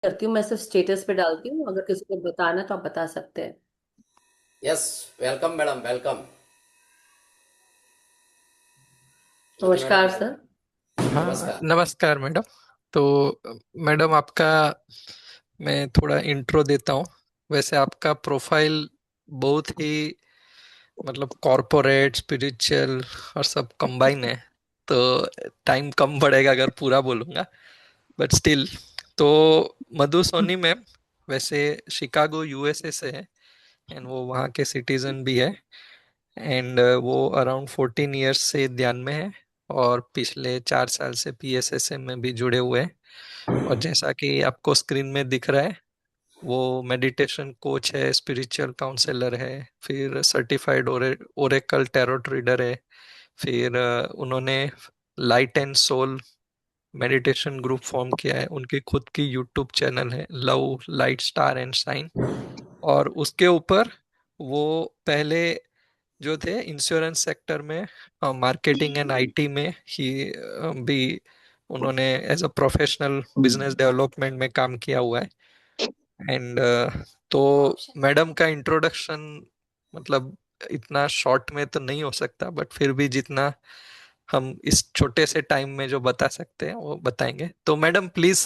करती हूँ, मैं सिर्फ स्टेटस पे डालती हूँ। अगर किसी को बताना तो आप बता सकते हैं। Yes. Welcome madam, welcome. Jyoti madam, नमस्कार सर। वेलकम। हाँ, नमस्कार। नमस्कार मैडम। तो मैडम आपका मैं थोड़ा इंट्रो देता हूँ। वैसे आपका प्रोफाइल बहुत ही मतलब कॉरपोरेट स्पिरिचुअल और सब कंबाइन है। तो टाइम कम पड़ेगा अगर पूरा बोलूँगा, बट स्टिल। तो मधु सोनी मैम वैसे शिकागो यूएसए से है, एंड वो वहाँ के सिटीजन भी है। एंड वो अराउंड 14 ईयर्स से ध्यान में है, और पिछले 4 साल से पीएसएसएम में भी जुड़े हुए हैं। और जैसा कि आपको स्क्रीन में दिख रहा है, वो मेडिटेशन कोच है, स्पिरिचुअल काउंसलर है, फिर सर्टिफाइड ओरेकल टैरोट रीडर है। फिर उन्होंने light and soul meditation group form किया है। उनकी खुद की यूट्यूब चैनल है, love light star and sign. और उसके ऊपर वो पहले जो थे इंश्योरेंस सेक्टर में, मार्केटिंग एंड आईटी में ही भी उन्होंने as a professional business development में काम किया हुआ है। एंड तो मैडम का इंट्रोडक्शन मतलब इतना शॉर्ट में तो नहीं हो सकता, बट फिर भी जितना हम इस छोटे से टाइम में जो बता सकते हैं वो बताएंगे। तो मैडम प्लीज,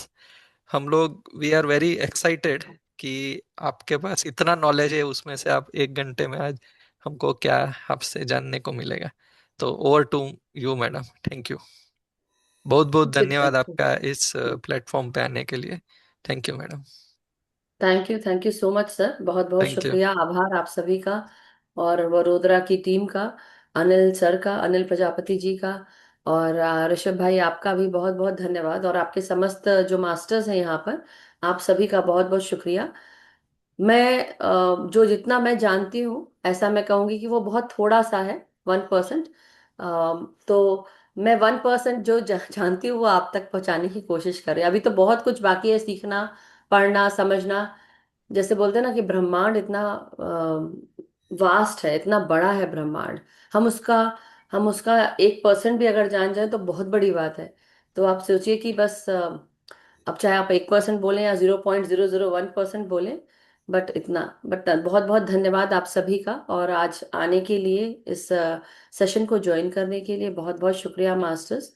हम लोग वी आर वेरी एक्साइटेड कि आपके पास इतना नॉलेज है, उसमें से आप 1 घंटे में आज हमको क्या आपसे जानने को मिलेगा। तो over to you madam. Thank you. बहुत बहुत धन्यवाद आपका इस प्लेटफॉर्म पे आने के लिए। Thank you madam. Thank you so much sir. बहुत बहुत थैंक यू। शुक्रिया, आभार आप सभी का। और वडोदरा की टीम का, अनिल सर का, अनिल प्रजापति जी का। और ऋषभ भाई, आपका भी बहुत बहुत धन्यवाद। और आपके समस्त जो मास्टर्स हैं यहाँ पर, आप सभी का बहुत बहुत शुक्रिया। मैं जो जितना मैं जानती हूँ, ऐसा मैं कहूँगी कि वो बहुत थोड़ा सा है, 1%। तो मैं 1% जो जानती हूँ वो आप तक पहुँचाने की कोशिश कर रही हूँ। अभी तो बहुत कुछ बाकी है सीखना, पढ़ना, समझना। जैसे बोलते हैं ना कि ब्रह्मांड इतना वास्ट है, इतना बड़ा है ब्रह्मांड। हम उसका हम उसका 1% भी अगर जान जाए तो बहुत बड़ी बात है। तो आप सोचिए कि बस अब चाहे आप 1% बोलें या 0.001% बोलें, बट इतना, बट बहुत बहुत धन्यवाद आप सभी का। और आज आने के लिए, इस सेशन को ज्वाइन करने के लिए बहुत बहुत शुक्रिया मास्टर्स।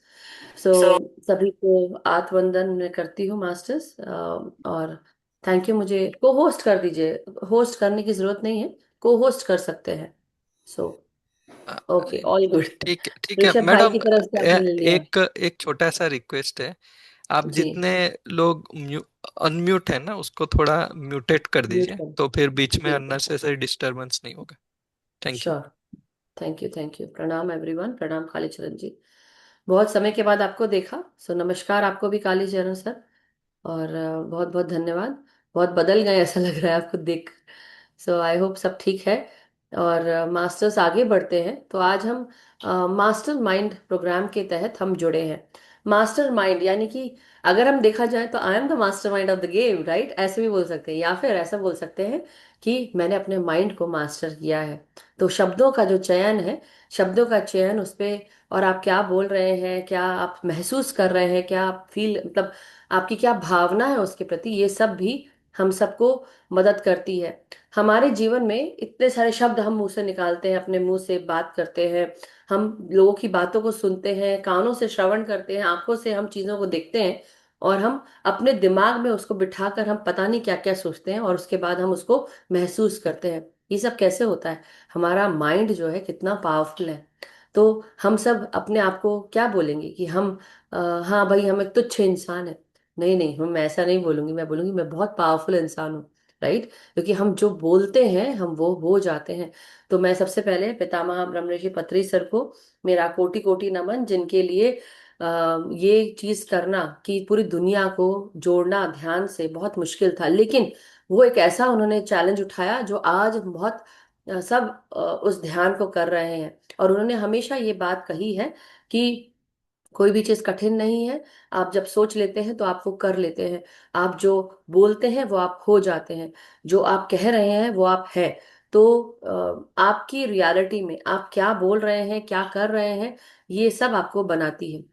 सो सभी को आत्मवंदन मैं करती हूँ मास्टर्स। और थैंक यू। मुझे को होस्ट कर दीजिए। होस्ट करने की जरूरत नहीं है, को होस्ट कर सकते हैं। सो अ, ओके, ऑल गुड। ठीक है ऋषभ भाई मैडम। की तरफ से आपने ले लिया। एक एक छोटा सा रिक्वेस्ट है। आप जी, जितने लोग अनम्यूट है ना, उसको थोड़ा म्यूटेट कर म्यूट दीजिए, कर। तो फिर बीच में जी, अननेसेसरी डिस्टरबेंस नहीं होगा। Thank you. Sure. Thank you. प्रणाम एवरीवन, प्रणाम काली चरण जी। बहुत समय के बाद आपको देखा, सो नमस्कार आपको भी काली चरण सर। और बहुत बहुत धन्यवाद। बहुत बदल गए ऐसा लग रहा है आपको देख। सो आई होप सब ठीक है। और मास्टर्स आगे बढ़ते हैं। तो आज हम मास्टर माइंड प्रोग्राम के तहत हम जुड़े हैं। मास्टर माइंड यानी कि अगर हम देखा जाए तो I am the master mind of the game, right? ऐसे भी बोल सकते हैं, या फिर ऐसा बोल सकते हैं कि मैंने अपने माइंड को मास्टर किया है। तो शब्दों का जो चयन है, शब्दों का चयन उस पे, और आप क्या बोल रहे हैं, क्या आप महसूस कर रहे हैं, क्या आप फील, मतलब आपकी क्या भावना है उसके प्रति, ये सब भी हम सबको मदद करती है। हमारे जीवन में इतने सारे शब्द हम मुंह से निकालते हैं, अपने मुंह से बात करते हैं। हम लोगों की बातों को सुनते हैं, कानों से श्रवण करते हैं, आंखों से हम चीजों को देखते हैं। और हम अपने दिमाग में उसको बिठाकर हम पता नहीं क्या क्या सोचते हैं, और उसके बाद हम उसको महसूस करते हैं। ये सब कैसे होता है? हमारा माइंड जो है कितना पावरफुल है। तो हम सब अपने आप को क्या बोलेंगे कि हम हाँ भाई, हम एक तुच्छ इंसान है। नहीं नहीं, मैं ऐसा नहीं बोलूंगी। मैं बोलूंगी मैं बहुत पावरफुल इंसान हूँ, राइट? क्योंकि हम जो बोलते हैं हम वो हो जाते हैं। तो मैं सबसे पहले पितामह ब्रह्मर्षि पत्री सर को मेरा कोटि कोटि नमन, जिनके लिए ये चीज करना कि पूरी दुनिया को जोड़ना ध्यान से बहुत मुश्किल था, लेकिन वो एक ऐसा उन्होंने चैलेंज उठाया जो आज बहुत सब उस ध्यान को कर रहे हैं। और उन्होंने हमेशा ये बात कही है कि कोई भी चीज कठिन नहीं है। आप जब सोच लेते हैं तो आप वो कर लेते हैं। आप जो बोलते हैं वो आप हो जाते हैं। जो आप कह रहे हैं वो आप है। तो आपकी रियलिटी में आप क्या बोल रहे हैं, क्या कर रहे हैं, ये सब आपको बनाती है।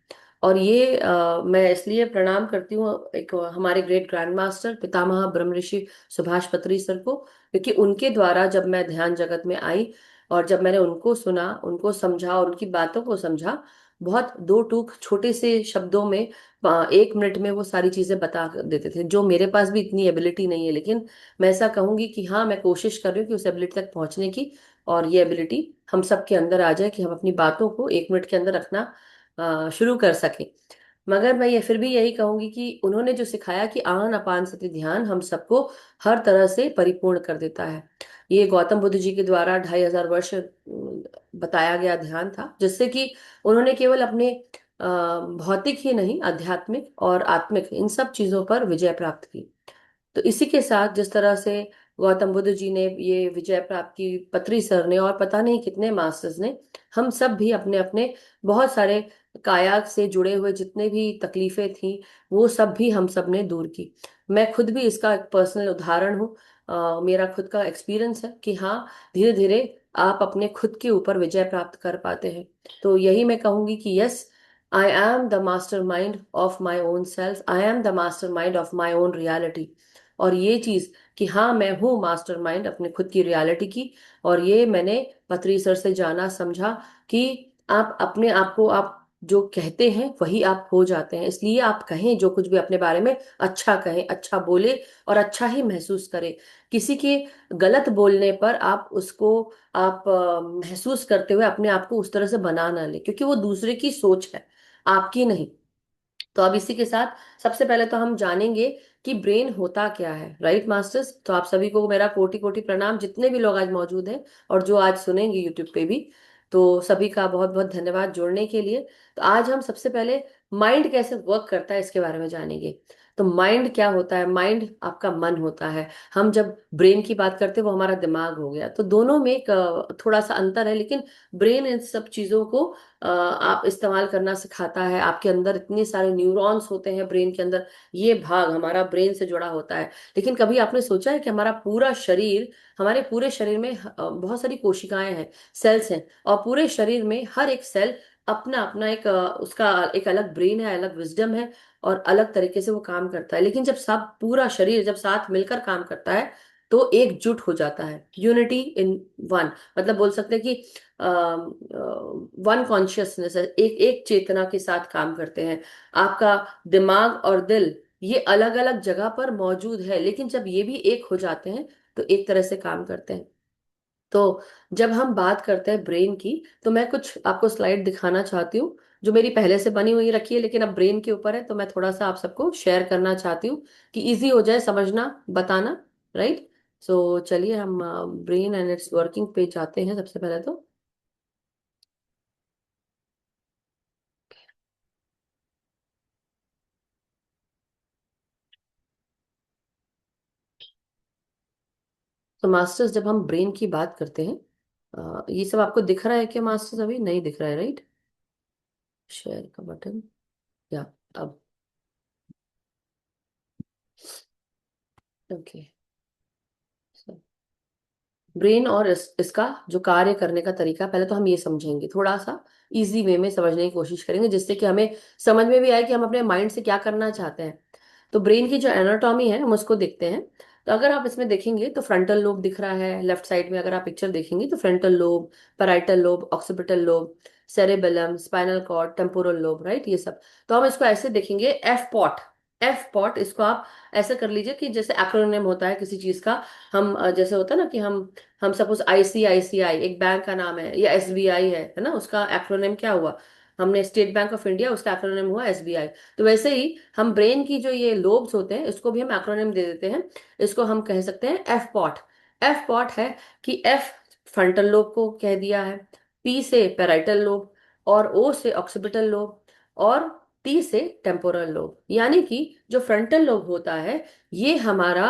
और ये मैं इसलिए प्रणाम करती हूँ एक हमारे ग्रेट ग्रैंड मास्टर पितामह ब्रह्म ऋषि सुभाष पत्री सर को, क्योंकि उनके द्वारा जब मैं ध्यान जगत में आई और जब मैंने उनको सुना, उनको समझा और उनकी बातों को समझा, बहुत दो टूक छोटे से शब्दों में 1 मिनट में वो सारी चीजें बता देते थे, जो मेरे पास भी इतनी एबिलिटी नहीं है। लेकिन मैं ऐसा कहूंगी कि हाँ, मैं कोशिश कर रही हूँ कि उस एबिलिटी तक पहुंचने की, और ये एबिलिटी हम सब के अंदर आ जाए कि हम अपनी बातों को 1 मिनट के अंदर रखना शुरू कर सकें। मगर मैं ये फिर भी यही कहूंगी कि उन्होंने जो सिखाया कि आन अपान सति ध्यान हम सबको हर तरह से परिपूर्ण कर देता है। ये गौतम बुद्ध जी के द्वारा 2500 वर्ष बताया गया ध्यान था, जिससे कि उन्होंने केवल अपने भौतिक ही नहीं, आध्यात्मिक और आत्मिक इन सब चीजों पर विजय प्राप्त की। तो इसी के साथ जिस तरह से गौतम बुद्ध जी ने ये विजय प्राप्त की, पत्री सर ने और पता नहीं कितने मास्टर्स ने, हम सब भी अपने अपने बहुत सारे काया से जुड़े हुए जितने भी तकलीफें थी, वो सब भी हम सब ने दूर की। मैं खुद भी इसका एक पर्सनल उदाहरण हूँ। मेरा खुद का एक्सपीरियंस है कि हाँ, धीरे धीरे आप अपने खुद के ऊपर विजय प्राप्त कर पाते हैं। तो यही मैं कहूंगी कि yes, I am the master mind of my own self, I am the master mind of my own reality. और ये चीज कि हाँ, मैं हूँ मास्टर माइंड अपने खुद की रियलिटी की, और ये मैंने पत्री सर से जाना समझा कि आप अपने आप को, आप जो कहते हैं वही आप हो जाते हैं। इसलिए आप कहें जो कुछ भी अपने बारे में, अच्छा कहें, अच्छा बोले और अच्छा ही महसूस करें। किसी के गलत बोलने पर आप उसको, आप महसूस करते हुए अपने आप को उस तरह से बना ना ले, क्योंकि वो दूसरे की सोच है, आपकी नहीं। तो अब इसी के साथ सबसे पहले तो हम जानेंगे कि ब्रेन होता क्या है, राइट मास्टर्स। तो आप सभी को मेरा कोटि कोटि प्रणाम, जितने भी लोग आज मौजूद हैं और जो आज सुनेंगे यूट्यूब पे भी, तो सभी का बहुत बहुत धन्यवाद जुड़ने के लिए। तो आज हम सबसे पहले माइंड कैसे वर्क करता है इसके बारे में जानेंगे। तो माइंड क्या होता है? माइंड आपका मन होता है। हम जब ब्रेन की बात करते हैं वो हमारा दिमाग हो गया, तो दोनों में एक थोड़ा सा अंतर है, लेकिन ब्रेन इन सब चीजों को आप इस्तेमाल करना सिखाता है। आपके अंदर इतने सारे न्यूरॉन्स होते हैं ब्रेन के अंदर, ये भाग हमारा ब्रेन से जुड़ा होता है। लेकिन कभी आपने सोचा है कि हमारा पूरा शरीर, हमारे पूरे शरीर में बहुत सारी कोशिकाएं हैं, सेल्स हैं, और पूरे शरीर में हर एक सेल अपना अपना एक उसका एक अलग ब्रेन है, अलग विजडम है, और अलग तरीके से वो काम करता है। लेकिन जब सब पूरा शरीर जब साथ मिलकर काम करता है तो एकजुट हो जाता है, यूनिटी इन वन। मतलब बोल सकते हैं कि वन कॉन्शियसनेस है, एक एक चेतना के साथ काम करते हैं। आपका दिमाग और दिल ये अलग अलग जगह पर मौजूद है, लेकिन जब ये भी एक हो जाते हैं तो एक तरह से काम करते हैं। तो जब हम बात करते हैं ब्रेन की, तो मैं कुछ आपको स्लाइड दिखाना चाहती हूँ जो मेरी पहले से बनी हुई रखी है, लेकिन अब ब्रेन के ऊपर है, तो मैं थोड़ा सा आप सबको शेयर करना चाहती हूँ कि इजी हो जाए समझना, बताना, राइट। सो चलिए हम ब्रेन एंड इट्स वर्किंग पे जाते हैं सबसे पहले तो। तो मास्टर्स, जब हम ब्रेन की बात करते हैं, ये सब आपको दिख रहा है क्या मास्टर्स? अभी नहीं दिख रहा है, राइट? शेयर का बटन, या अब? ओके। ब्रेन और इसका जो कार्य करने का तरीका, पहले तो हम ये समझेंगे, थोड़ा सा इजी वे में समझने की कोशिश करेंगे, जिससे कि हमें समझ में भी आए कि हम अपने माइंड से क्या करना चाहते हैं। तो ब्रेन की जो एनाटॉमी है हम उसको देखते हैं। तो अगर आप इसमें देखेंगे तो फ्रंटल लोब दिख रहा है लेफ्ट साइड में, अगर आप पिक्चर देखेंगे तो frontal lobe, parietal lobe, occipital lobe, cerebellum, spinal cord, temporal lobe, right, ये सब। तो हम इसको ऐसे देखेंगे, एफ पॉट। एफ पॉट, इसको आप ऐसे कर लीजिए कि जैसे एक्रोनिम होता है किसी चीज का। हम जैसे होता है ना कि हम सपोज आईसीआईसीआई एक बैंक का नाम है, या एसबीआई है ना, उसका एक्रोनिम क्या हुआ? हमने स्टेट बैंक ऑफ इंडिया, उसका एक्रोनिम हुआ एसबीआई। तो वैसे ही हम ब्रेन की जो ये लोब्स होते हैं इसको भी हम एक्रोनिम दे देते हैं। इसको हम कह सकते हैं एफ पॉट। एफ पॉट है कि एफ फ्रंटल लोब को कह दिया है, पी से पेराइटल लोब, और ओ से ऑक्सीपिटल लोब, और टी से टेम्पोरल लोब। यानी कि जो फ्रंटल लोब होता है ये हमारा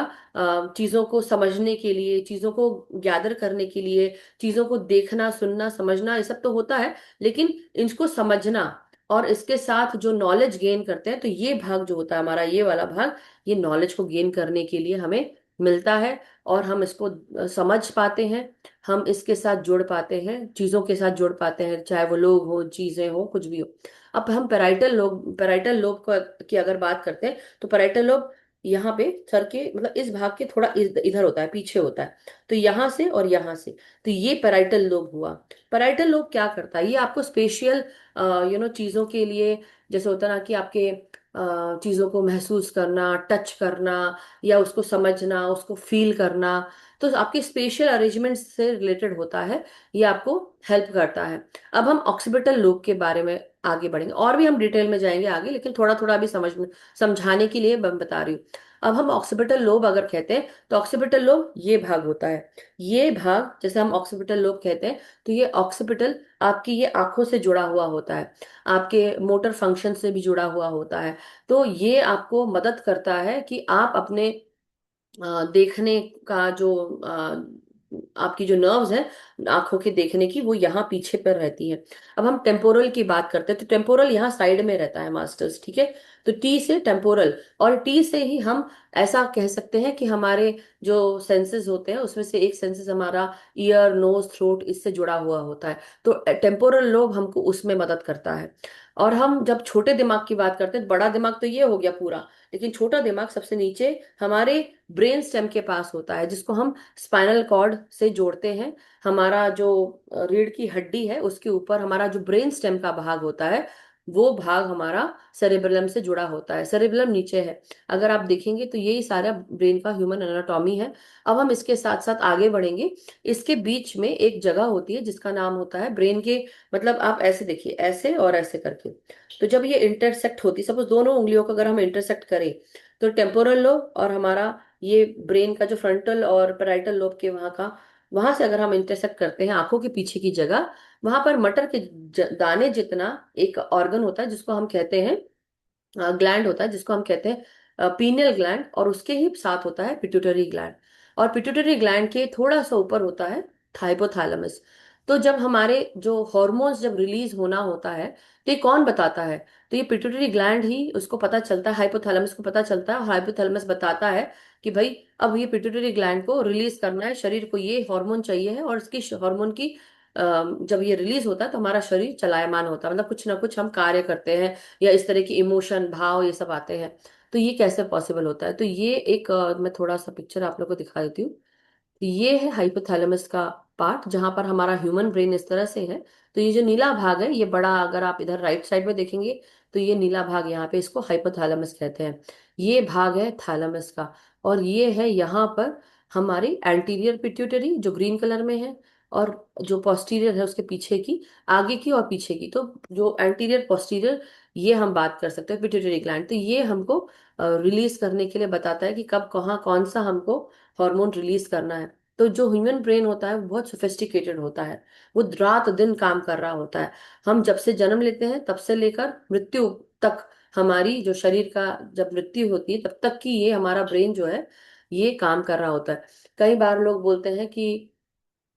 चीजों को समझने के लिए, चीजों को गैदर करने के लिए, चीजों को देखना, सुनना, समझना, ये सब तो होता है, लेकिन इनको समझना और इसके साथ जो नॉलेज गेन करते हैं, तो ये भाग जो होता है हमारा, ये वाला भाग, ये नॉलेज को गेन करने के लिए हमें मिलता है। और हम इसको समझ पाते हैं, हम इसके साथ जुड़ पाते हैं, चीजों के साथ जुड़ पाते हैं, चाहे वो लोग हो, चीजें हो, कुछ भी हो। अब हम पेराइटल लोब की अगर बात करते हैं, तो पेराइटल लोब यहाँ पे सर के मतलब इस भाग के थोड़ा इधर होता है, पीछे होता है। तो यहाँ से और यहाँ से, तो ये पेराइटल लोब हुआ। पेराइटल लोब क्या करता है, ये आपको स्पेशियल चीजों के लिए, जैसे होता है ना कि आपके चीजों को महसूस करना, टच करना, या उसको समझना, उसको फील करना, तो आपके स्पेशल अरेंजमेंट से रिलेटेड होता है। ये आपको हेल्प करता है। अब हम ऑक्सीपिटल लोब के बारे में आगे बढ़ेंगे, और भी हम डिटेल में जाएंगे आगे, लेकिन थोड़ा थोड़ा अभी समझाने के लिए मैं बता रही हूँ। अब हम ऑक्सीपिटल लोब अगर कहते हैं, तो ऑक्सीपिटल लोब ये भाग होता है। ये भाग जैसे हम ऑक्सीपिटल लोब कहते हैं, तो ये ऑक्सीपिटल आपकी ये आंखों से जुड़ा हुआ होता है, आपके मोटर फंक्शन से भी जुड़ा हुआ होता है। तो ये आपको मदद करता है कि आप अपने देखने का जो आपकी जो नर्व्स है आंखों के देखने की, वो यहाँ पीछे पर रहती है। अब हम टेम्पोरल की बात करते हैं, तो टेम्पोरल यहाँ साइड में रहता है मास्टर्स, ठीक है। तो टी से टेम्पोरल, और टी से ही हम ऐसा कह सकते हैं कि हमारे जो सेंसेस होते हैं उसमें से एक सेंसेस हमारा ईयर, नोज, थ्रोट, इससे जुड़ा हुआ होता है। तो टेम्पोरल लोब हमको उसमें मदद करता है। और हम जब छोटे दिमाग की बात करते हैं, बड़ा दिमाग तो ये हो गया पूरा, लेकिन छोटा दिमाग सबसे नीचे हमारे ब्रेन स्टेम के पास होता है, जिसको हम स्पाइनल कॉर्ड से जोड़ते हैं। हमारा जो रीढ़ की हड्डी है उसके ऊपर हमारा जो ब्रेन स्टेम का भाग होता है, वो भाग हमारा सेरेबेलम से जुड़ा होता है। सेरेबेलम नीचे है, अगर आप देखेंगे तो यही सारा ब्रेन का ह्यूमन एनाटॉमी है। अब हम इसके साथ साथ आगे बढ़ेंगे। इसके बीच में एक जगह होती है जिसका नाम होता है ब्रेन के, मतलब आप ऐसे देखिए, ऐसे और ऐसे करके, तो जब ये इंटरसेक्ट होती, सपोज दोनों उंगलियों को अगर हम इंटरसेक्ट करें, तो टेम्पोरल लोब और हमारा ये ब्रेन का जो फ्रंटल और पेराइटल लोब के वहां का, वहां से अगर हम इंटरसेक्ट करते हैं आंखों के पीछे की जगह, वहां पर मटर के दाने जितना एक ऑर्गन होता है जिसको हम कहते हैं ग्लैंड होता है, जिसको हम कहते हैं पीनियल ग्लैंड, और उसके ही साथ होता है पिट्यूटरी ग्लैंड। और पिट्यूटरी ग्लैंड के थोड़ा सा ऊपर होता है हाइपोथैलेमस। तो जब हमारे जो हॉर्मोन्स जब रिलीज होना होता है, तो ये कौन बताता है, तो ये पिट्यूटरी ग्लैंड ही उसको पता चलता है, हाइपोथैलेमस को पता चलता है, और हाइपोथैलेमस बताता है कि भाई अब ये पिट्यूटरी ग्लैंड को रिलीज करना है, शरीर को ये हार्मोन चाहिए है, और इसकी हार्मोन की जब ये रिलीज होता है तो हमारा शरीर चलायमान होता है, मतलब कुछ ना कुछ हम कार्य करते हैं, या इस तरह की इमोशन, भाव, ये सब आते हैं। तो ये कैसे पॉसिबल होता है, तो ये एक मैं थोड़ा सा पिक्चर आप लोग को दिखा देती हूँ। ये है हाइपोथैलेमस का पार्ट, जहां पर हमारा ह्यूमन ब्रेन इस तरह से है। तो ये जो नीला भाग है ये बड़ा, अगर आप इधर राइट साइड में देखेंगे, तो ये नीला भाग यहाँ पे, इसको हाइपोथैलेमस कहते हैं। ये भाग है थैलेमस का। और ये है यहाँ पर हमारी एंटीरियर पिट्यूटरी जो ग्रीन कलर में है, और जो पोस्टीरियर है उसके पीछे की, आगे की और पीछे की, तो जो एंटीरियर पोस्टीरियर, ये हम बात कर सकते हैं पिट्यूटरी ग्लैंड। तो ये हमको रिलीज करने के लिए बताता है कि कब कहाँ कौन सा हमको हार्मोन रिलीज करना है। तो जो ह्यूमन ब्रेन होता है वो बहुत सोफिस्टिकेटेड होता है, वो रात दिन काम कर रहा होता है। हम जब से जन्म लेते हैं तब से लेकर मृत्यु तक, हमारी जो शरीर का जब मृत्यु होती है तब तक की, ये हमारा ब्रेन जो है ये काम कर रहा होता है। कई बार लोग बोलते हैं कि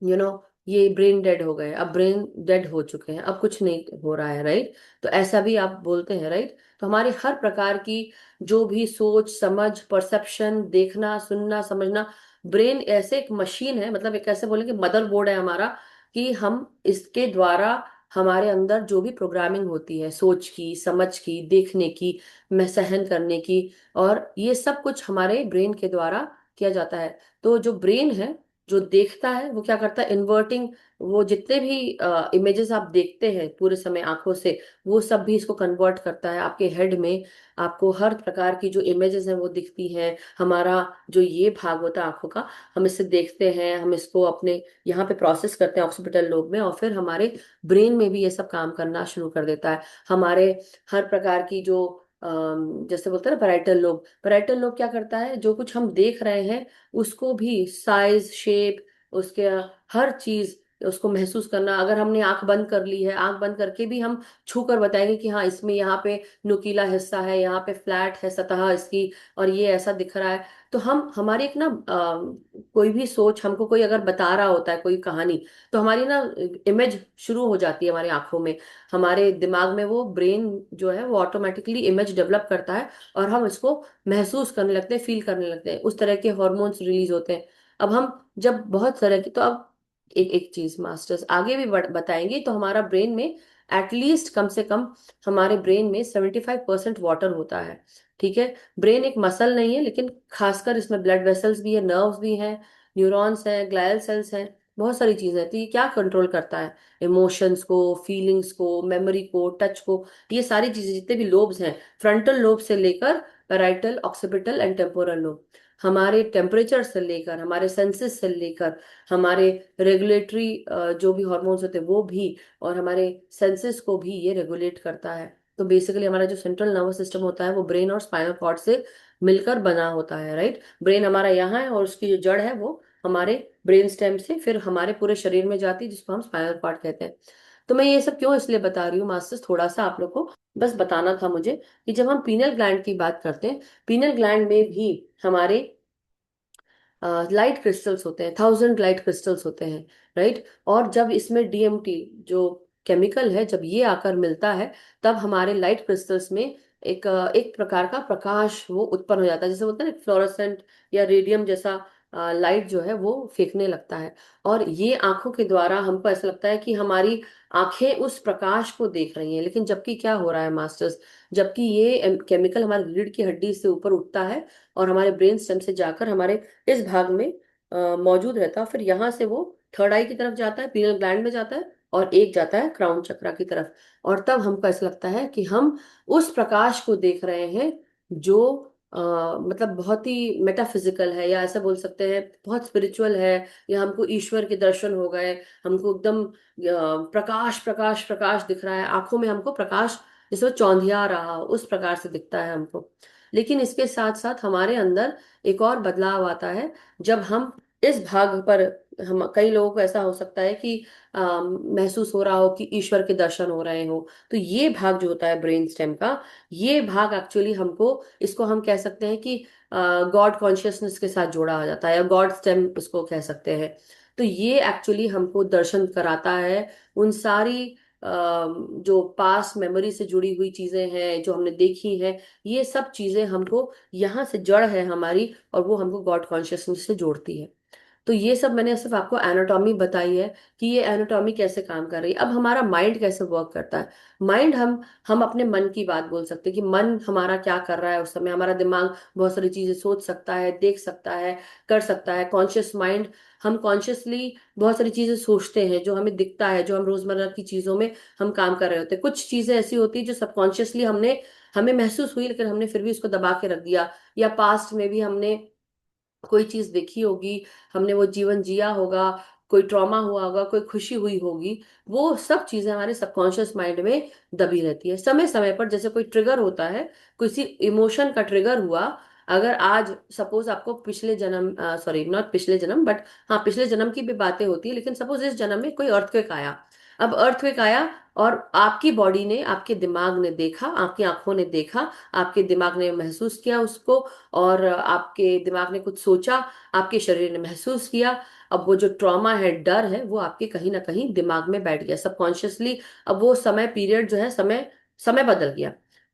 यू नो ये ब्रेन डेड हो गए, अब ब्रेन डेड हो चुके हैं, अब कुछ नहीं हो रहा है, राइट। तो ऐसा भी आप बोलते हैं, राइट। तो हमारे हर प्रकार की जो भी सोच समझ, परसेप्शन, देखना, सुनना, समझना, ब्रेन ऐसे एक मशीन है, मतलब एक ऐसे बोलेंगे मदरबोर्ड है हमारा, कि हम इसके द्वारा हमारे अंदर जो भी प्रोग्रामिंग होती है, सोच की, समझ की, देखने की, में सहन करने की, और ये सब कुछ हमारे ब्रेन के द्वारा किया जाता है। तो जो ब्रेन है जो देखता है वो क्या करता है, इन्वर्टिंग, वो जितने भी इमेजेस आप देखते हैं पूरे समय आंखों से, वो सब भी इसको कन्वर्ट करता है आपके हेड में। आपको हर प्रकार की जो इमेजेस हैं वो दिखती हैं। हमारा जो ये भाग होता है आंखों का, हम इससे देखते हैं, हम इसको अपने यहाँ पे प्रोसेस करते हैं ऑक्सीपिटल लोब में, और फिर हमारे ब्रेन में भी ये सब काम करना शुरू कर देता है। हमारे हर प्रकार की जो जैसे बोलते हैं ना पैराइटल लोब, पैराइटल लोब क्या करता है, जो कुछ हम देख रहे हैं उसको भी साइज, शेप, उसके हर चीज उसको महसूस करना। अगर हमने आंख बंद कर ली है, आंख बंद करके भी हम छू कर बताएंगे कि हाँ इसमें यहाँ पे नुकीला हिस्सा है, यहाँ पे फ्लैट है सतह इसकी, और ये ऐसा दिख रहा है। तो हम हमारी एक ना कोई भी सोच हमको कोई अगर बता रहा होता है कोई कहानी, तो हमारी ना इमेज शुरू हो जाती है हमारी आंखों में, हमारे दिमाग में वो ब्रेन जो है वो ऑटोमेटिकली इमेज डेवलप करता है, और हम इसको महसूस करने लगते हैं, फील करने लगते हैं, उस तरह के हॉर्मोन्स रिलीज होते हैं। अब हम जब बहुत तरह की, तो अब एक एक चीज मास्टर्स आगे भी बताएंगे, तो हमारा ब्रेन में एटलीस्ट कम से कम हमारे ब्रेन में 75% वाटर होता है। ठीक है, ब्रेन एक मसल नहीं है, लेकिन खासकर इसमें ब्लड वेसल्स भी है, नर्व्स भी हैं, न्यूरॉन्स हैं, ग्लायल सेल्स हैं, बहुत सारी चीजें हैं। तो ये क्या कंट्रोल करता है? इमोशंस को, फीलिंग्स को, मेमोरी को, टच को, ये सारी चीजें, जितने भी लोब्स हैं, फ्रंटल लोब से लेकर parietal, occipital and temporal lobe, हमारे टेम्परेचर से लेकर, हमारे सेंसेस से लेकर, हमारे रेगुलेटरी जो भी हॉर्मोन्स होते हैं वो भी, और हमारे सेंसेस को भी ये रेगुलेट करता है। तो बेसिकली हमारा जो सेंट्रल नर्वस सिस्टम होता है वो ब्रेन और स्पाइनल कॉर्ड से मिलकर बना होता है, राइट। ब्रेन हमारा यहाँ है और उसकी जो जड़ है वो हमारे ब्रेन स्टेम से फिर हमारे पूरे शरीर में जाती है, जिसको हम स्पाइनल कॉर्ड कहते हैं। तो मैं ये सब क्यों इसलिए बता रही हूँ मास्टर्स, थोड़ा सा आप लोग को बस बताना था मुझे कि जब हम पीनल ग्लैंड की बात करते हैं, पीनल ग्लैंड में भी हमारे लाइट क्रिस्टल्स होते हैं, 1000 लाइट क्रिस्टल्स होते हैं, राइट। और जब इसमें डीएमटी जो केमिकल है, जब ये आकर मिलता है, तब हमारे लाइट क्रिस्टल्स में एक प्रकार का प्रकाश वो उत्पन्न हो जाता है, जैसे बोलते हैं ना फ्लोरोसेंट या रेडियम जैसा लाइट जो है वो फेंकने लगता है। और ये आंखों के द्वारा हमको ऐसा लगता है कि हमारी आंखें उस प्रकाश को देख रही हैं, लेकिन जबकि क्या हो रहा है मास्टर्स, जबकि ये केमिकल हमारी रीढ़ की हड्डी से ऊपर उठता है और हमारे ब्रेन स्टेम से जाकर हमारे इस भाग में मौजूद रहता है, फिर यहाँ से वो थर्ड आई की तरफ जाता है, पीनल ग्लैंड में जाता है, और एक जाता है क्राउन चक्रा की तरफ। और तब हमको ऐसा लगता है कि हम उस प्रकाश को देख रहे हैं जो मतलब बहुत ही मेटाफिजिकल है, या ऐसा बोल सकते हैं बहुत स्पिरिचुअल है, या हमको ईश्वर के दर्शन हो गए, हमको एकदम प्रकाश प्रकाश प्रकाश दिख रहा है, आंखों में हमको प्रकाश जैसे वो चौंधिया रहा हो, उस प्रकार से दिखता है हमको। लेकिन इसके साथ साथ हमारे अंदर एक और बदलाव आता है, जब हम इस भाग पर, हम कई लोगों को ऐसा हो सकता है कि महसूस हो रहा हो कि ईश्वर के दर्शन हो रहे हो, तो ये भाग जो होता है ब्रेन स्टेम का, ये भाग एक्चुअली हमको, इसको हम कह सकते हैं कि गॉड कॉन्शियसनेस के साथ जोड़ा आ जाता है, या गॉड स्टेम उसको कह सकते हैं। तो ये एक्चुअली हमको दर्शन कराता है उन सारी जो पास मेमोरी से जुड़ी हुई चीजें हैं जो हमने देखी हैं, ये सब चीजें हमको, यहाँ से जड़ है हमारी, और वो हमको गॉड कॉन्शियसनेस से जोड़ती है। तो ये सब मैंने सिर्फ आपको एनाटॉमी बताई है कि ये एनाटॉमी कैसे काम कर रही है। अब हमारा माइंड कैसे वर्क करता है? माइंड, हम अपने मन की बात बोल सकते हैं कि मन हमारा क्या कर रहा है उस समय। हमारा दिमाग बहुत सारी चीजें सोच सकता है, देख सकता है, कर सकता है। कॉन्शियस माइंड, हम कॉन्शियसली बहुत सारी चीजें सोचते हैं जो हमें दिखता है, जो हम रोजमर्रा की चीजों में हम काम कर रहे होते हैं। कुछ चीजें ऐसी होती है जो सबकॉन्शियसली हमने, हमें महसूस हुई, लेकिन हमने फिर भी उसको दबा के रख दिया। या पास्ट में भी हमने कोई चीज देखी होगी, हमने वो जीवन जिया होगा, कोई ट्रॉमा हुआ होगा, कोई खुशी हुई होगी, वो सब चीजें हमारे सबकॉन्शियस माइंड में दबी रहती है। समय समय पर जैसे कोई ट्रिगर होता है, किसी इमोशन का ट्रिगर हुआ, अगर आज सपोज आपको पिछले जन्म, सॉरी नॉट पिछले जन्म बट हाँ पिछले जन्म की भी बातें होती है, लेकिन सपोज इस जन्म में कोई अर्थक्वेक आया। अब अर्थक्वेक आया और आपकी बॉडी ने, आपके दिमाग ने देखा, आपकी आंखों ने देखा, आपके दिमाग ने महसूस किया उसको, और आपके दिमाग ने कुछ सोचा, आपके शरीर ने महसूस किया। अब वो जो ट्रॉमा है, डर है, वो आपके कहीं ना कहीं दिमाग में बैठ गया सबकॉन्शियसली। अब वो समय पीरियड जो है, समय समय बदल गया।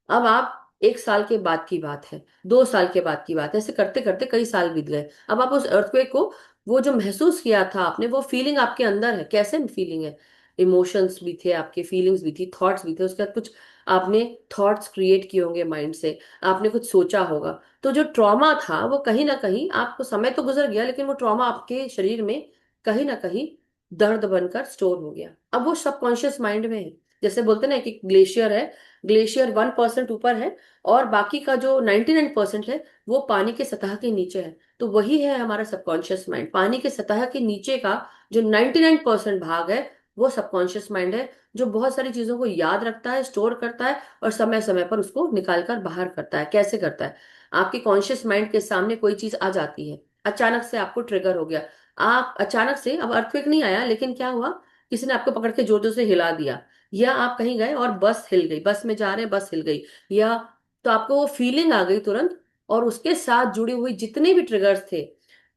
अब आप 1 साल के बाद की बात है, 2 साल के बाद की बात है, ऐसे करते करते कई साल बीत गए। अब आप उस अर्थक्वेक को, वो जो महसूस किया था आपने, वो फीलिंग आपके अंदर है, कैसे फीलिंग है, इमोशंस भी थे आपके, फीलिंग्स भी थी, थॉट्स भी थे, उसके बाद कुछ आपने थॉट्स क्रिएट किए होंगे माइंड से, आपने कुछ सोचा होगा। तो जो ट्रॉमा था वो कहीं ना कहीं, आपको समय तो गुजर गया, लेकिन वो ट्रॉमा आपके शरीर में कहीं ना कहीं दर्द बनकर स्टोर हो गया। अब वो सबकॉन्शियस माइंड में है। जैसे बोलते हैं ना कि ग्लेशियर है, ग्लेशियर 1% ऊपर है, और बाकी का जो 99% है वो पानी के सतह के नीचे है। तो वही है हमारा सबकॉन्शियस माइंड, पानी के सतह के नीचे का जो 99% भाग है, वो सबकॉन्शियस माइंड है, जो बहुत सारी चीजों को याद रखता है, स्टोर करता है, और समय समय पर उसको निकाल कर बाहर करता है। कैसे करता है? आपके कॉन्शियस माइंड के सामने कोई चीज आ जाती है, अचानक से आपको ट्रिगर हो गया, आप अचानक से, अब अर्थक्वेक नहीं आया, लेकिन क्या हुआ, किसी ने आपको पकड़ के जोर जोर से हिला दिया, या आप कहीं गए और बस हिल गई, बस में जा रहे हैं बस हिल गई, या तो आपको वो फीलिंग आ गई तुरंत, और उसके साथ जुड़ी हुई जितने भी ट्रिगर्स थे,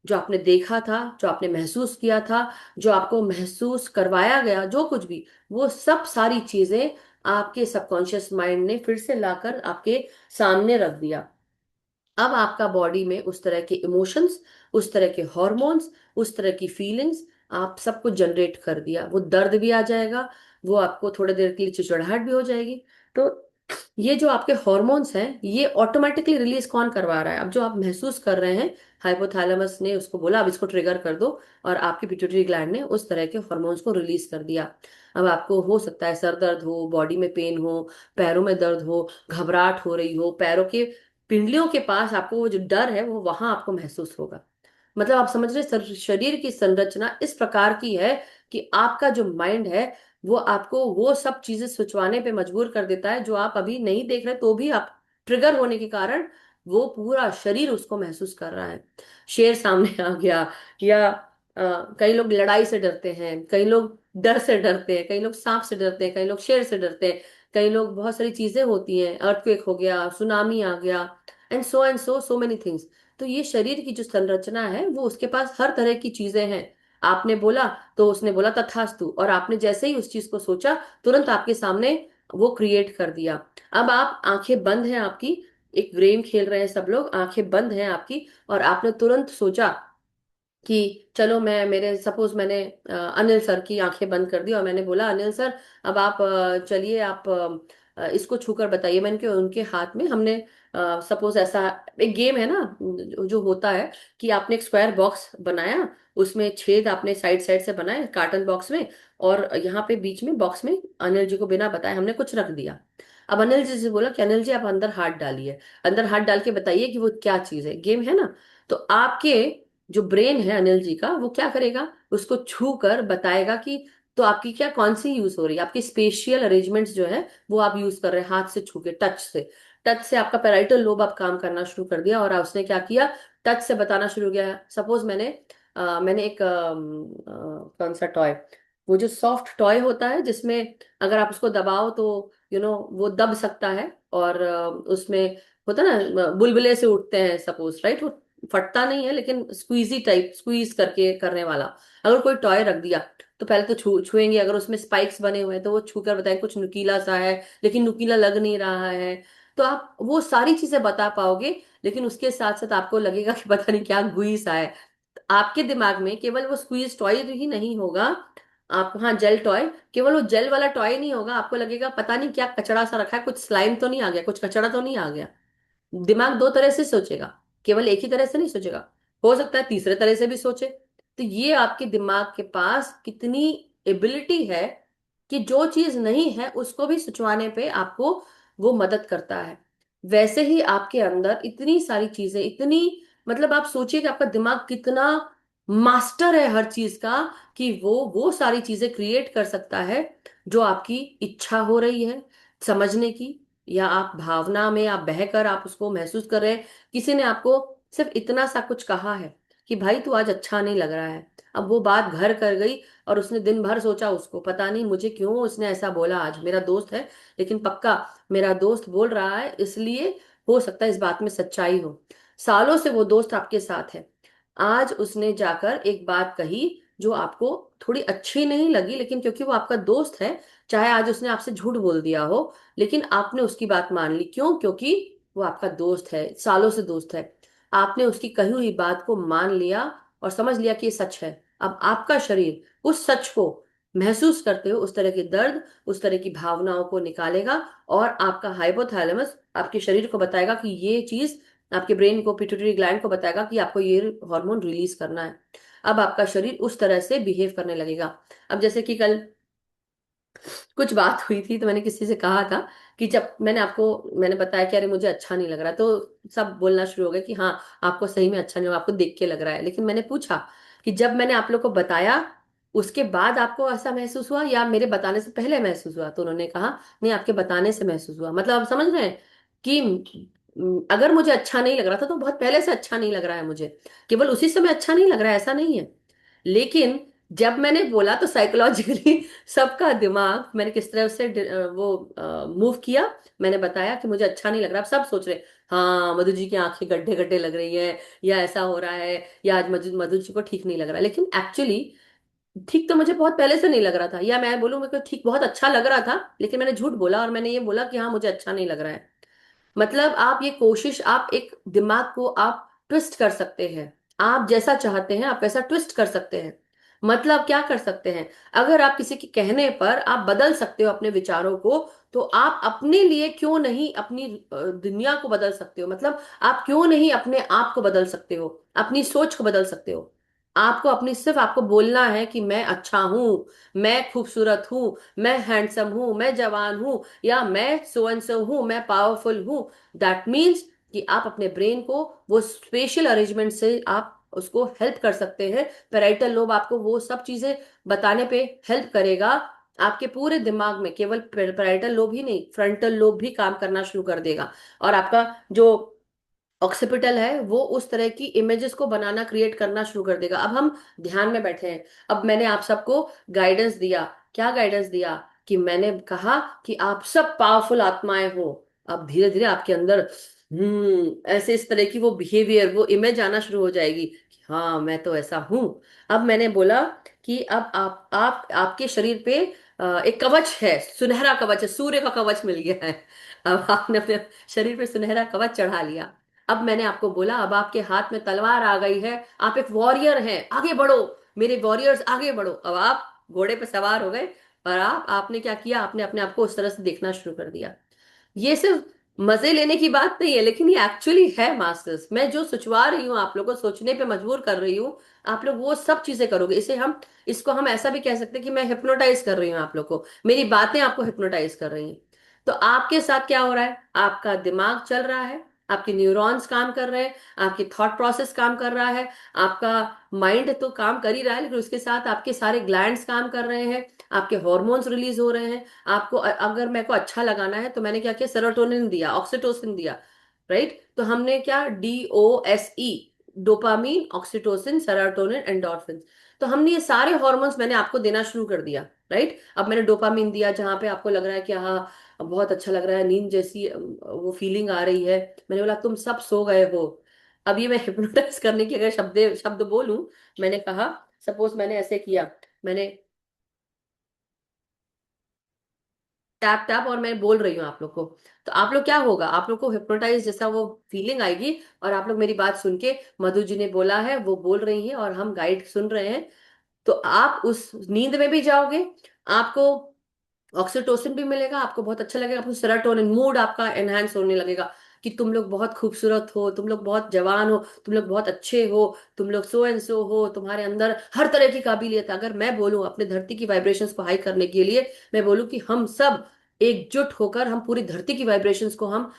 जो आपने देखा था, जो आपने महसूस किया था, जो आपको महसूस करवाया गया, जो कुछ भी, वो सब सारी चीजें आपके सबकॉन्शियस माइंड ने फिर से लाकर आपके सामने रख दिया। अब आपका बॉडी में उस तरह के इमोशंस, उस तरह के हॉर्मोन्स, उस तरह की फीलिंग्स आप सब कुछ जनरेट कर दिया, वो दर्द भी आ जाएगा, वो आपको थोड़ी देर के लिए चिड़चिड़ाहट भी हो जाएगी। तो ये जो आपके हॉर्मोन्स हैं, ये ऑटोमेटिकली रिलीज कौन करवा रहा है? अब जो आप महसूस कर रहे हैं, हाइपोथैलेमस ने उसको बोला अब इसको ट्रिगर कर दो, और आपकी पिट्यूटरी ग्लैंड ने उस तरह के हॉर्मोन्स को रिलीज कर दिया। अब आपको हो सकता है सर दर्द हो, बॉडी में पेन हो, पैरों में दर्द हो, घबराहट हो रही हो, पैरों के पिंडलियों के पास आपको वो जो डर है वो वहां आपको महसूस होगा। मतलब आप समझ रहे हैं, शरीर की संरचना इस प्रकार की है कि आपका जो माइंड है वो आपको वो सब चीजें सोचवाने पे मजबूर कर देता है जो आप अभी नहीं देख रहे, तो भी आप ट्रिगर होने के कारण वो पूरा शरीर उसको महसूस कर रहा है। शेर सामने आ गया, या कई लोग लड़ाई से डरते हैं, कई लोग डर से डरते हैं, कई लोग सांप से डरते हैं, कई लोग शेर से डरते हैं, कई लोग, बहुत सारी चीजें होती हैं, अर्थक्वेक हो गया, सुनामी आ गया, and so so many things. तो ये शरीर की जो संरचना है वो उसके पास हर तरह की चीजें हैं। आपने बोला तो उसने बोला तथास्तु, और आपने जैसे ही उस चीज को सोचा तुरंत आपके सामने वो क्रिएट कर दिया। अब आप, आंखें बंद हैं आपकी, एक गेम खेल रहे हैं सब लोग, आंखें बंद हैं आपकी, और आपने तुरंत सोचा कि चलो मैं, मेरे सपोज मैंने अनिल सर की आंखें बंद कर दी और मैंने बोला अनिल सर अब आप चलिए आप इसको छूकर बताइए। मैंने कि उनके हाथ में हमने, सपोज ऐसा एक गेम है ना, जो होता है कि आपने एक स्क्वायर बॉक्स बनाया, उसमें छेद आपने साइड साइड से बनाए कार्टन बॉक्स में, और यहाँ पे बीच में बॉक्स में अनिल जी को बिना बताए हमने कुछ रख दिया। अब अनिल जी से बोला कि अनिल जी आप अंदर हाथ डालिए, अंदर हाथ डाल के बताइए कि वो क्या चीज है, गेम है ना। तो आपके जो ब्रेन है अनिल जी का, वो क्या करेगा, उसको छू कर बताएगा कि तो आपकी क्या कौन सी यूज हो रही है, आपकी स्पेशियल अरेंजमेंट्स जो है वो आप यूज कर रहे हैं हाथ से छू के, टच से। टच से आपका पैराइटल लोब आप काम करना शुरू कर दिया, और उसने क्या किया, टच से बताना शुरू किया। सपोज मैंने एक कौन सा टॉय, वो जो सॉफ्ट टॉय होता है जिसमें अगर आप उसको दबाओ तो वो दब सकता है, और उसमें होता है ना बुलबुले से उठते हैं सपोज, राइट, वो फटता नहीं है लेकिन स्क्वीजी टाइप, स्क्वीज करके करने वाला, अगर कोई टॉय रख दिया तो पहले तो छुएंगे, अगर उसमें स्पाइक्स बने हुए हैं तो वो छू कर बताएं कुछ नुकीला सा है, लेकिन नुकीला लग नहीं रहा है। तो आप वो सारी चीजें बता पाओगे, लेकिन उसके साथ साथ आपको लगेगा कि पता नहीं क्या गुई सा है। आपके दिमाग में केवल वो स्क्वीज टॉय ही नहीं होगा, आप, हाँ जेल टॉय, केवल वो जेल वाला टॉय नहीं होगा, आपको लगेगा पता नहीं क्या कचड़ा सा रखा है, कुछ स्लाइम तो नहीं आ गया, कुछ कचड़ा तो नहीं आ गया। दिमाग दो तरह से सोचेगा, केवल एक ही तरह से नहीं सोचेगा, हो सकता है तीसरे तरह से भी सोचे। तो ये आपके दिमाग के पास कितनी एबिलिटी है कि जो चीज नहीं है उसको भी सोचवाने पे आपको वो मदद करता है। वैसे ही आपके अंदर इतनी सारी चीजें, इतनी, मतलब आप सोचिए कि आपका दिमाग कितना मास्टर है हर चीज का, कि वो सारी चीजें क्रिएट कर सकता है जो आपकी इच्छा हो रही है समझने की, या आप भावना में आप बहकर आप उसको महसूस कर रहे हैं। किसी ने आपको सिर्फ इतना सा कुछ कहा है कि भाई तू आज अच्छा नहीं लग रहा है, अब वो बात घर कर गई, और उसने दिन भर सोचा, उसको पता नहीं मुझे क्यों उसने ऐसा बोला, आज मेरा दोस्त है लेकिन पक्का मेरा दोस्त बोल रहा है इसलिए हो सकता है इस बात में सच्चाई हो। सालों से वो दोस्त आपके साथ है, आज उसने जाकर एक बात कही जो आपको थोड़ी अच्छी नहीं लगी, लेकिन क्योंकि वो आपका दोस्त है, चाहे आज उसने आपसे झूठ बोल दिया हो, लेकिन आपने उसकी बात मान ली। क्यों? क्योंकि वो आपका दोस्त है, सालों से दोस्त है। आपने उसकी कही हुई बात को मान लिया और समझ लिया कि ये सच है। अब आपका शरीर उस सच को महसूस करते हुए उस तरह के दर्द, उस तरह की भावनाओं को निकालेगा, और आपका हाइपोथैलेमस आपके शरीर को बताएगा कि ये चीज, आपके ब्रेन को, पिट्यूटरी ग्लैंड को बताएगा कि आपको ये हार्मोन रिलीज करना है। अब आपका शरीर उस तरह से बिहेव करने लगेगा। अब जैसे कि कल कुछ बात हुई थी तो मैंने किसी से कहा था कि जब मैंने बताया कि अरे मुझे अच्छा नहीं लग रहा, तो सब बोलना शुरू हो गए कि हाँ आपको सही में अच्छा नहीं, आपको देख के लग रहा है। लेकिन मैंने पूछा कि जब मैंने आप लोग को बताया उसके बाद आपको ऐसा महसूस हुआ या मेरे बताने से पहले महसूस हुआ, तो उन्होंने कहा नहीं आपके बताने से महसूस हुआ। मतलब आप समझ रहे हैं कि अगर मुझे अच्छा नहीं लग रहा था तो बहुत पहले से अच्छा नहीं लग रहा है मुझे, केवल उसी समय अच्छा नहीं लग रहा है ऐसा नहीं है। लेकिन जब मैंने बोला तो साइकोलॉजिकली सबका दिमाग, मैंने किस तरह उससे वो मूव किया, मैंने बताया कि मुझे अच्छा नहीं लग रहा, अब सब सोच रहे हाँ मधु जी की आंखें गड्ढे गड्ढे लग रही है, या ऐसा हो रहा है, या आज मधु मधु जी को ठीक नहीं लग रहा। लेकिन एक्चुअली ठीक तो मुझे बहुत पहले से नहीं लग रहा था, या मैं बोलूँ मेरे को ठीक बहुत अच्छा लग रहा था, लेकिन मैंने झूठ बोला और मैंने ये बोला कि हाँ मुझे अच्छा नहीं लग रहा है। मतलब आप ये कोशिश, आप एक दिमाग को आप ट्विस्ट कर सकते हैं, आप जैसा चाहते हैं आप वैसा ट्विस्ट कर सकते हैं। मतलब क्या कर सकते हैं, अगर आप किसी के कहने पर आप बदल सकते हो अपने विचारों को, तो आप अपने लिए क्यों नहीं अपनी दुनिया को बदल सकते हो। मतलब आप क्यों नहीं अपने आप को बदल सकते हो, अपनी सोच को बदल सकते हो। आपको अपनी सिर्फ आपको बोलना है कि मैं अच्छा हूं, मैं खूबसूरत हूं, मैं हैंडसम हूं, मैं जवान हूं, या मैं सो एंड सो हूं, मैं पावरफुल हूं। दैट मीन्स कि आप अपने ब्रेन को वो स्पेशल अरेंजमेंट से आप उसको हेल्प कर सकते हैं। पेराइटल लोब आपको वो सब चीजें बताने पे हेल्प करेगा। आपके पूरे दिमाग में केवल पेराइटल लोब ही नहीं, फ्रंटल लोब भी काम करना शुरू कर देगा। और आपका जो ऑक्सीपिटल है वो उस तरह की इमेजेस को बनाना, क्रिएट करना शुरू कर देगा। अब हम ध्यान में बैठे हैं। अब मैंने आप सबको गाइडेंस दिया। क्या गाइडेंस दिया? कि मैंने कहा कि आप सब पावरफुल आत्माएं हो। अब धीरे धीरे आपके अंदर ऐसे इस तरह की वो बिहेवियर, वो इमेज आना शुरू हो जाएगी कि हाँ मैं तो ऐसा हूं। अब मैंने बोला कि अब आप आपके शरीर पे एक कवच है, सुनहरा कवच है, सूर्य का कवच मिल गया है। अब आपने अपने शरीर पे सुनहरा कवच चढ़ा लिया। अब मैंने आपको बोला अब आपके हाथ में तलवार आ गई है, आप एक वॉरियर हैं, आगे बढ़ो मेरे वॉरियर्स, आगे बढ़ो। अब आप घोड़े पे सवार हो गए और आपने क्या किया, आपने अपने आप को उस तरह से देखना शुरू कर दिया। ये सिर्फ मजे लेने की बात नहीं है, लेकिन ये एक्चुअली है मास्टर्स। मैं जो सोचवा रही हूँ, आप लोगों को सोचने पे मजबूर कर रही हूँ, आप लोग वो सब चीजें करोगे। इसे हम, इसको हम ऐसा भी कह सकते हैं कि मैं हिप्नोटाइज कर रही हूँ आप लोग को, मेरी बातें आपको हिप्नोटाइज कर रही हैं। तो आपके साथ क्या हो रहा है, आपका दिमाग चल रहा है, आपके न्यूरॉन्स काम कर रहे हैं, आपकी थॉट प्रोसेस काम कर रहा है, आपका माइंड तो काम कर ही रहा है, लेकिन उसके साथ आपके सारे ग्लैंड्स काम कर रहे हैं, आपके हॉर्मोन्स रिलीज हो रहे हैं। आपको अगर मेरे को अच्छा लगाना है तो मैंने क्या किया, सेरोटोनिन दिया, ऑक्सीटोसिन दिया। राइट, तो हमने क्या, DOSE, dopamine, oxytocin, serotonin, endorphin. तो हमने ये सारे हॉर्मोन्स मैंने आपको देना शुरू कर दिया। राइट, अब मैंने डोपामीन दिया जहां पे आपको लग रहा है कि हाँ बहुत अच्छा लग रहा है, नींद जैसी वो फीलिंग आ रही है। मैंने बोला तुम सब सो गए हो। अब ये मैं हिप्नोटाइज करने की अगर शब्द शब्द बोलूं, मैंने कहा, सपोज मैंने ऐसे किया, मैंने टैप टैप, और मैं बोल रही हूँ आप लोग को, तो आप लोग क्या होगा, आप लोग को हिप्नोटाइज जैसा वो फीलिंग आएगी। और आप लोग मेरी बात सुन के, मधु जी ने बोला है, वो बोल रही हैं और हम गाइड सुन रहे हैं, तो आप उस नींद में भी जाओगे, आपको ऑक्सीटोसिन भी मिलेगा, आपको बहुत अच्छा लगेगा, आपको सेरोटोनिन, मूड आपका एनहांस होने लगेगा कि तुम लोग बहुत खूबसूरत हो, तुम लोग बहुत जवान हो, तुम लोग बहुत अच्छे हो, तुम लोग सो एंड सो हो, तुम्हारे अंदर हर तरह की काबिलियत है। अगर मैं बोलूं अपने धरती की वाइब्रेशंस को हाई करने के लिए, मैं बोलूं कि हम सब एकजुट होकर हम पूरी धरती की वाइब्रेशंस को हम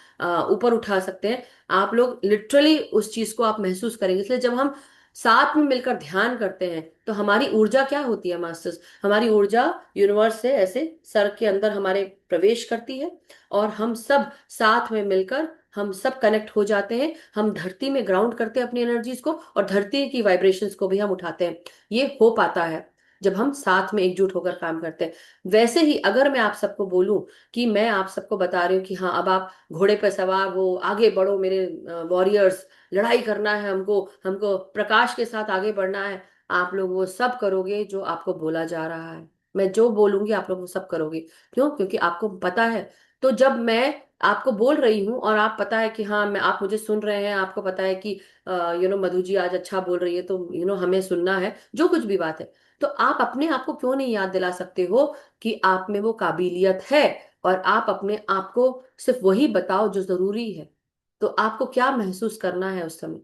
ऊपर उठा सकते हैं, आप लोग लिटरली उस चीज को आप महसूस करेंगे। इसलिए जब हम साथ में मिलकर ध्यान करते हैं तो हमारी ऊर्जा क्या होती है मास्टर्स, हमारी ऊर्जा यूनिवर्स से ऐसे सर के अंदर हमारे प्रवेश करती है, और हम सब साथ में मिलकर हम सब कनेक्ट हो जाते हैं। हम धरती में ग्राउंड करते हैं अपनी एनर्जीज को, और धरती की वाइब्रेशंस को भी हम उठाते हैं। ये हो पाता है जब हम साथ में एकजुट होकर काम करते हैं। वैसे ही अगर मैं आप सबको बोलूं कि मैं आप सबको बता रही हूँ कि हाँ अब आप घोड़े पर सवार हो, आगे बढ़ो मेरे वॉरियर्स, लड़ाई करना है हमको, हमको प्रकाश के साथ आगे बढ़ना है, आप लोग वो सब करोगे जो आपको बोला जा रहा है। मैं जो बोलूंगी आप लोग वो सब करोगे। क्यों? क्योंकि आपको पता है। तो जब मैं आपको बोल रही हूँ और आप पता है कि हाँ मैं, आप मुझे सुन रहे हैं, आपको पता है कि मधु जी आज अच्छा बोल रही है, तो हमें सुनना है, जो कुछ भी बात है, तो आप अपने आप को क्यों नहीं याद दिला सकते हो कि आप में वो काबिलियत है, और आप अपने आप को सिर्फ वही बताओ जो जरूरी है। तो आपको क्या महसूस करना है उस समय,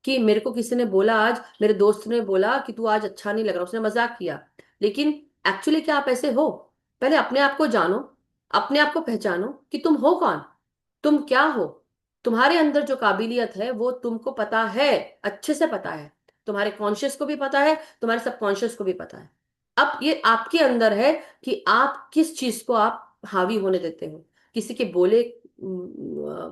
कि मेरे को किसी ने बोला, आज मेरे दोस्त ने बोला कि तू आज अच्छा नहीं लग रहा, उसने मजाक किया, लेकिन एक्चुअली क्या आप ऐसे हो? पहले अपने आप को जानो, अपने आप को पहचानो कि तुम हो कौन, तुम क्या हो। तुम्हारे अंदर जो काबिलियत है वो तुमको पता है, अच्छे से पता है, तुम्हारे कॉन्शियस को भी पता है, तुम्हारे सबकॉन्शियस को भी पता है। अब ये आपके अंदर है कि आप किस चीज को आप हावी होने देते हो, किसी के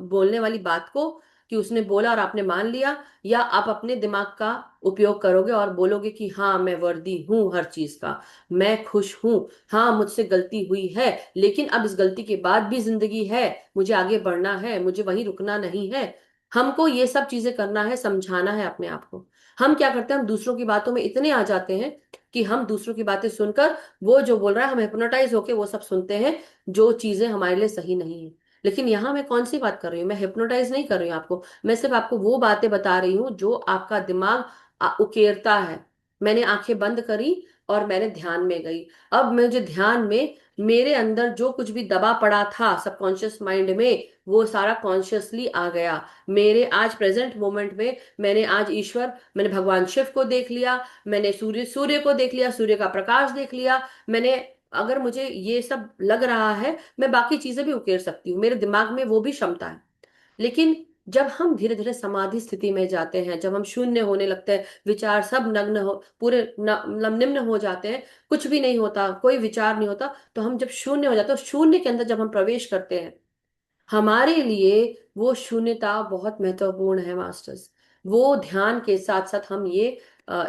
बोलने वाली बात को, कि उसने बोला और आपने मान लिया, या आप अपने दिमाग का उपयोग करोगे और बोलोगे कि हाँ मैं वर्दी हूं हर चीज का, मैं खुश हूं, हाँ मुझसे गलती हुई है, लेकिन अब इस गलती के बाद भी जिंदगी है, मुझे आगे बढ़ना है, मुझे वहीं रुकना नहीं है। हमको ये सब चीजें करना है, समझाना है अपने आप को। हम क्या करते हैं, हम दूसरों की बातों में इतने आ जाते हैं कि हम दूसरों की बातें सुनकर, वो जो बोल रहा है हम हिप्नोटाइज होके वो सब सुनते हैं, जो चीजें हमारे लिए सही नहीं है। लेकिन यहाँ मैं कौन सी बात कर रही हूँ, मैं हिप्नोटाइज नहीं कर रही हूँ आपको, मैं सिर्फ आपको वो बातें बता रही हूँ जो आपका दिमाग उकेरता है। मैंने आंखें बंद करी और मैंने ध्यान में गई। अब मुझे ध्यान में मेरे अंदर जो कुछ भी दबा पड़ा था सबकॉन्शियस माइंड में, वो सारा कॉन्शियसली आ गया। मेरे आज प्रेजेंट मोमेंट में मैंने भगवान शिव को देख लिया, मैंने सूर्य को देख लिया, सूर्य का प्रकाश देख लिया। मैंने, अगर मुझे ये सब लग रहा है, मैं बाकी चीजें भी उकेर सकती हूँ, मेरे दिमाग में वो भी क्षमता है। लेकिन जब हम धीरे धीरे समाधि स्थिति में जाते हैं, जब हम शून्य होने लगते हैं, विचार सब नग्न हो पूरे मतलब निम्न हो जाते हैं, कुछ भी नहीं होता, कोई विचार नहीं होता, तो हम जब शून्य हो जाते हैं, उस शून्य के अंदर जब हम प्रवेश करते हैं, हमारे लिए वो शून्यता बहुत महत्वपूर्ण है मास्टर्स। वो ध्यान के साथ साथ हम ये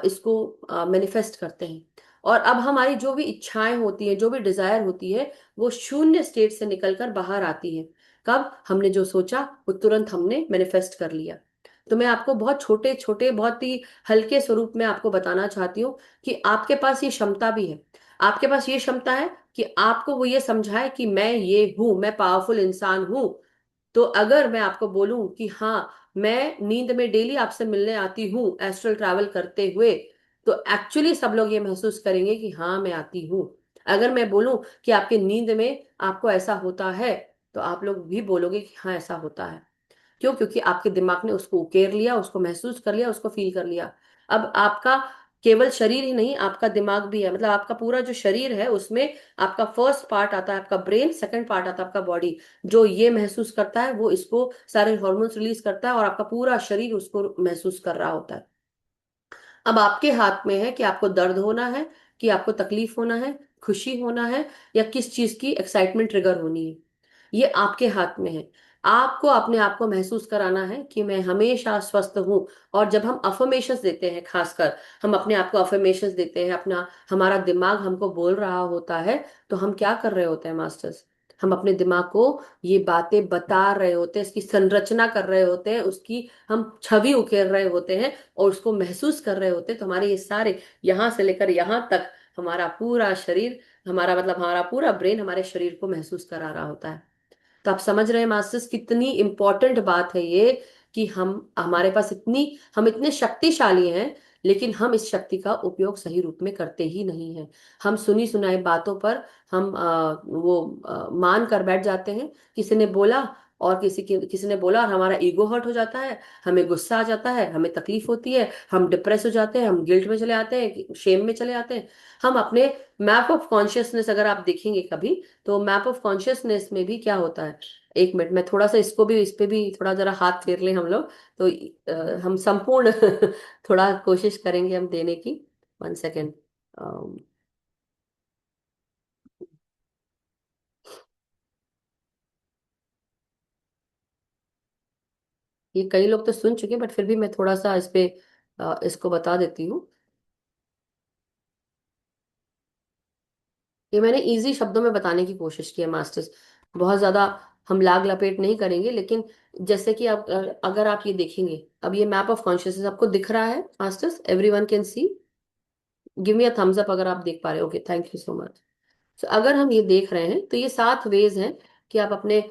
इसको मैनिफेस्ट करते हैं। और अब हमारी जो भी इच्छाएं होती हैं, जो भी डिजायर होती है, वो शून्य स्टेट से निकलकर बाहर आती है। कब हमने जो सोचा वो तुरंत हमने मैनिफेस्ट कर लिया। तो मैं आपको बहुत छोटे छोटे, बहुत ही हल्के स्वरूप में आपको बताना चाहती हूँ कि आपके पास ये क्षमता भी है। आपके पास ये क्षमता है कि आपको वो ये समझाए कि मैं ये हूं, मैं पावरफुल इंसान हूं। तो अगर मैं आपको बोलूं कि हाँ, मैं नींद में डेली आपसे मिलने आती हूँ एस्ट्रल ट्रैवल करते हुए, तो एक्चुअली सब लोग ये महसूस करेंगे कि हाँ, मैं आती हूँ। अगर मैं बोलूं कि आपके नींद में आपको ऐसा होता है, तो आप लोग भी बोलोगे कि हाँ, ऐसा होता है। क्यों? क्योंकि आपके दिमाग ने उसको उकेर लिया, उसको महसूस कर लिया, उसको फील कर लिया। अब आपका केवल शरीर ही नहीं, आपका दिमाग भी है, मतलब आपका पूरा जो शरीर है उसमें आपका फर्स्ट पार्ट आता है आपका ब्रेन, सेकंड पार्ट आता है आपका बॉडी। जो ये महसूस करता है वो इसको सारे हॉर्मोन्स रिलीज करता है, और आपका पूरा शरीर उसको महसूस कर रहा होता है। अब आपके हाथ में है कि आपको दर्द होना है, कि आपको तकलीफ होना है, खुशी होना है, या किस चीज की एक्साइटमेंट ट्रिगर होनी है। ये आपके हाथ में है। आपको अपने आप को महसूस कराना है कि मैं हमेशा स्वस्थ हूं। और जब हम अफर्मेशंस देते हैं, खासकर हम अपने आप को अफर्मेशंस देते हैं, अपना हमारा दिमाग हमको बोल रहा होता है, तो हम क्या कर रहे होते हैं मास्टर्स? हम अपने दिमाग को ये बातें बता रहे होते हैं, इसकी संरचना कर रहे होते हैं, उसकी हम छवि उकेर रहे होते हैं, और उसको महसूस कर रहे होते हैं। तो हमारे ये सारे, यहाँ से लेकर यहाँ तक, हमारा पूरा शरीर, हमारा मतलब हमारा पूरा ब्रेन हमारे शरीर को महसूस करा रहा होता है। तो आप समझ रहे हैं मास्टर्स, कितनी इंपॉर्टेंट बात है ये, कि हमारे पास हम इतने शक्तिशाली हैं, लेकिन हम इस शक्ति का उपयोग सही रूप में करते ही नहीं हैं। हम सुनी सुनाई बातों पर हम मान कर बैठ जाते हैं। किसी ने बोला, और किसी ने बोला, और हमारा ईगो हर्ट हो जाता है, हमें गुस्सा आ जाता है, हमें तकलीफ होती है, हम डिप्रेस हो जाते हैं, हम गिल्ट में चले आते हैं, शेम में चले आते हैं। हम अपने मैप ऑफ कॉन्शियसनेस अगर आप देखेंगे कभी, तो मैप ऑफ कॉन्शियसनेस में भी क्या होता है, एक मिनट मैं थोड़ा सा इसको भी, इस पे भी थोड़ा जरा हाथ फेर लें हम लोग, तो हम संपूर्ण थोड़ा कोशिश करेंगे हम देने की। 1 सेकेंड। ये कई लोग तो सुन चुके हैं, बट फिर भी मैं थोड़ा सा इस पे इसको बता देती हूँ। ये मैंने इजी शब्दों में बताने की कोशिश की है मास्टर्स, बहुत ज्यादा हम लाग लपेट नहीं करेंगे। लेकिन जैसे कि आप अगर आप ये देखेंगे, अब ये मैप ऑफ कॉन्शियसनेस आपको दिख रहा है masters, everyone can see. Give me a thumbs up अगर आप देख पा रहे हो। Okay, thank you so much. So, अगर हम ये देख रहे हैं, तो ये 7 वेज हैं कि आप अपने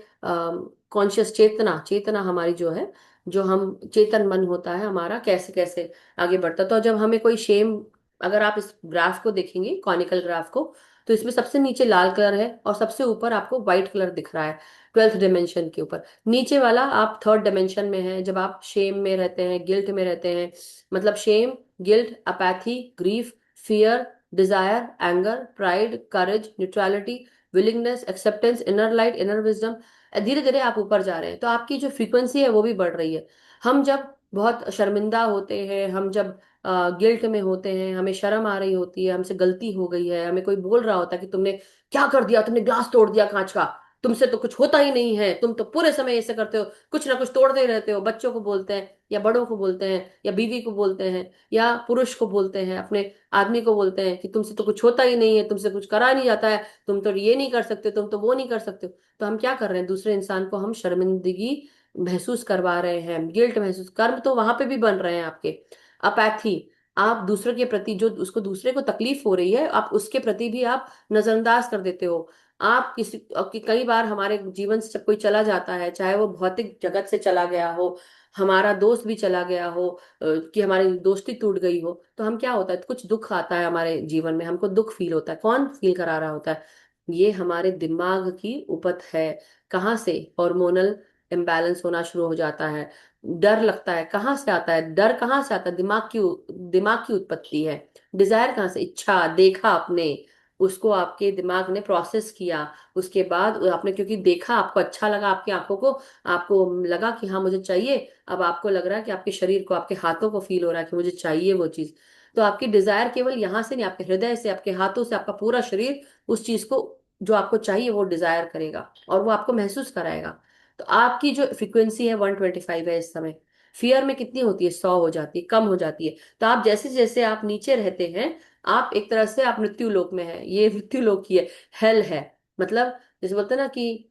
कॉन्शियस चेतना, चेतना हमारी जो है, जो हम चेतन मन होता है हमारा, कैसे कैसे आगे बढ़ता है। तो जब हमें कोई शेम, अगर आप इस ग्राफ को देखेंगे, कॉनिकल ग्राफ को, तो इसमें सबसे नीचे लाल कलर है और सबसे ऊपर आपको व्हाइट कलर दिख रहा है, 12th डायमेंशन के ऊपर। नीचे वाला आप 3rd डायमेंशन में है, जब आप शेम में रहते हैं, गिल्ट में रहते हैं। मतलब shame, guilt, apathy, grief, fear, desire, anger, pride, courage, neutrality, willingness, acceptance, inner light, inner wisdom. धीरे धीरे आप ऊपर जा रहे हैं, तो आपकी जो फ्रीक्वेंसी है वो भी बढ़ रही है। हम जब बहुत शर्मिंदा होते हैं, हम जब गिल्ट में होते हैं, हमें शर्म आ रही होती है, हमसे गलती हो गई है, हमें कोई बोल रहा होता है कि तुमने क्या कर दिया, तुमने ग्लास तोड़ दिया कांच का, तुमसे तो कुछ होता ही नहीं है, तुम तो पूरे समय ऐसे करते हो, कुछ ना कुछ तोड़ते ही रहते हो। बच्चों को बोलते हैं, या बड़ों को बोलते हैं, या बीवी को बोलते हैं, या पुरुष को बोलते हैं, अपने आदमी को बोलते हैं कि तुमसे तो कुछ होता ही नहीं है, तुमसे कुछ करा नहीं जाता है, तुम तो ये नहीं कर सकते, तुम तो वो नहीं कर सकते हो। तो हम क्या कर रहे हैं, दूसरे इंसान को हम शर्मिंदगी महसूस करवा रहे हैं, गिल्ट महसूस, कर्म तो वहां पे भी बन रहे हैं आपके। अपैथी, आप दूसरे के प्रति, जो उसको दूसरे को तकलीफ हो रही है, आप उसके प्रति भी आप नजरअंदाज कर देते हो। आप कई बार हमारे जीवन से जब कोई चला जाता है, चाहे वो भौतिक जगत से चला गया हो, हमारा दोस्त भी चला गया हो, कि हमारी दोस्ती टूट गई हो, तो हम क्या होता है, कुछ दुख आता है हमारे जीवन में, हमको दुख फील होता है। कौन फील करा रहा होता है? ये हमारे दिमाग की उपत है। कहाँ से? हार्मोनल इम्बैलेंस होना शुरू हो जाता है। डर लगता है, कहाँ से आता है डर? कहाँ से आता है? दिमाग की उत्पत्ति है। डिजायर कहाँ से? इच्छा, देखा आपने, उसको आपके दिमाग ने प्रोसेस किया, उसके बाद आपने क्योंकि देखा, आपको अच्छा लगा आपकी आंखों को, आपको लगा कि हाँ मुझे चाहिए। अब आपको लग रहा है कि आपके शरीर को, आपके हाथों को फील हो रहा है कि मुझे चाहिए वो चीज। तो आपकी डिजायर केवल यहां से नहीं, आपके हृदय से, आपके हाथों से, आपका पूरा शरीर उस चीज को, जो आपको चाहिए वो डिजायर करेगा और वो आपको महसूस कराएगा। तो आपकी जो फ्रिक्वेंसी है 125 है इस समय। फियर में कितनी होती है? 100 हो जाती है, कम हो जाती है। तो आप जैसे जैसे आप नीचे रहते हैं, आप एक तरह से आप मृत्यु लोक में है, ये मृत्यु लोक ही है, हेल है। मतलब जैसे बोलते हैं ना कि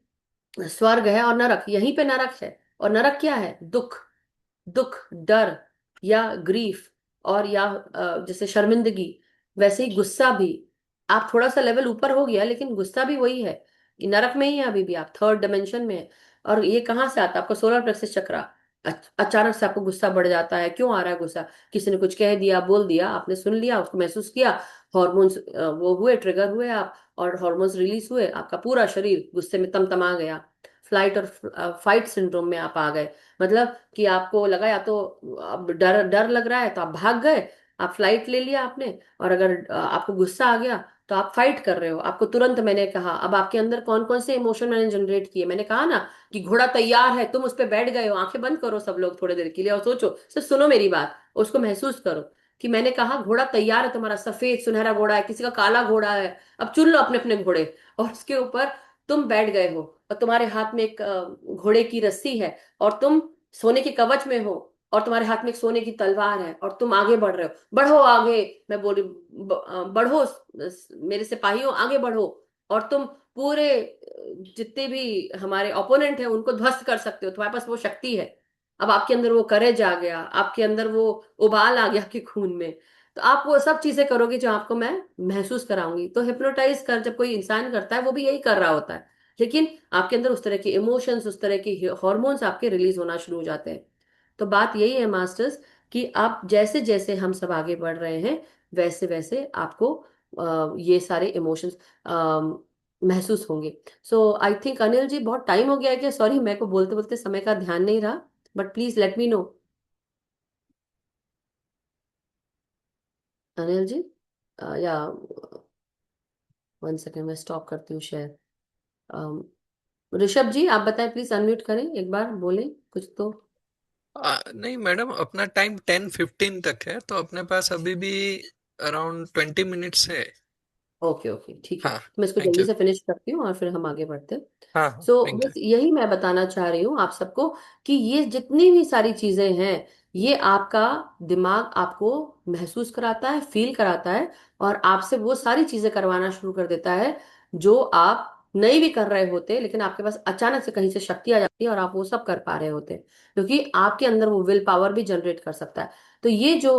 स्वर्ग है और नरक, यहीं पे नरक है। और नरक क्या है? दुख, दुख, डर, या ग्रीफ, और या जैसे शर्मिंदगी। वैसे ही गुस्सा भी। आप थोड़ा सा लेवल ऊपर हो गया, लेकिन गुस्सा भी वही है। ये नरक में ही है, अभी भी आप थर्ड डिमेंशन में है। और ये कहाँ से आता है? आपका सोलर प्लेक्सस चक्रा। अचानक से आपको गुस्सा बढ़ जाता है। क्यों आ रहा है गुस्सा? किसी ने कुछ कह दिया, बोल दिया, आपने सुन लिया, उसको महसूस किया, हॉर्मोन्स वो हुए, ट्रिगर हुए आप, और हॉर्मोन्स रिलीज हुए, आपका पूरा शरीर गुस्से में तमतमा गया। फ्लाइट और फाइट सिंड्रोम में आप आ गए। मतलब कि आपको लगा या तो अब डर डर लग रहा है तो आप भाग गए, आप फ्लाइट ले लिया आपने। और अगर आपको गुस्सा आ गया तो आप फाइट कर रहे हो। आपको तुरंत, मैंने कहा, अब आपके अंदर कौन कौन से इमोशन मैंने जनरेट किए, मैंने कहा ना कि घोड़ा तैयार है, तुम उस पर बैठ गए हो। आंखें बंद करो सब लोग थोड़ी देर के लिए और सोचो, सिर्फ सुनो मेरी बात, उसको महसूस करो कि मैंने कहा घोड़ा तैयार है तुम्हारा, सफेद सुनहरा घोड़ा है, किसी का काला घोड़ा है। अब चुन लो अपने अपने घोड़े, और उसके ऊपर तुम बैठ गए हो, और तुम्हारे हाथ में एक घोड़े की रस्सी है, और तुम सोने के कवच में हो, और तुम्हारे हाथ में एक सोने की तलवार है, और तुम आगे बढ़ रहे हो। बढ़ो आगे, मैं बोली, बढ़ो मेरे सिपाहियों, आगे बढ़ो। और तुम पूरे जितने भी हमारे ओपोनेंट हैं उनको ध्वस्त कर सकते हो, तुम्हारे पास वो शक्ति है। अब आपके अंदर वो करेज आ गया, आपके अंदर वो उबाल आ गया आपके खून में। तो आप वो सब चीजें करोगे जो आपको मैं महसूस कराऊंगी। तो हिप्नोटाइज कर जब कोई इंसान करता है, वो भी यही कर रहा होता है, लेकिन आपके अंदर उस तरह के इमोशंस, उस तरह के हॉर्मोन्स आपके रिलीज होना शुरू हो जाते हैं। तो बात यही है मास्टर्स, कि आप जैसे जैसे हम सब आगे बढ़ रहे हैं, वैसे वैसे आपको ये सारे इमोशंस महसूस होंगे। सो आई थिंक अनिल जी, बहुत टाइम हो गया है क्या? सॉरी, मेरे को बोलते बोलते समय का ध्यान नहीं रहा, but please let me know. Anil ji, या 1 सेकेंड, मैं स्टॉप करती हूँ शेयर। ऋषभ जी, आप बताएं, प्लीज अनम्यूट करें, एक बार बोलें कुछ तो। नहीं मैडम, अपना टाइम 10:15 तक है, तो अपने पास अभी भी अराउंड 20 मिनट्स है। ओके ओके, ठीक है, हाँ। तो मैं इसको थैंक जल्दी यू। से फिनिश करती हूँ और फिर हम आगे बढ़ते हैं। हाँ हाँ, सो थैंक यू। बस यही मैं बताना चाह रही हूँ आप सबको, कि ये जितनी भी सारी चीजें हैं, ये आपका दिमाग आपको महसूस कराता है, फील कराता है, और आपसे वो सारी चीजें करवाना शुरू कर देता है जो आप नहीं भी कर रहे होते, लेकिन आपके पास अचानक से कहीं से शक्ति आ जाती है और आप वो सब कर पा रहे होते हैं, क्योंकि आपके अंदर वो विल पावर भी जनरेट कर सकता है। तो ये जो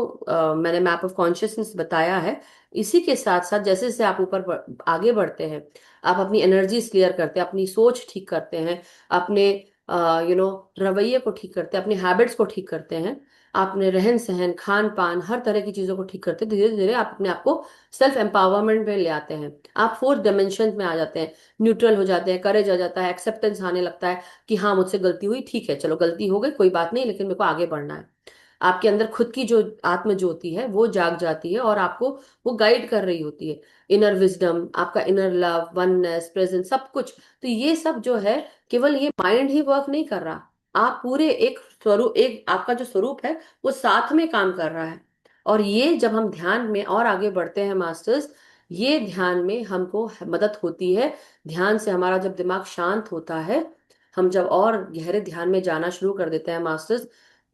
मैंने मैप ऑफ कॉन्शियसनेस बताया है, इसी के साथ साथ जैसे जैसे आप ऊपर आगे बढ़ते हैं, आप अपनी एनर्जीज क्लियर करते हैं, अपनी सोच ठीक करते हैं, अपने रवैये को ठीक करते हैं, अपनी हैबिट्स को ठीक करते हैं, अपने रहन सहन, खान पान, हर तरह की चीजों को ठीक करते हैं, धीरे धीरे आप अपने आप को सेल्फ एम्पावरमेंट में ले आते हैं। आप फोर्थ डायमेंशन में आ जाते हैं, न्यूट्रल हो जाते हैं, करेज आ जाता है, एक्सेप्टेंस आने लगता है कि हाँ मुझसे गलती हुई, ठीक है, चलो गलती हो गई, कोई बात नहीं, लेकिन मेरे को आगे बढ़ना है। आपके अंदर खुद की जो आत्म ज्योति है वो जाग जाती है, और आपको वो गाइड कर रही होती है। इनर विजडम, आपका इनर लव, वननेस, प्रेजेंस, सब कुछ। तो ये सब जो है, केवल ये माइंड ही वर्क नहीं कर रहा, आप पूरे एक स्वरूप, एक आपका जो स्वरूप है वो साथ में काम कर रहा है। और ये जब हम ध्यान में और आगे बढ़ते हैं मास्टर्स, ये ध्यान में हमको मदद होती है। ध्यान से हमारा जब दिमाग शांत होता है, हम जब और गहरे ध्यान में जाना शुरू कर देते हैं मास्टर्स,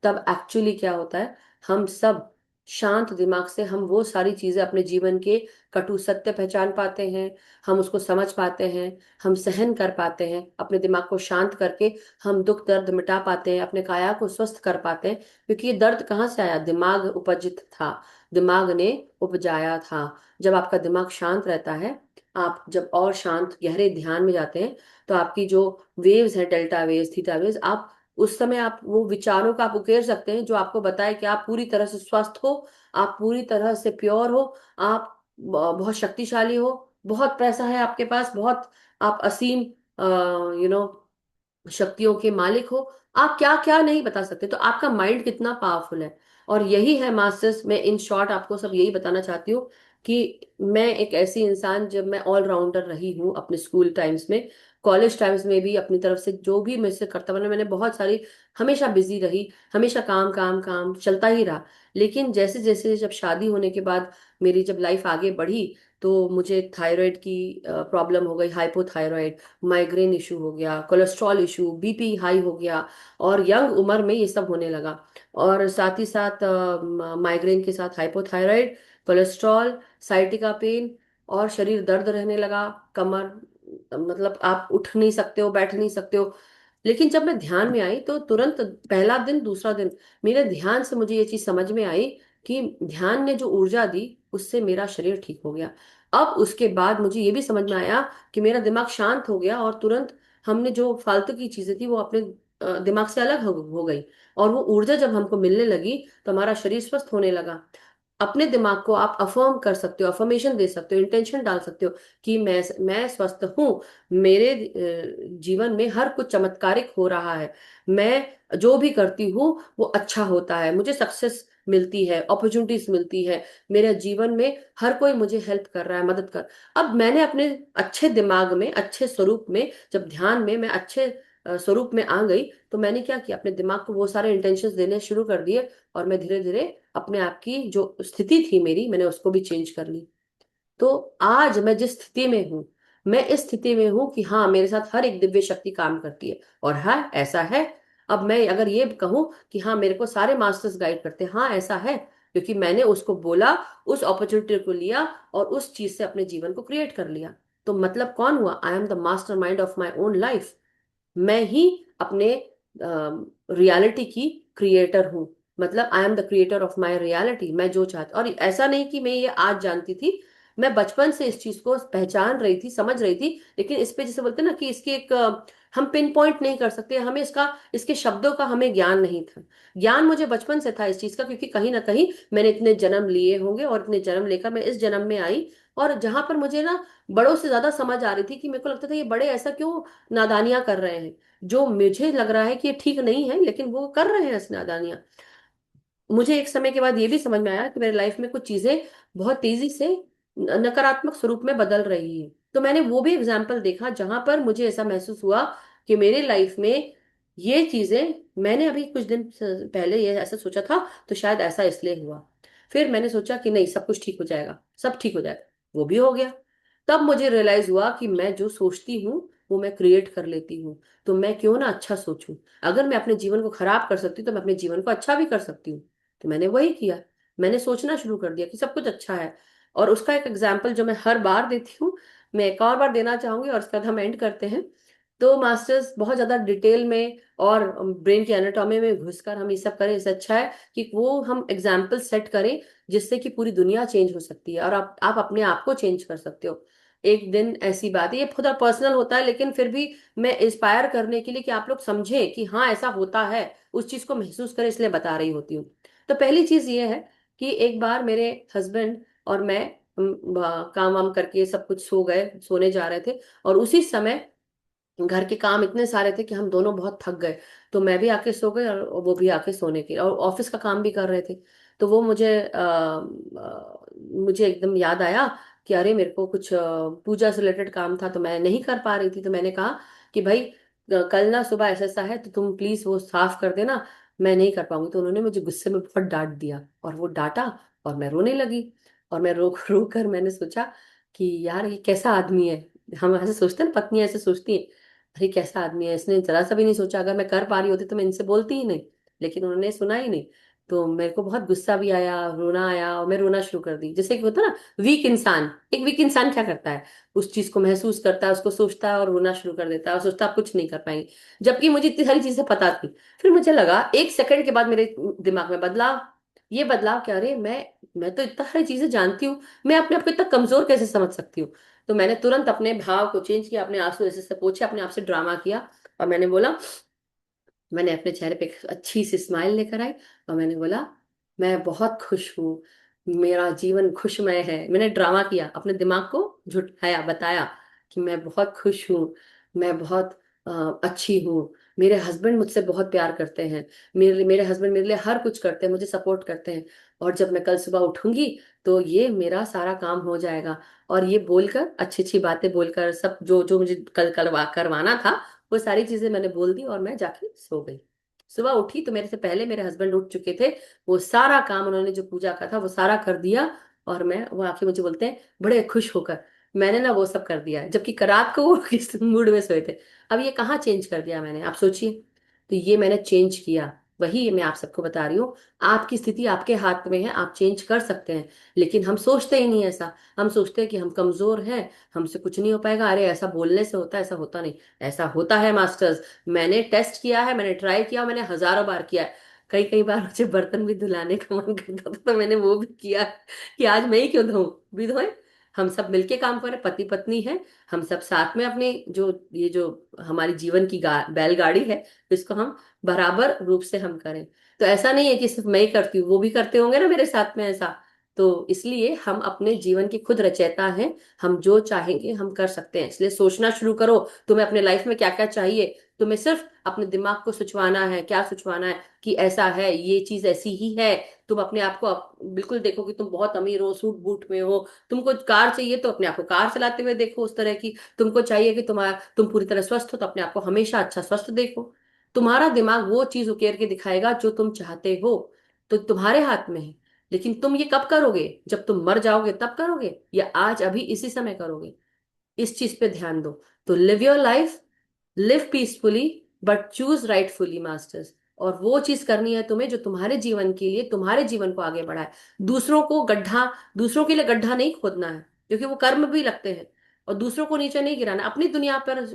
तब एक्चुअली क्या होता है, हम सब शांत दिमाग से हम वो सारी चीजें अपने जीवन के कटु सत्य पहचान पाते हैं, हम उसको समझ पाते हैं, हम सहन कर पाते हैं, अपने दिमाग को शांत करके हम दुख दर्द मिटा पाते हैं, अपने काया को स्वस्थ कर पाते हैं। क्योंकि ये दर्द कहाँ से आया? दिमाग उपजित था, दिमाग ने उपजाया था। जब आपका दिमाग शांत रहता है, आप जब और शांत गहरे ध्यान में जाते हैं, तो आपकी जो वेव्स हैं, डेल्टा वेव्स, थीटा वेव्स, आप उस समय आप वो विचारों का आप उकेर सकते हैं जो आपको बताए कि आप पूरी तरह से स्वस्थ हो, आप पूरी तरह से प्योर हो, आप बहुत शक्तिशाली हो, बहुत पैसा है आपके पास, बहुत आप असीम शक्तियों के मालिक हो। आप क्या क्या नहीं बता सकते, तो आपका माइंड कितना पावरफुल है। और यही है मास्टर्स में, इन शॉर्ट आपको सब यही बताना चाहती हूँ कि मैं एक ऐसी इंसान, जब मैं ऑलराउंडर रही हूँ अपने स्कूल टाइम्स में, कॉलेज टाइम्स में भी, अपनी तरफ से जो भी मुझसे कर्तव्य मैंने बहुत सारी, हमेशा बिजी रही, हमेशा काम काम काम चलता ही रहा। लेकिन जैसे जैसे जब शादी होने के बाद मेरी जब लाइफ आगे बढ़ी, तो मुझे थायराइड की प्रॉब्लम हो गई, हाइपोथायराइड, माइग्रेन इशू हो गया, कोलेस्ट्रॉल इशू, बीपी हाई हो गया, और यंग उम्र में ये सब होने लगा। और साथ ही साथ माइग्रेन के साथ हाइपोथायराइड, कोलेस्ट्रॉल, साइटिका पेन, और शरीर दर्द रहने लगा, कमर, मतलब आप उठ नहीं सकते हो, बैठ नहीं सकते हो। लेकिन जब मैं ध्यान में आई तो तुरंत, पहला दिन दूसरा दिन, मेरे ध्यान से मुझे ये चीज समझ में आई कि ध्यान ने जो ऊर्जा दी उससे मेरा शरीर ठीक हो गया। अब उसके बाद मुझे ये भी समझ में आया कि मेरा दिमाग शांत हो गया, और तुरंत हमने जो फालतू की चीजें थी वो अपने दिमाग से अलग हो गई, और वो ऊर्जा जब हमको मिलने लगी तो हमारा शरीर स्वस्थ होने लगा। अपने दिमाग को आप अफर्म कर सकते हो, अफर्मेशन दे सकते हो, इंटेंशन डाल सकते हो कि मैं स्वस्थ हूँ, मेरे जीवन में हर कुछ चमत्कारिक हो रहा है, मैं जो भी करती हूँ वो अच्छा होता है, मुझे सक्सेस मिलती है, अपॉर्चुनिटीज मिलती है, मेरे जीवन में हर कोई मुझे हेल्प कर रहा है, मदद कर। अब मैंने अपने अच्छे दिमाग में, अच्छे स्वरूप में, जब ध्यान में मैं अच्छे स्वरूप में आ गई, तो मैंने क्या किया, अपने दिमाग को वो सारे इंटेंशंस देने शुरू कर दिए, और मैं धीरे धीरे अपने आप की जो स्थिति थी मेरी, मैंने उसको भी चेंज कर ली। तो आज मैं जिस स्थिति में हूँ, मैं इस स्थिति में हूँ कि हाँ, मेरे साथ हर एक दिव्य शक्ति काम करती है, और हाँ ऐसा है। अब मैं अगर ये कहूँ कि हाँ मेरे को सारे मास्टर्स गाइड करते हैं, हाँ ऐसा है, क्योंकि मैंने उसको बोला, उस अपॉर्चुनिटी को लिया, और उस चीज से अपने जीवन को क्रिएट कर लिया। तो मतलब कौन हुआ, I am the master mind of my own life. मैं ही अपने रियलिटी की क्रिएटर हूँ, मतलब I am the creator of my reality. मैं जो चाहती, और ऐसा नहीं कि मैं ये आज जानती थी, मैं बचपन से इस चीज को पहचान रही थी, समझ रही थी। लेकिन इस पे जैसे बोलते हैं ना कि इसकी एक हम पिन पॉइंट नहीं कर सकते, हमें इसका, इसके शब्दों का हमें ज्ञान नहीं था। ज्ञान मुझे बचपन से था इस चीज का, क्योंकि कहीं ना कहीं मैंने इतने जन्म लिए होंगे, और इतने जन्म लेकर मैं इस जन्म में आई, और जहां पर मुझे ना बड़ों से ज्यादा समझ आ रही थी, कि मेरे को लगता था ये बड़े ऐसा क्यों नादानियां कर रहे हैं, जो मुझे लग रहा है कि ये ठीक नहीं है, लेकिन वो कर रहे हैं ऐसी नादानियां। मुझे एक समय के बाद ये भी समझ में आया कि मेरे लाइफ में कुछ चीजें बहुत तेजी से नकारात्मक स्वरूप में बदल रही है। तो मैंने वो भी एग्जाम्पल देखा जहां पर मुझे ऐसा महसूस हुआ कि मेरे लाइफ में ये चीजें, मैंने अभी कुछ दिन पहले ये ऐसा सोचा था, तो शायद ऐसा इसलिए हुआ। फिर मैंने सोचा कि नहीं, सब कुछ ठीक हो जाएगा, सब ठीक हो जाएगा, वो भी हो गया। तब मुझे रियलाइज हुआ कि मैं जो सोचती हूँ वो मैं क्रिएट कर लेती हूँ। तो मैं क्यों ना अच्छा सोचूं। अगर मैं अपने जीवन को खराब कर सकती हूँ, तो मैं अपने जीवन को अच्छा भी कर सकती हूँ। तो मैंने वही किया, मैंने सोचना शुरू कर दिया कि सब कुछ अच्छा है। और उसका एक एग्जाम्पल जो मैं हर बार देती हूँ, मैं एक और बार देना चाहूंगी, और उसके बाद हम एंड करते हैं। तो मास्टर्स बहुत ज्यादा डिटेल में और ब्रेन की एनाटॉमी में घुसकर हम ये सब करें, इससे अच्छा है कि वो हम एग्जाम्पल सेट करें, जिससे कि पूरी दुनिया चेंज हो सकती है, और आप अपने आप को चेंज कर सकते हो। एक दिन ऐसी बात है, ये खुद पर्सनल होता है, लेकिन फिर भी मैं इंस्पायर करने के लिए कि आप लोग समझे कि हाँ ऐसा होता है, उस चीज को महसूस करें, इसलिए बता रही होती हूँ। तो पहली चीज ये है कि एक बार मेरे हस्बैंड और मैं काम वाम करके सब कुछ सो गए, सोने जा रहे थे, और उसी समय घर के काम इतने सारे थे कि हम दोनों बहुत थक गए। तो मैं भी आके सो गई, और वो भी आके सोने के, और ऑफिस का काम भी कर रहे थे। तो वो मुझे एकदम याद आया कि अरे मेरे को कुछ पूजा से रिलेटेड काम था, तो मैं नहीं कर पा रही थी। तो मैंने कहा कि भाई कल ना सुबह ऐसा ऐसा है, तो तुम प्लीज वो साफ कर देना, मैं नहीं कर पाऊंगी। तो उन्होंने मुझे गुस्से में बहुत डांट दिया, और वो डांटा, और मैं रोने लगी। और मैं रो रो कर मैंने सोचा कि यार ये कैसा आदमी है। हम ऐसे सोचते हैं ना, पत्नी ऐसे सोचती है, अरे कैसा आदमी है, इसने जरा सा भी नहीं सोचा, अगर मैं कर पा रही होती तो मैं इनसे बोलती ही नहीं। लेकिन उन्होंने सुना ही नहीं। तो मेरे को बहुत गुस्सा भी आया, रोना आया, और मैं रोना शुरू कर दी। जैसे कि होता है ना, वीक इंसान, एक वीक इंसान क्या करता है, उस चीज को महसूस करता है, उसको सोचता है, और रोना शुरू कर देता है, और सोचता है आप कुछ नहीं कर पाएंगे। जबकि मुझे इतनी सारी चीजें पता थी। फिर मुझे लगा, एक सेकंड के बाद मेरे दिमाग में बदलाव, ये बदलाव क्या, अरे मैं तो इतना सारी चीजें जानती हूँ, मैं अपने आप को इतना कमजोर कैसे समझ सकती हूँ। तो मैंने तुरंत अपने भाव को चेंज किया, अपने आंसू ऐसे से पोंछे, अपने आप से ड्रामा किया, और मैंने बोला मैंने अपने चेहरे पे एक अच्छी सी स्माइल लेकर आई और मैंने बोला, मैं बहुत खुश हूँ, मेरा जीवन खुशमय है। मैंने ड्रामा किया, अपने दिमाग को झुठाया, बताया कि मैं बहुत खुश हूँ, मैं बहुत अच्छी हूँ, मेरे हस्बैंड मुझसे बहुत प्यार करते हैं, मेरे मेरे हस्बैंड मेरे लिए हर कुछ करते हैं, मुझे सपोर्ट करते हैं, और जब मैं कल सुबह उठूंगी तो ये मेरा सारा काम हो जाएगा। और ये बोलकर, अच्छी अच्छी बातें बोलकर, सब जो जो मुझे कल करवाना था, वो सारी चीजें मैंने बोल दी और मैं जाके सो गई। सुबह उठी तो मेरे से पहले मेरे हस्बैंड उठ चुके थे। वो सारा काम उन्होंने जो पूजा का था वो सारा कर दिया, और मैं, वो आके मुझे बोलते हैं बड़े खुश होकर, मैंने ना वो सब कर दिया है, जबकि रात को वो किस मूड में सोए थे। अब ये कहाँ चेंज कर दिया मैंने, आप सोचिए। तो ये मैंने चेंज किया, वही मैं आप सबको बता रही हूँ। आपकी स्थिति आपके हाथ में है, आप चेंज कर सकते हैं, लेकिन हम सोचते ही नहीं ऐसा। हम सोचते हैं कि हम कमजोर हैं, हमसे कुछ नहीं हो पाएगा, अरे ऐसा बोलने से होता है, ऐसा होता नहीं। ऐसा होता है मास्टर्स। मैंने टेस्ट किया है, मैंने ट्राई किया, मैंने हजारों बार किया है। कई कई बार मुझे बर्तन भी धुलाने का मन करता था तो मैंने वो भी किया कि आज मैं ही क्यों धोऊं, भी धोए। हम सब मिलके काम करें, पति पत्नी है, हम सब साथ में अपनी जो ये जो हमारी जीवन की बैलगाड़ी है, इसको हम बराबर रूप से हम करें। तो ऐसा नहीं है कि सिर्फ मैं ही करती हूँ, वो भी करते होंगे ना मेरे साथ में ऐसा। तो इसलिए हम अपने जीवन के खुद रचयिता हैं, हम जो चाहेंगे हम कर सकते हैं। इसलिए सोचना शुरू करो, तुम्हें अपने लाइफ में क्या क्या चाहिए। तुम्हें सिर्फ अपने दिमाग को सुचवाना है, क्या सुचवाना है, कि ऐसा है, ये चीज ऐसी ही है। तुम अपने आप को बिल्कुल देखो कि तुम बहुत अमीर हो, सूट बूट में हो। तुमको कार चाहिए तो अपने आप को कार चलाते हुए देखो, उस तरह की। तुमको चाहिए कि तुम पूरी तरह स्वस्थ हो, तो अपने आप को हमेशा अच्छा स्वस्थ देखो। तुम्हारा दिमाग वो चीज उकेर के दिखाएगा जो तुम चाहते हो, तो तुम्हारे हाथ में है। लेकिन तुम ये कब करोगे, जब तुम मर जाओगे तब करोगे, या आज अभी इसी समय करोगे? इस चीज पे ध्यान दो। तो live your life, live peacefully, but choose rightfully masters. और वो चीज करनी है तुम्हें जो तुम्हारे जीवन के लिए, तुम्हारे जीवन को आगे बढ़ाए। दूसरों को गड्ढा, दूसरों के लिए गड्ढा नहीं खोदना है, क्योंकि वो कर्म भी लगते हैं। और दूसरों को नीचे नहीं गिराना, अपनी दुनिया पर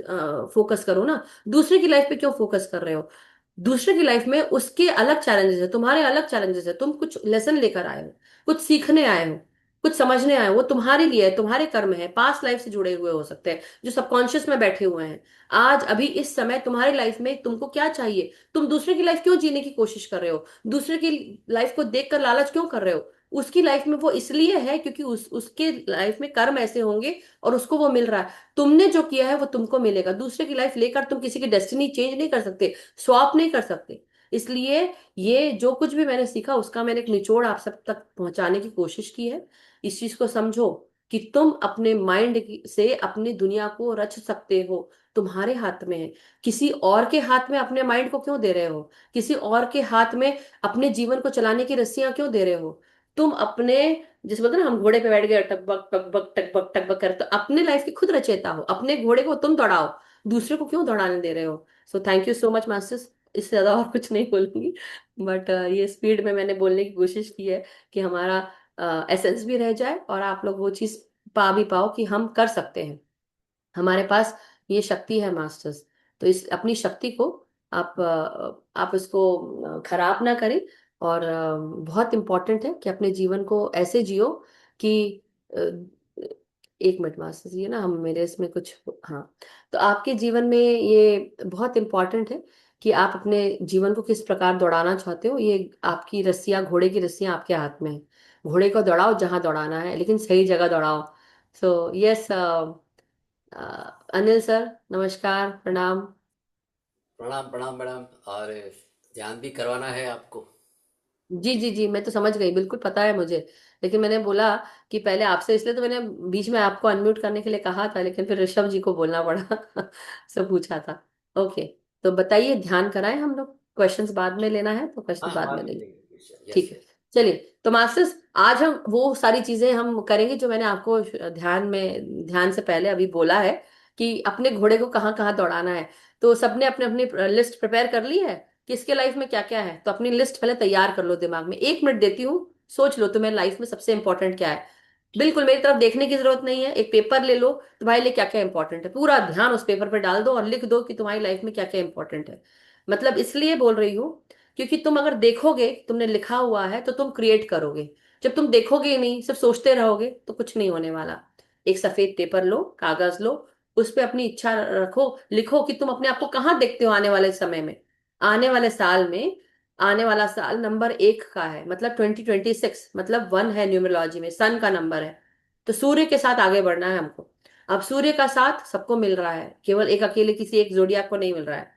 फोकस करो ना। दूसरे की लाइफ पे क्यों फोकस कर रहे हो? दूसरे की लाइफ में उसके अलग चैलेंजेस है, तुम्हारे अलग चैलेंजेस है। तुम कुछ लेसन लेकर आए हो, कुछ सीखने आए हो, कुछ समझने आए हो, वो तुम्हारे लिए है, तुम्हारे कर्म है, पास्ट लाइफ से जुड़े हुए हो सकते हैं, जो सबकॉन्शियस में बैठे हुए हैं। आज अभी इस समय तुम्हारी लाइफ में तुमको क्या चाहिए? तुम दूसरे की लाइफ क्यों जीने की कोशिश कर रहे हो? दूसरे की लाइफ को देखकर लालच क्यों कर रहे हो? उसकी लाइफ में वो इसलिए है क्योंकि उसके लाइफ में कर्म ऐसे होंगे और उसको वो मिल रहा है। तुमने जो किया है वो तुमको मिलेगा। दूसरे की लाइफ लेकर तुम किसी की डेस्टिनी चेंज नहीं कर सकते, स्वैप नहीं कर सकते। इसलिए ये जो कुछ भी मैंने सीखा उसका मैंने एक निचोड़ आप सब तक पहुंचाने की कोशिश की है। इस चीज को समझो कि तुम अपने माइंड से अपनी दुनिया को रच सकते हो, तुम्हारे हाथ में है। किसी और के हाथ में अपने माइंड को क्यों दे रहे हो? किसी और के हाथ में अपने जीवन को चलाने की रस्सियां क्यों दे रहे हो? तुम अपने, जिस बोलते हैं ना हम घोड़े पे बैठ गए, टकबक टकबक टकबक टकबक कर, तो अपने लाइफ की खुद रचेता हो, अपने घोड़े को तुम दौड़ाओ, दूसरे को क्यों दौड़ाने दे रहे हो? So thank you so much masters. इससे ज्यादा और कुछ नहीं बोलूंगी, बट ये स्पीड में मैंने बोलने की कोशिश की है कि हमारा एसेंस भी रह जाए और आप लोग वो चीज पा भी पाओ कि हम कर सकते हैं, हमारे पास ये शक्ति है मास्टर्स। तो इस अपनी शक्ति को आप इसको खराब ना करें। और बहुत इम्पोर्टेंट है कि अपने जीवन को ऐसे जियो कि अ, एक मिनट मास्टर्स, ये ना हम मेरे इसमें कुछ, हाँ, तो आपके जीवन में ये बहुत इम्पोर्टेंट है कि आप अपने जीवन को किस प्रकार दौड़ाना चाहते हो। ये आपकी रस्सियाँ, घोड़े की रस्सियाँ आपके हाथ में है। घोड़े को दौड़ाओ जहां दौड़ाना है, लेकिन सही जगह दौड़ाओ। सो यस, अनिल सर, नमस्कार, प्रणाम। प्रणाम प्रणाम मैडम। और ध्यान भी करवाना है आपको। जी जी जी, मैं तो समझ गई, बिल्कुल पता है मुझे। लेकिन मैंने बोला कि पहले आपसे, इसलिए तो मैंने बीच में आपको अनम्यूट करने के लिए कहा था, लेकिन फिर ऋषभ जी को बोलना पड़ा सब पूछा था। ओके, तो बताइए, ध्यान कराएं हम लोग, क्वेश्चंस बाद में लेना है तो हाँ क्वेश्चंस हाँ, बाद में बाद में लेंगे। लेंगे। यस ठीक है, यस। चलिए। तो मास्टर्स, आज हम वो सारी चीजें हम करेंगे जो मैंने आपको ध्यान से पहले अभी बोला है, कि अपने घोड़े को कहाँ कहाँ दौड़ाना है। तो सबने अपने अपनी लिस्ट प्रिपेयर कर ली है, किसके लाइफ में क्या क्या है? तो अपनी लिस्ट पहले तैयार कर लो दिमाग में, 1 मिनट देती हूँ, सोच लो तुम्हें लाइफ में सबसे इंपॉर्टेंट क्या है। बिल्कुल मेरी तरफ देखने की जरूरत नहीं है, एक पेपर ले लो, तुम्हारे लिए क्या क्या इंपॉर्टेंट है, पूरा ध्यान उस पेपर पे डाल दो और लिख दो कि तुम्हारी लाइफ में क्या क्या इंपॉर्टेंट है। मतलब इसलिए बोल रही हूँ क्योंकि तुम अगर देखोगे, तुमने लिखा हुआ है, तो तुम क्रिएट करोगे। जब तुम देखोगे ही नहीं, सिर्फ सोचते रहोगे, तो कुछ नहीं होने वाला। एक सफेद पेपर लो, कागज लो, उस पे अपनी इच्छा रखो, लिखो कि तुम अपने आप को कहाँ देखते हो आने वाले समय में। आने वाले साल में, आने वाला साल नंबर 1 का है, मतलब 2026, मतलब 1 है न्यूमरोलॉजी में, सन का नंबर है। तो सूर्य के साथ आगे बढ़ना है हमको। अब सूर्य का साथ सबको मिल रहा है, केवल एक अकेले किसी एक जोडियाक को नहीं मिल रहा है।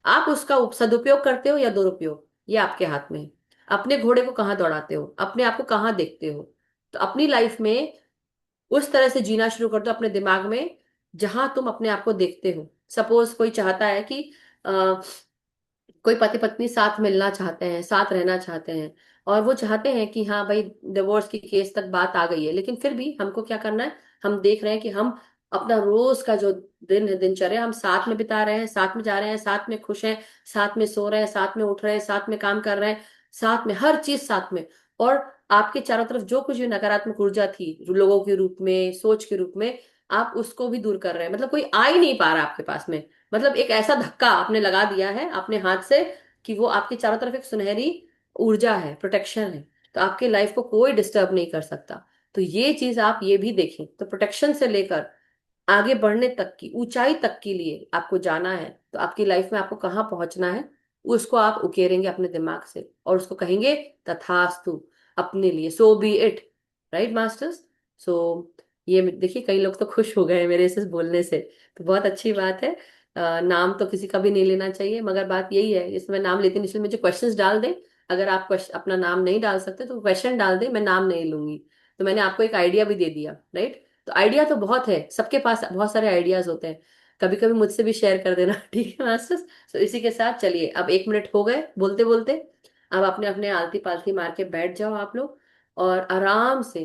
आप उसका सदुपयोग करते हो या दुरुपयोग, ये आपके हाथ में है। अपने घोड़े को कहाँ दौड़ाते हो, अपने आप को कहाँ देखते हो। तो अपनी लाइफ में उस तरह से जीना शुरू कर दो अपने दिमाग में, जहां तुम अपने आप को देखते हो। सपोज कोई चाहता है कि कोई पति पत्नी साथ मिलना चाहते हैं, साथ रहना चाहते हैं, और वो चाहते हैं कि हाँ भाई, डिवोर्स की केस तक बात आ गई है, लेकिन फिर भी हमको क्या करना है, हम देख रहे हैं कि हम अपना रोज का जो दिन है, दिनचर्या, हम साथ में बिता रहे हैं, साथ में जा रहे हैं, साथ में खुश हैं, साथ में सो रहे हैं, साथ में उठ रहे हैं, साथ में काम कर रहे हैं, साथ में हर चीज साथ में। और आपके चारों तरफ जो कुछ भी नकारात्मक ऊर्जा थी, लोगों के रूप में, सोच के रूप में, आप उसको भी दूर कर रहे हैं। मतलब कोई आ ही नहीं पा रहा आपके पास में। मतलब एक ऐसा धक्का आपने लगा दिया है अपने हाथ से कि वो आपके चारों तरफ एक सुनहरी ऊर्जा है, प्रोटेक्शन है। तो आपके लाइफ को कोई डिस्टर्ब नहीं कर सकता। तो ये चीज आप ये भी देखें। तो प्रोटेक्शन से लेकर आगे बढ़ने तक की, ऊंचाई तक के लिए आपको जाना है, तो आपकी लाइफ में आपको कहाँ पहुंचना है, उसको आप उकेरेंगे अपने दिमाग से और उसको कहेंगे तथास्तु, अपने लिए, so be it. Right masters? So ये देखिए, कई लोग तो खुश हो गए मेरे इस बोलने से। तो बहुत अच्छी बात है। नाम तो किसी का भी नहीं लेना चाहिए, मगर बात यही है, इसमें नाम लेते नहीं, इसलिए मुझे क्वेश्चंस डाल दें। अगर आप अपना नाम नहीं डाल सकते तो क्वेश्चन डाल दें, मैं नाम नहीं लूंगी। तो मैंने आपको एक आइडिया भी दे दिया, राइट? तो आइडिया तो बहुत है, सबके पास बहुत सारे आइडियाज होते हैं। कभी कभी मुझसे भी शेयर कर देना ठीक है मास्टर्स? तो इसी के साथ चलिए, अब 1 मिनट हो गए बोलते बोलते। अब अपने अपने आलती पालती मार के बैठ जाओ आप लोग, और आराम से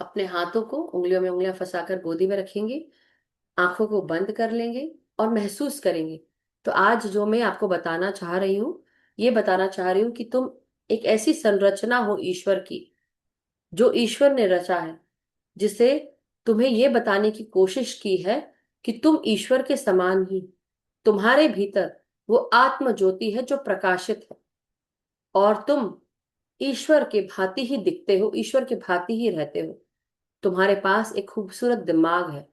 अपने हाथों को उंगलियों में उंगलियां फंसाकर गोदी में रखेंगे, आंखों को बंद कर लेंगे और महसूस करेंगे। तो आज जो मैं आपको बताना चाह रही हूँ, ये बताना चाह रही हूँ कि तुम एक ऐसी संरचना हो ईश्वर की, जो ईश्वर ने रचा है, जिसे तुम्हें ये बताने की कोशिश की है कि तुम ईश्वर के समान ही, तुम्हारे भीतर वो आत्म ज्योति है जो प्रकाशित है, और तुम ईश्वर के भांति ही दिखते हो, ईश्वर के भांति ही रहते हो। तुम्हारे पास एक खूबसूरत दिमाग है,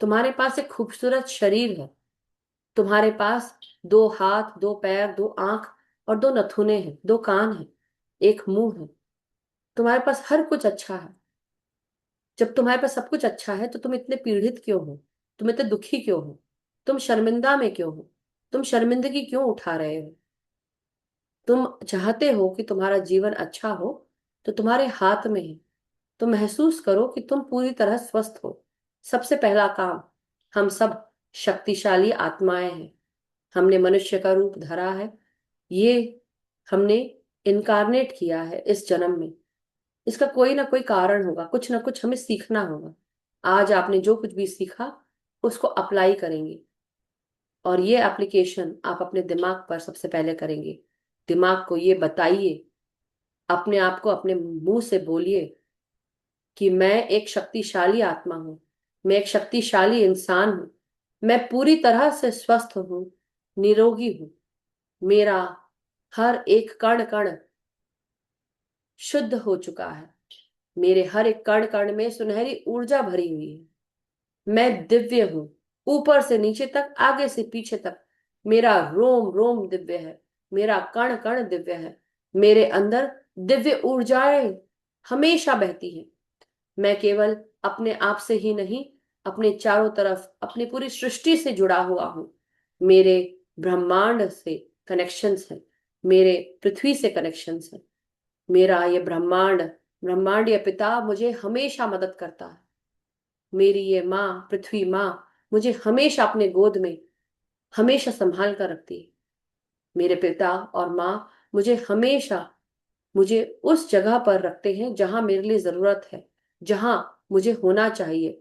तुम्हारे पास एक खूबसूरत शरीर है, तुम्हारे पास 2 हाथ, 2 पैर, 2 आंख और 2 नथुने हैं, 2 कान हैं, एक मुंह है। तुम्हारे पास हर कुछ अच्छा है। जब तुम्हारे पास सब कुछ अच्छा है तो तुम इतने पीड़ित क्यों हो, तुम इतने दुखी क्यों हो, तुम शर्मिंदा में क्यों हो, तुम शर्मिंदगी क्यों उठा रहे हो? तुम चाहते हो कि तुम्हारा जीवन अच्छा हो, तो तुम्हारे हाथ में है। तो महसूस करो कि तुम पूरी तरह स्वस्थ हो। सबसे पहला काम, हम सब शक्तिशाली आत्माएं हैं। हमने मनुष्य का रूप धरा है, ये हमने इनकारनेट किया है इस जन्म में। इसका कोई ना कोई कारण होगा, कुछ ना कुछ हमें सीखना होगा। आज आपने जो कुछ भी सीखा, उसको अप्लाई करेंगे, और ये एप्लीकेशन आप अपने दिमाग पर सबसे पहले करेंगे। दिमाग को ये बताइए, अपने आप को अपने मुंह से बोलिए कि मैं एक शक्तिशाली आत्मा हूं, मैं एक शक्तिशाली इंसान हूं, मैं पूरी तरह से स्वस्थ हूं, निरोगी हूं, मेरा हर एक कण कण शुद्ध हो चुका है, मेरे हर एक कण कण में सुनहरी ऊर्जा भरी हुई है, मैं दिव्य हूं, ऊपर से नीचे तक, आगे से पीछे तक। मेरा रोम रोम दिव्य है, मेरा कण कण दिव्य है, मेरे अंदर दिव्य ऊर्जाएं हमेशा बहती हैं। मैं केवल अपने आप से ही नहीं, अपने चारों तरफ, अपनी पूरी सृष्टि से जुड़ा हुआ हूं। मेरे ब्रह्मांड से कनेक्शंस हैं, मेरे पृथ्वी से कनेक्शंस हैं। मेरा ये ब्रह्मांड, ब्रह्मांडीय पिता मुझे हमेशा मदद करता है। मेरी ये माँ, पृथ्वी माँ, मुझे हमेशा अपने गोद में हमेशा संभाल कर रखती है। मेरे पिता और माँ मुझे हमेशा, मुझे उस जगह पर रखते हैं जहां मेरे लिए जरूरत है, जहां मुझे होना चाहिए,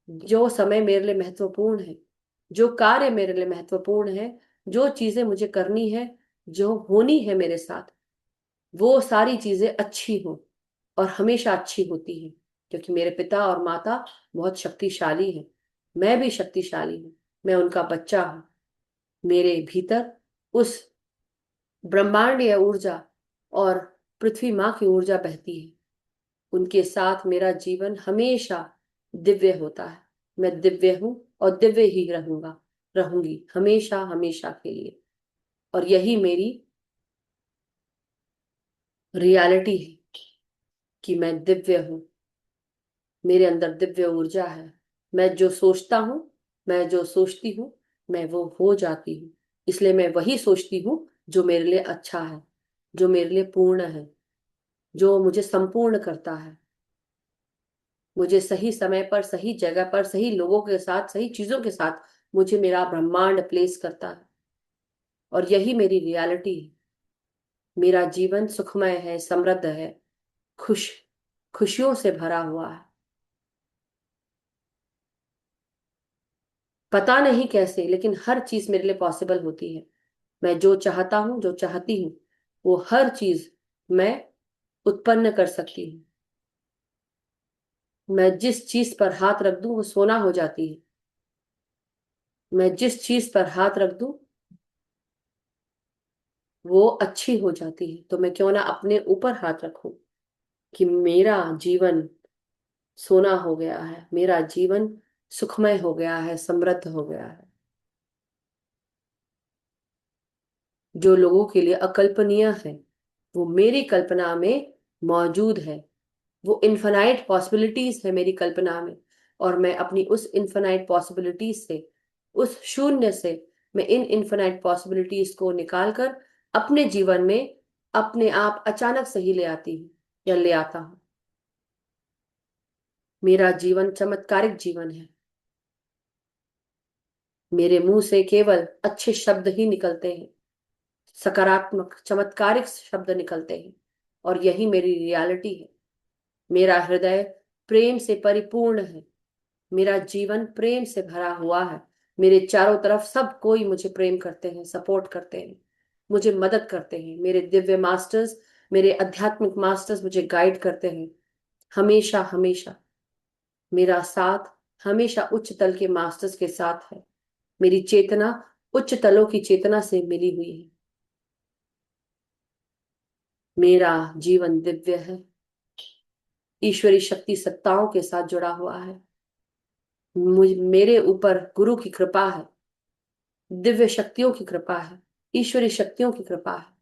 जो समय मेरे लिए महत्वपूर्ण है, जो कार्य मेरे लिए महत्वपूर्ण है, जो चीजें मुझे करनी है, जो होनी है मेरे साथ, वो सारी चीजें अच्छी हो और हमेशा अच्छी होती हैं, क्योंकि मेरे पिता और माता बहुत शक्तिशाली हैं। मैं भी शक्तिशाली हूँ, मैं उनका बच्चा हूँ। मेरे भीतर उस ब्रह्मांडीय ऊर्जा और पृथ्वी माँ की ऊर्जा बहती है। उनके साथ मेरा जीवन हमेशा दिव्य होता है। मैं दिव्य हूँ और दिव्य ही रहूंगा, रहूंगी हमेशा, हमेशा के लिए। और यही मेरी रियलिटी है कि मैं दिव्य हूं, मेरे अंदर दिव्य ऊर्जा है। मैं जो सोचता हूं, मैं जो सोचती हूँ, मैं वो हो जाती हूँ। इसलिए मैं वही सोचती हूँ जो मेरे लिए अच्छा है, जो मेरे लिए पूर्ण है, जो मुझे संपूर्ण करता है, मुझे सही समय पर, सही जगह पर, सही लोगों के साथ, सही चीजों के साथ मुझे मेरा ब्रह्मांड प्लेस करता है। और यही मेरी रियलिटी है। मेरा जीवन सुखमय है, समृद्ध है, खुश खुशियों से भरा हुआ है। पता नहीं कैसे, लेकिन हर चीज मेरे लिए पॉसिबल होती है। मैं जो चाहता हूं, जो चाहती हूँ, वो हर चीज मैं उत्पन्न कर सकती हूँ। मैं जिस चीज पर हाथ रख दूं वो सोना हो जाती है। मैं जिस चीज पर हाथ रख दूं वो अच्छी हो जाती है। तो मैं क्यों ना अपने ऊपर हाथ रखूं कि मेरा जीवन सोना हो गया है, मेरा जीवन सुखमय हो गया है, समृद्ध हो गया है। जो लोगों के लिए अकल्पनीय है वो मेरी कल्पना में मौजूद है। वो इन्फिनाइट पॉसिबिलिटीज है मेरी कल्पना में। और मैं अपनी उस इन्फिनाइट पॉसिबिलिटीज से, उस शून्य से, मैं इन इन्फिनाइट पॉसिबिलिटीज को निकाल कर अपने जीवन में अपने आप अचानक से ही ले आती हूँ या ले आता हूँ। मेरा जीवन चमत्कारिक जीवन है। मेरे मुंह से केवल अच्छे शब्द ही निकलते हैं, सकारात्मक चमत्कारिक शब्द निकलते हैं। और यही मेरी रियलिटी है। मेरा हृदय प्रेम से परिपूर्ण है। मेरा जीवन प्रेम से भरा हुआ है। मेरे चारों तरफ सब कोई मुझे प्रेम करते हैं, सपोर्ट करते हैं, मुझे मदद करते हैं। मेरे दिव्य मास्टर्स, मेरे आध्यात्मिक मास्टर्स मुझे गाइड करते हैं हमेशा हमेशा। मेरा साथ हमेशा उच्च तल के मास्टर्स के साथ है। मेरी चेतना उच्च तलों की चेतना से मिली हुई है। मेरा जीवन दिव्य है, ईश्वरी शक्ति सत्ताओं के साथ जुड़ा हुआ है। मेरे ऊपर गुरु की कृपा है, दिव्य शक्तियों की कृपा है, ईश्वरी शक्तियों की कृपा है।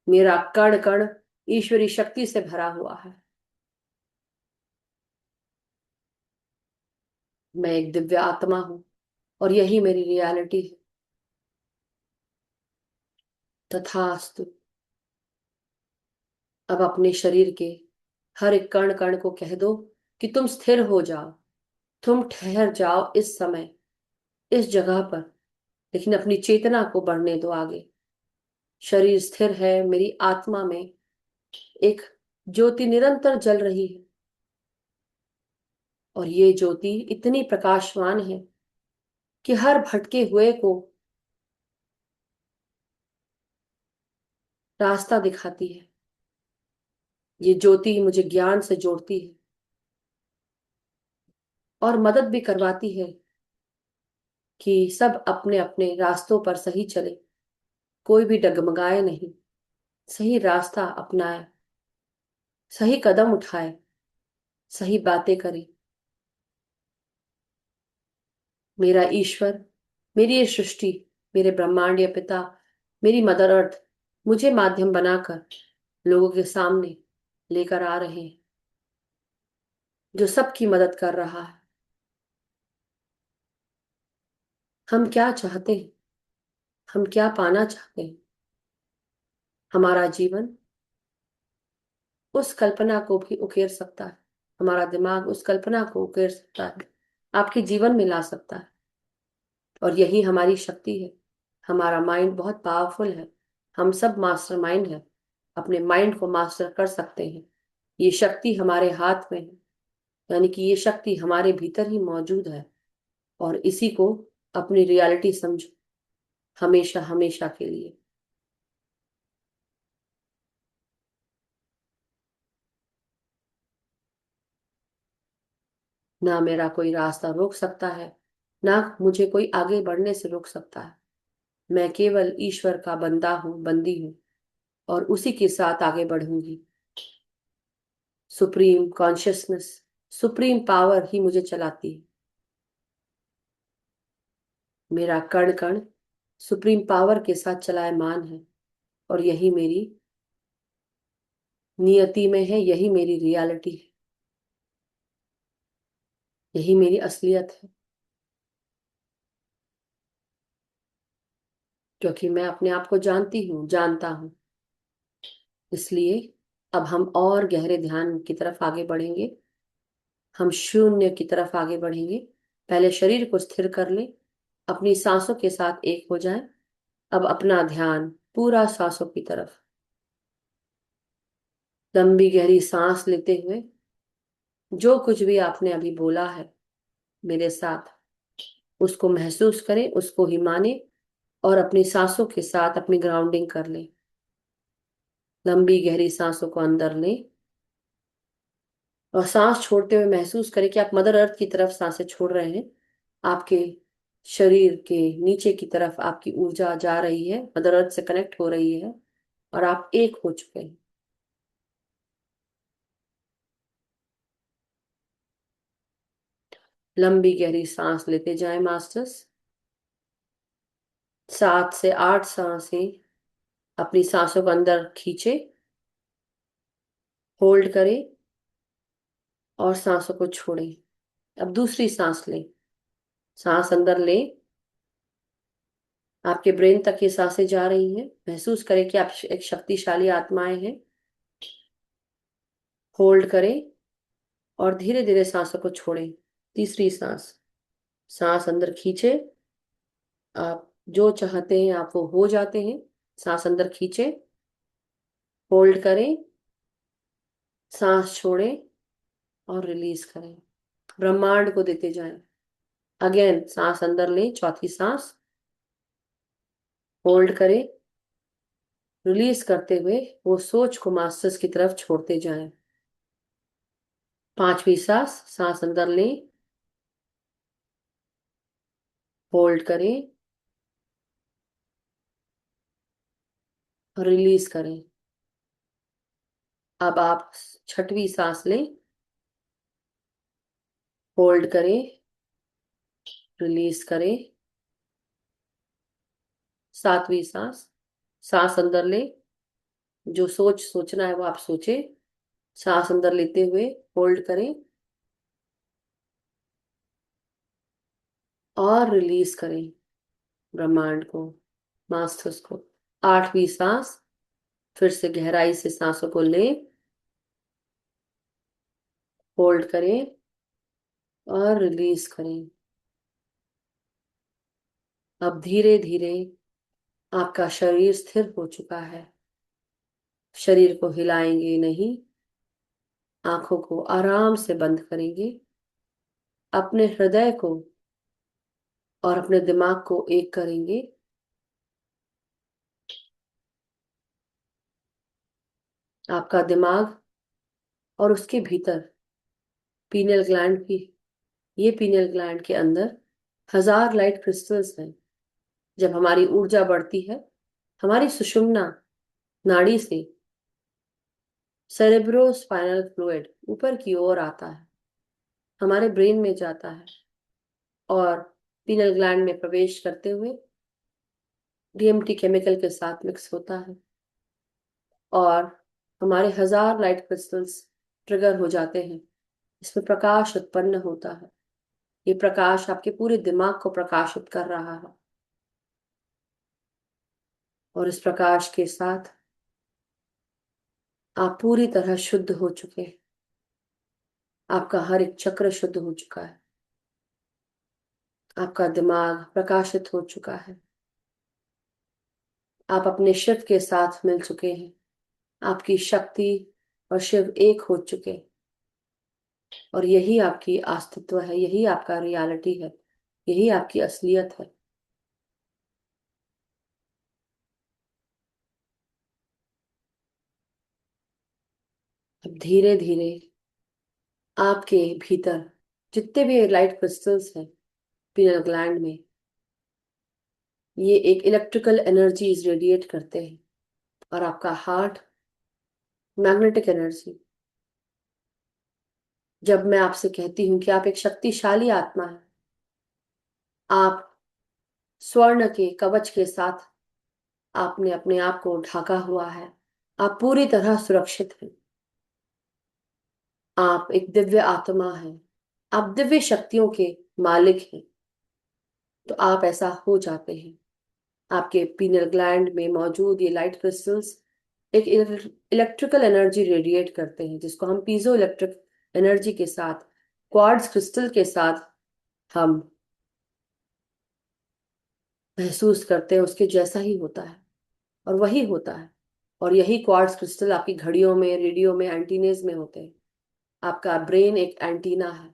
मेरा कण कण ईश्वरी शक्ति से भरा हुआ है। मैं एक दिव्य आत्मा हूं और यही मेरी रियलिटी है। तथास्तु। अब अपने शरीर के हर एक कण कण को कह दो कि तुम स्थिर हो जाओ, तुम ठहर जाओ इस समय, इस जगह पर। लेकिन अपनी चेतना को बढ़ने दो आगे। शरीर स्थिर है, मेरी आत्मा में एक ज्योति निरंतर जल रही है। और ये ज्योति इतनी प्रकाशवान है कि हर भटके हुए को रास्ता दिखाती है। ये ज्योति मुझे ज्ञान से जोड़ती है और मदद भी करवाती है कि सब अपने अपने रास्तों पर सही चले, कोई भी डगमगाए नहीं, सही रास्ता अपनाए, सही कदम उठाए, सही बातें करे। मेरा ईश्वर, मेरी ये सृष्टि, मेरे ब्रह्मांडीय पिता, मेरी मदर अर्थ मुझे माध्यम बनाकर लोगों के सामने लेकर आ रहे हैं, जो सबकी मदद कर रहा है। हम क्या चाहते हैं, हम क्या पाना चाहते हैं? हमारा जीवन उस कल्पना को भी उकेर सकता है। हमारा दिमाग उस कल्पना को उकेर सकता है, आपके जीवन में ला सकता है। और यही हमारी शक्ति है। हमारा माइंड बहुत पावरफुल है। हम सब मास्टर माइंड है, अपने माइंड को मास्टर कर सकते हैं। ये शक्ति हमारे हाथ में है, यानी कि ये शक्ति हमारे भीतर ही मौजूद है। और इसी को अपनी रियलिटी समझो, हमेशा हमेशा के लिए। ना मेरा कोई रास्ता रोक सकता है, ना मुझे कोई आगे बढ़ने से रोक सकता है। मैं केवल ईश्वर का बंदा हूं, बंदी हूं, और उसी के साथ आगे बढ़ूंगी। सुप्रीम कॉन्शियसनेस, सुप्रीम पावर ही मुझे चलाती है। मेरा कण कण सुप्रीम पावर के साथ चलायमान है। और यही मेरी नियति में है, यही मेरी रियलिटी है, यही मेरी असलियत है। क्योंकि मैं अपने आप को जानती हूँ, जानता हूँ। इसलिए अब हम और गहरे ध्यान की तरफ आगे बढ़ेंगे। हम शून्य की तरफ आगे बढ़ेंगे। पहले शरीर को स्थिर कर लें, अपनी सांसों के साथ एक हो जाएं। अब अपना ध्यान पूरा सांसों की तरफ। लंबी गहरी सांस लेते हुए जो कुछ भी आपने अभी बोला है मेरे साथ, उसको महसूस करें, उसको ही माने और अपनी सांसों के साथ अपनी ग्राउंडिंग कर लें। लंबी गहरी सांसों को अंदर लें और सांस छोड़ते हुए महसूस करें कि आप मदर अर्थ की तरफ सांसें छोड़ रहे हैं। आपके शरीर के नीचे की तरफ आपकी ऊर्जा जा रही है, मदर अर्थ से कनेक्ट हो रही है और आप एक हो चुके हैं। लंबी गहरी सांस लेते जाएं मास्टर्स। 7 से 8 सांसें अपनी सांसों को अंदर खींचे, होल्ड करें और सांसों को छोड़ें। अब दूसरी सांस लें। सांस अंदर लें, आपके ब्रेन तक ये सांसें जा रही हैं। महसूस करें कि आप एक शक्तिशाली आत्माएं हैं। होल्ड करें और धीरे धीरे सांसों को छोड़ें। तीसरी सांस। सांस अंदर खींचे, आप जो चाहते हैं आप वो हो जाते हैं। सांस अंदर खींचे, होल्ड करें, सांस छोड़ें और रिलीज करें। ब्रह्मांड को देते जाएं। अगेन सांस अंदर लें, चौथी सांस, होल्ड करें, रिलीज करते हुए वो सोच को मास्टर्स की तरफ छोड़ते जाएं। पांचवी सांस। सांस अंदर लें, होल्ड करें और रिलीज करें। अब आप छठवीं सांस लें, होल्ड करें, रिलीज करें। सातवीं सांस। सांस अंदर ले, जो सोचना है वो आप सोचे। सांस अंदर लेते हुए होल्ड करें और रिलीज करें ब्रह्मांड को, मास्टर्स को। आठवीं सांस। फिर से गहराई से सांसों को लें, होल्ड करें और रिलीज करें। अब धीरे धीरे आपका शरीर स्थिर हो चुका है। शरीर को हिलाएंगे नहीं, आंखों को आराम से बंद करेंगे। अपने हृदय को और अपने दिमाग को एक करेंगे। आपका दिमाग और उसके भीतर पीनियल ग्लैंड भी, ये पीनियल ग्लैंड के अंदर 1000 लाइट क्रिस्टल्स हैं। जब हमारी ऊर्जा बढ़ती है, हमारी सुषुम्ना नाड़ी से सेरेब्रोस्पाइनल फ्लूइड ऊपर की ओर आता है, हमारे ब्रेन में जाता है और पीनियल ग्लैंड में प्रवेश करते हुए डीएमटी केमिकल के साथ मिक्स होता है और हमारे 1000 लाइट क्रिस्टल्स ट्रिगर हो जाते हैं। इसमें प्रकाश उत्पन्न होता है। ये प्रकाश आपके पूरे दिमाग को प्रकाशित कर रहा है और इस प्रकाश के साथ आप पूरी तरह शुद्ध हो चुके हैं। आपका हर एक चक्र शुद्ध हो चुका है। आपका दिमाग प्रकाशित हो चुका है। आप अपने शिव के साथ मिल चुके हैं। आपकी शक्ति और शिव एक हो चुके हैं और यही आपकी अस्तित्व है, यही आपका रियलिटी है, यही आपकी असलियत है। अब धीरे धीरे आपके भीतर जितने भी लाइट क्रिस्टल्स हैं पिनल ग्लैंड में, ये एक इलेक्ट्रिकल एनर्जीज रेडिएट करते हैं और आपका हार्ट मैग्नेटिक एनर्जी। जब मैं आपसे कहती हूं कि आप एक शक्तिशाली आत्मा है, आप स्वर्ण के कवच के साथ आपने अपने आप को ढाका हुआ है। आप पूरी तरह सुरक्षित हैं। आप एक दिव्य आत्मा हैं। आप दिव्य शक्तियों के मालिक हैं। तो आप ऐसा हो जाते हैं। आपके पीनल ग्लैंड में मौजूद ये लाइट क्रिस्टल्स एक इलेक्ट्रिकल एनर्जी रेडिएट करते हैं, जिसको हम पीजो इलेक्ट्रिक एनर्जी के साथ, क्वार्ट्ज क्रिस्टल के साथ हम महसूस करते हैं। उसके जैसा ही होता है और वही होता है। और यही क्वार्ट्ज क्रिस्टल आपकी घड़ियों में, रेडियो में, एंटीनेज में होते हैं। आपका ब्रेन एक एंटीना है।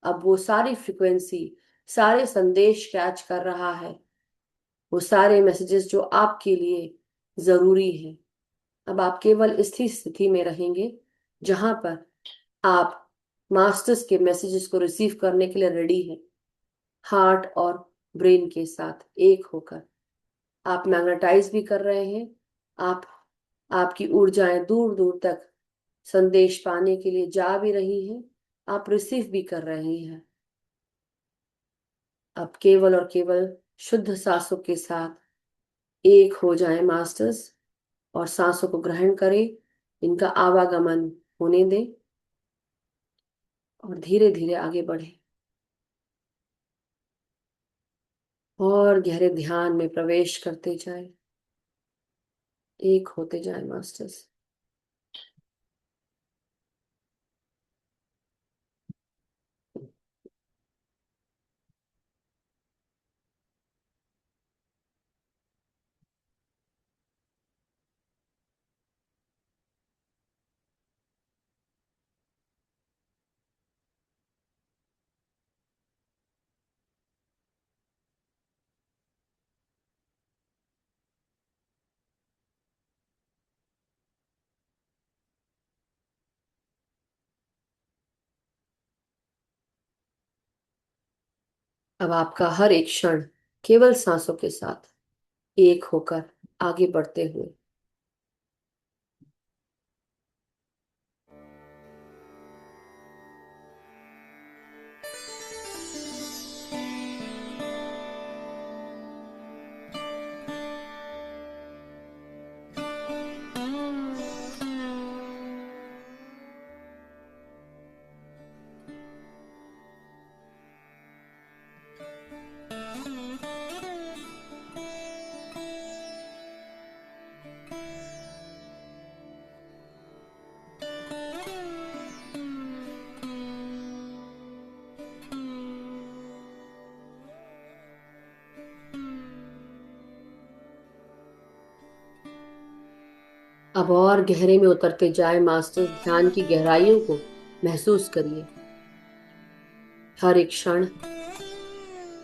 अब वो सारी फ्रिक्वेंसी, सारे संदेश कैच कर रहा है, वो सारे मैसेजेस जो आपके लिए जरूरी हैं। अब आप केवल इस ही स्थिति में रहेंगे जहां पर आप मास्टर्स के मैसेजेस को रिसीव करने के लिए रेडी हैं, हार्ट और ब्रेन के साथ एक होकर। आप मैग्नेटाइज भी कर रहे हैं। आप आपकी ऊर्जाएं दूर दूर तक संदेश पाने के लिए जा भी रही हैं। आप रिसीव भी कर रहे हैं। अब केवल और केवल शुद्ध सांसों के साथ एक हो जाएं मास्टर्स, और सांसों को ग्रहण करें, इनका आवागमन होने दें और धीरे धीरे आगे बढ़ें और गहरे ध्यान में प्रवेश करते जाएं। एक होते जाएं मास्टर्स। अब आपका हर एक क्षण केवल सांसों के साथ एक होकर आगे बढ़ते हुए। अब और गहरे में उतरते जाए मास्टर्स। ध्यान की गहराइयों को महसूस करिए। हर एक क्षण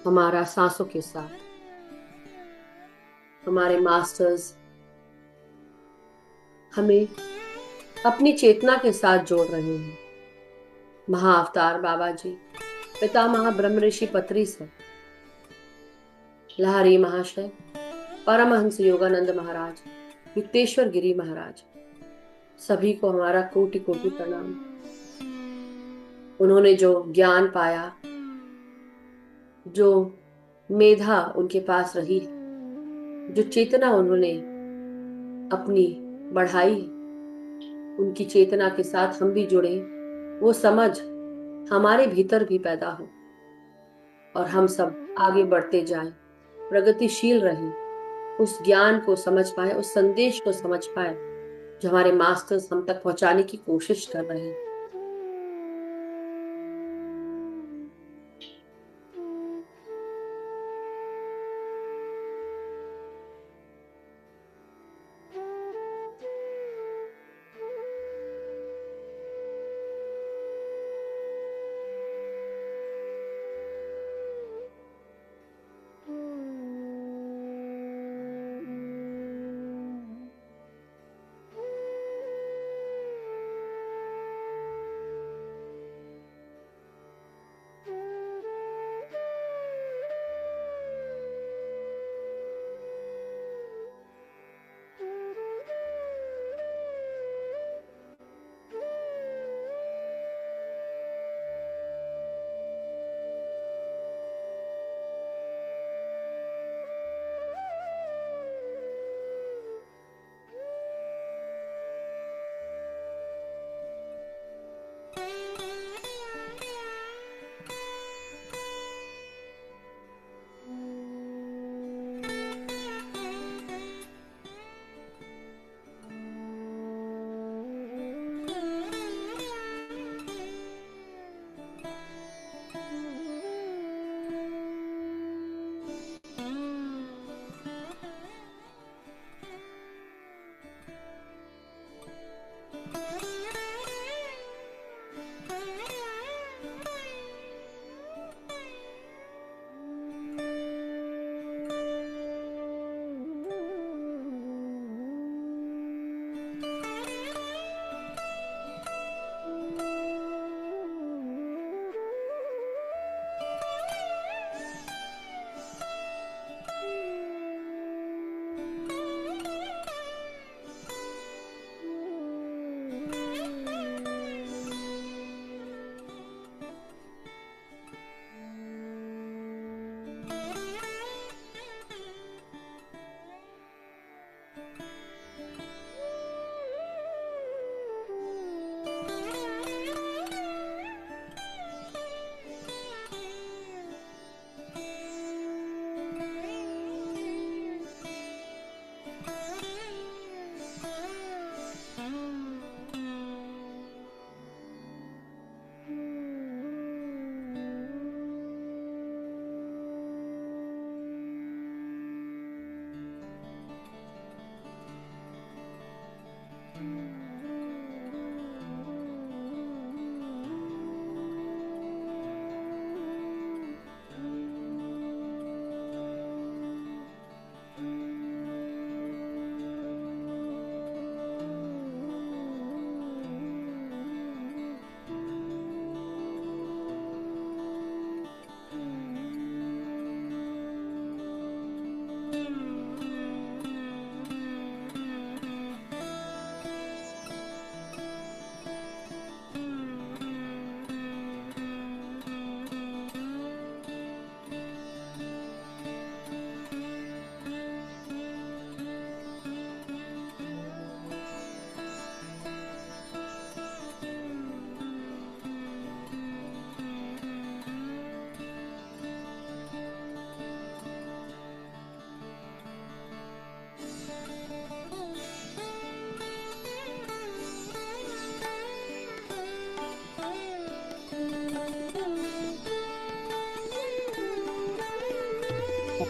हमारा सांसों के साथ, हमारे मास्टर्स हमें अपनी चेतना के साथ जोड़ रहे हैं। महाअवतार बाबा जी, पितामह ब्रह्म ऋषि पत्री सर, लहरी महाशय, परमहंस योगानंद महाराज, युक्तेश्वर गिरी महाराज, सभी को हमारा कोटि कोटि प्रणाम। उन्होंने जो ज्ञान पाया, जो मेधा उनके पास रही है, जो चेतना उन्होंने अपनी बढ़ाई है, उनकी चेतना के साथ हम भी जुड़े, वो समझ हमारे भीतर भी पैदा हो और हम सब आगे बढ़ते जाएं, प्रगतिशील रहें, उस ज्ञान को समझ पाए, उस संदेश को समझ पाए जो हमारे मास्टर्स हम तक पहुंचाने की कोशिश कर रहे हैं।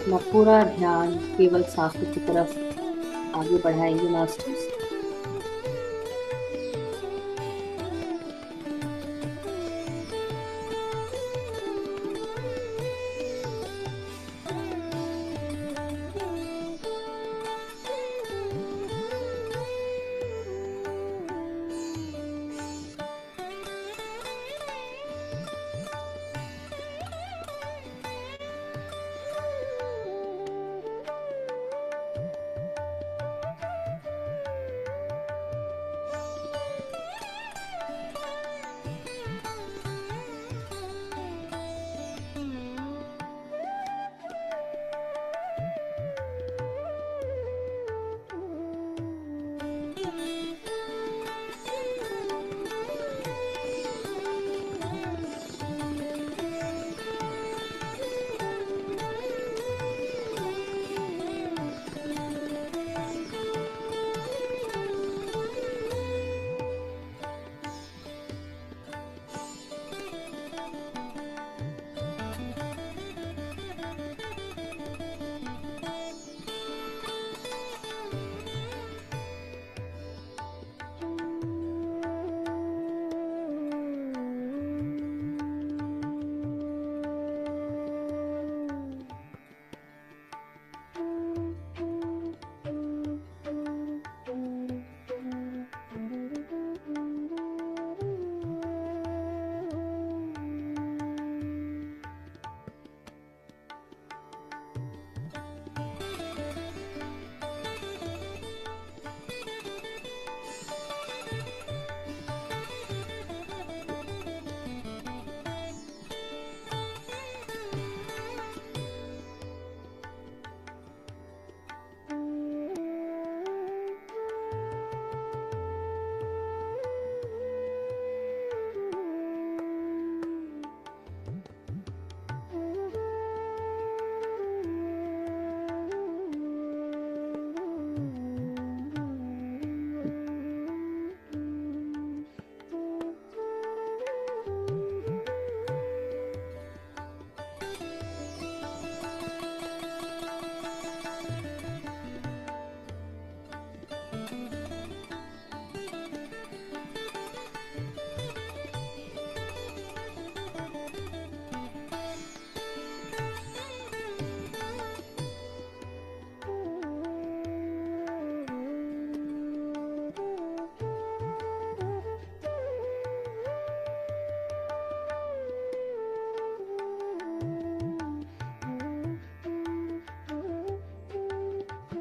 अपना पूरा ध्यान केवल सांसों की तरफ आगे बढ़ाएंगे मास्टर्स।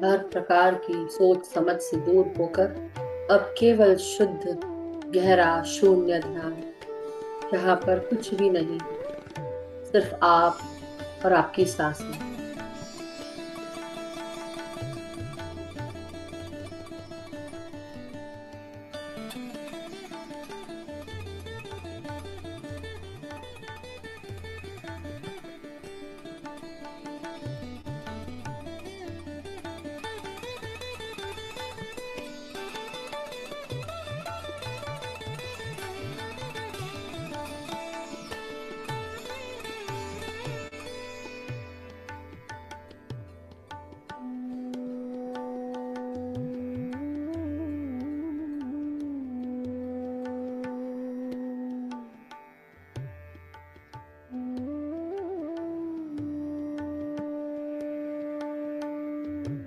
हर प्रकार की सोच समझ से दूर होकर अब केवल शुद्ध गहरा शून्य ध्यान, जहाँ पर कुछ भी नहीं, सिर्फ आप और आपकी सांसें।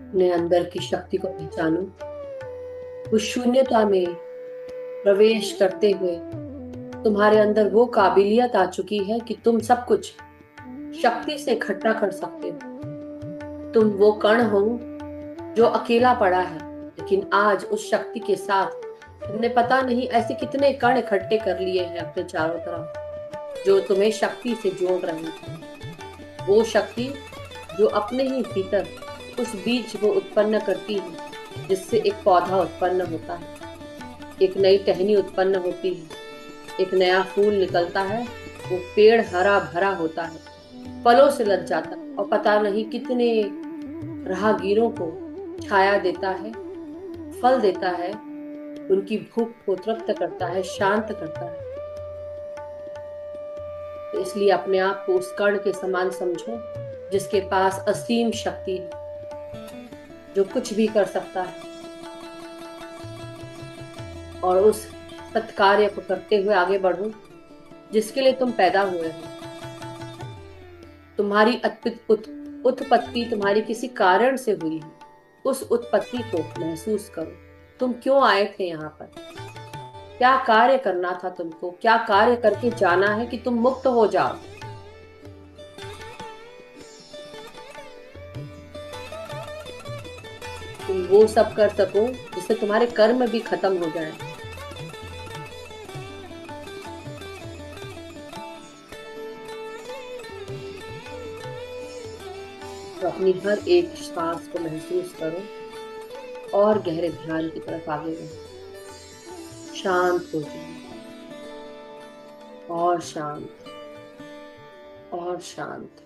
अपने अंदर की शक्ति को पहचानो। उस शून्यता में प्रवेश करते हुए तुम्हारे अंदर वो काबिलियत आ चुकी है कि तुम सब कुछ शक्ति से इकट्ठा कर सकते हो। तुम वो कण हो जो अकेला पड़ा है, लेकिन आज उस शक्ति के साथ तुमने पता नहीं ऐसे कितने कण इकट्ठे कर लिए हैं अपने चारों तरफ, जो तुम्हें शक्ति से जोड़ रहे हैं। वो शक्ति जो अपने ही भीतर उस बीज को उत्पन्न करती है, जिससे एक पौधा उत्पन्न होता है, एक नई टहनी उत्पन्न होती है, एक नया फूल निकलता है, वो पेड़ हरा भरा होता है, फलों से लद जाता है और पता नहीं कितने राहगीरों को छाया देता है, फल देता है, उनकी भूख को तृप्त करता है, शांत करता है। तो इसलिए अपने आप को उस कण के समान समझो जिसके पास असीम शक्ति है, जो कुछ भी कर सकता है, और उस सत्कार्य को करते हुए आगे बढ़ो जिसके लिए तुम पैदा हुए हो। तुम्हारी उत्पत्ति तुम्हारी किसी कारण से हुई है। उस उत्पत्ति को महसूस करो। तुम क्यों आए थे यहाँ पर? क्या कार्य करना था तुमको? क्या कार्य करके जाना है कि तुम मुक्त हो जाओ? तुम वो सब कर सको जिससे तुम्हारे कर्म भी खत्म हो जाए। तो अपनी हर एक सांस को महसूस करो और गहरे ध्यान की तरफ आगे बढ़ो। शांत हो जाओ, और शांत, और शांत।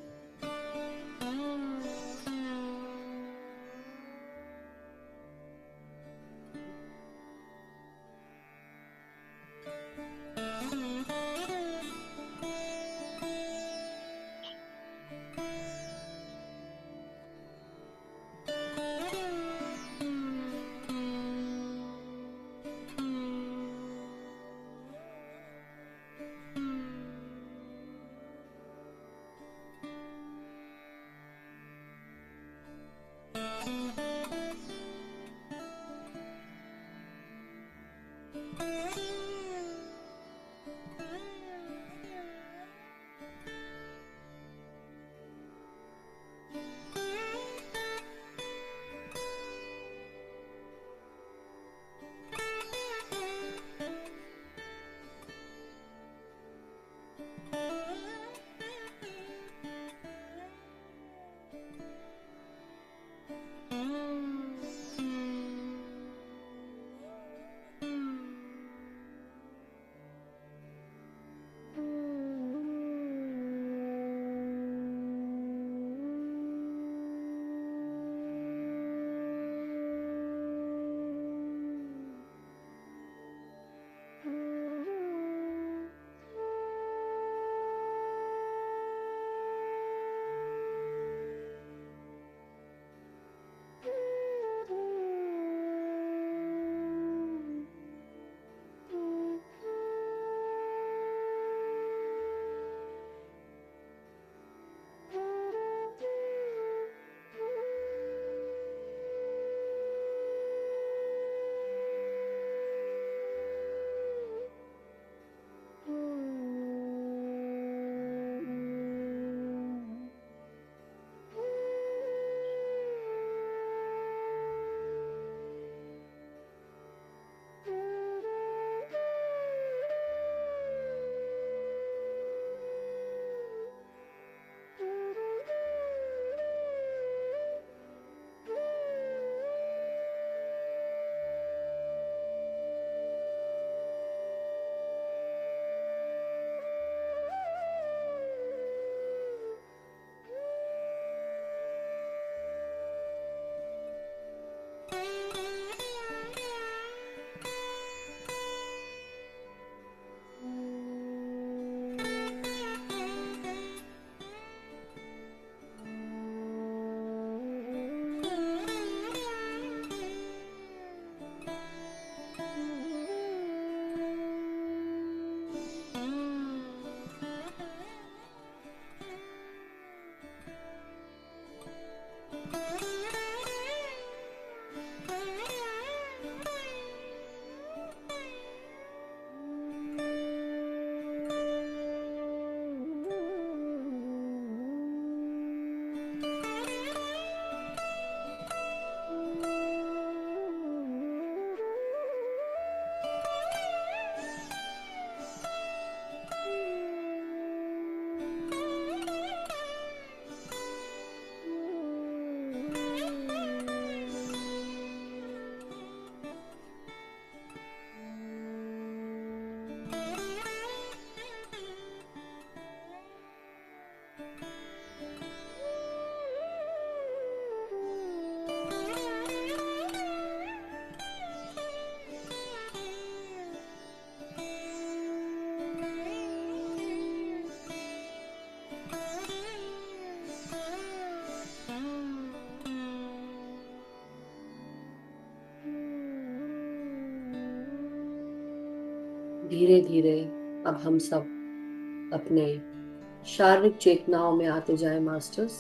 धीरे धीरे अब हम सब अपने शारीरिक चेतनाओं में आते जाए मास्टर्स।